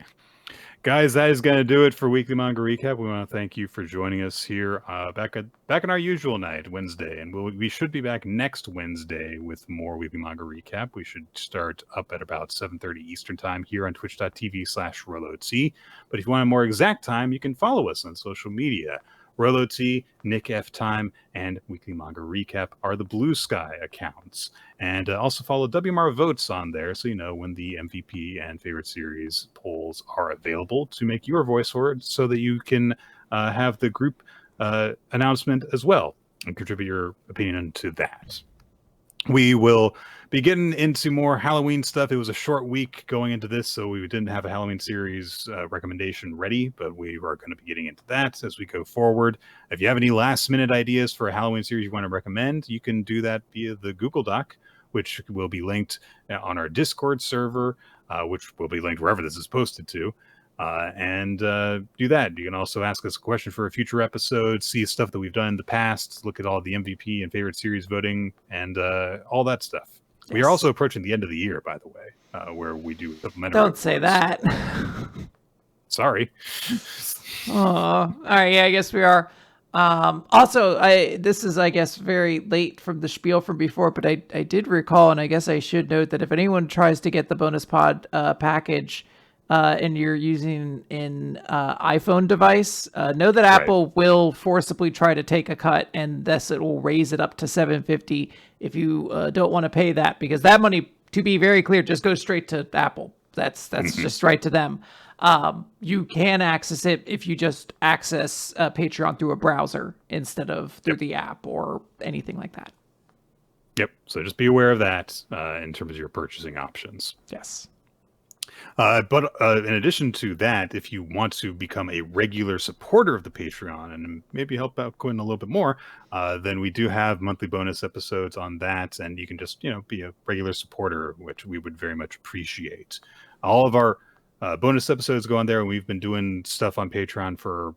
Guys, that is going to do it for Weekly Manga Recap. We want to thank you for joining us here back on our usual night, Wednesday. And we should be back next Wednesday with more Weekly Manga Recap. We should start up at about 7:30 Eastern Time here on twitch.tv/RoloC. But if you want a more exact time, you can follow us on social media. Rolo T, Nick F Time, and Weekly Manga Recap are the BlueSky accounts. And also follow WMR Votes on there so you know when the MVP and favorite series polls are available to make your voice heard so that you can have the group announcement as well and contribute your opinion to that. We will be getting into more Halloween stuff. It was a short week going into this, so we didn't have a Halloween series recommendation ready, but we are going to be getting into that as we go forward. If you have any last-minute ideas for a Halloween series you want to recommend, you can do that via the Google Doc, which will be linked on our Discord server, which will be linked wherever this is posted to. And do that. You can also ask us a question for a future episode, see stuff that we've done in the past, look at all the MVP and favorite series voting, and all that stuff. Yes. We are also approaching the end of the year, by the way, where we do supplementary. Don't say that. Sorry. Oh, all right. Yeah, I guess we are. Also, this is, I guess, very late from the spiel from before, but I did recall, and I guess I should note that if anyone tries to get the bonus pod package, and you're using an iPhone device, know that Apple will forcibly try to take a cut, and thus it will raise it up to $750 if you don't want to pay that, because that money, to be very clear, just goes straight to Apple. That's just right to them. You can access it if you just access Patreon through a browser instead of through the app or anything like that. Yep. So just be aware of that in terms of your purchasing options. Yes. But in addition to that, if you want to become a regular supporter of the Patreon and maybe help out Quinn a little bit more, then we do have monthly bonus episodes on that, and you can just be a regular supporter, which we would very much appreciate. All of our bonus episodes go on there, and we've been doing stuff on Patreon for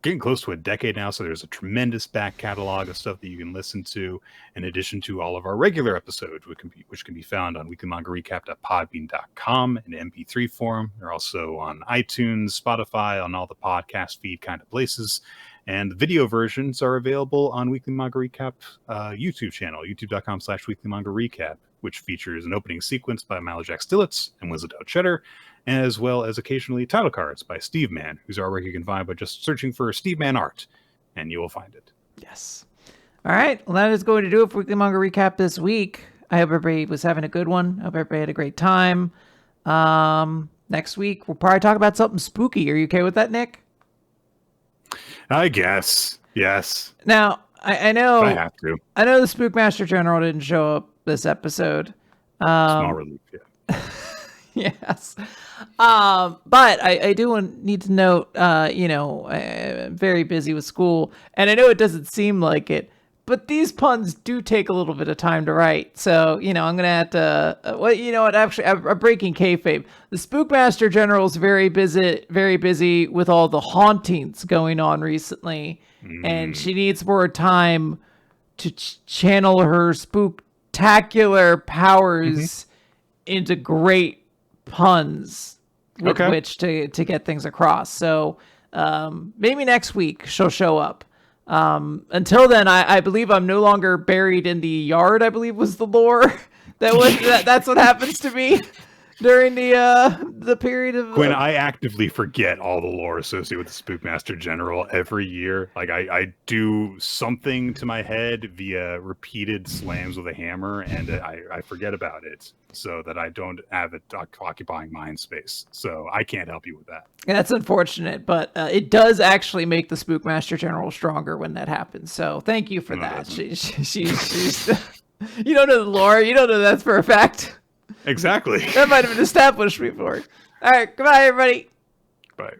getting close to a decade now, so there's a tremendous back catalog of stuff that you can listen to, in addition to all of our regular episodes, which can be found on weeklymangarecap.podbean.com in MP3 form. They're also on iTunes, Spotify, on all the podcast feed kind of places. And the video versions are available on Weekly Manga Recap YouTube channel, youtube.com/weeklymangarecap, which features an opening sequence by Malajack Stillitz and Wizard Cheddar, as well as occasionally title cards by Steve Man, whose artwork you can find by just searching for Steve Man art, and you will find it. Yes. All right. Well, that is going to do it for Weekly Manga Recap this week. I hope everybody was having a good one. I hope everybody had a great time. Next week, we'll probably talk about something spooky. Are you okay with that, Nick? I guess. Yes. Now, I know... I have to. I know the Spookmaster General didn't show up this episode. Small relief, yeah. Yes. But I do need to note, I'm very busy with school, and I know it doesn't seem like it, but these puns do take a little bit of time to write. So, I'm going to have to, actually, I'm breaking kayfabe. The Spookmaster General is very busy with all the hauntings going on recently, and she needs more time to channel her spooktacular powers into great puns with which to get things across. So maybe next week she'll show up. Until then, I believe I'm no longer buried in the yard, I believe was the lore. That's what happens to me during the period of... Quinn, I actively forget all the lore associated with the Spookmaster General every year. Like, I do something to my head via repeated slams with a hammer, and I forget about it so that I don't have it occupying mind space. So I can't help you with that. That's unfortunate, but it does actually make the Spookmaster General stronger when that happens. So thank you for that. She's you don't know the lore. You don't know that's for a fact. Exactly. That might have been established before. All right. Goodbye, everybody. Bye.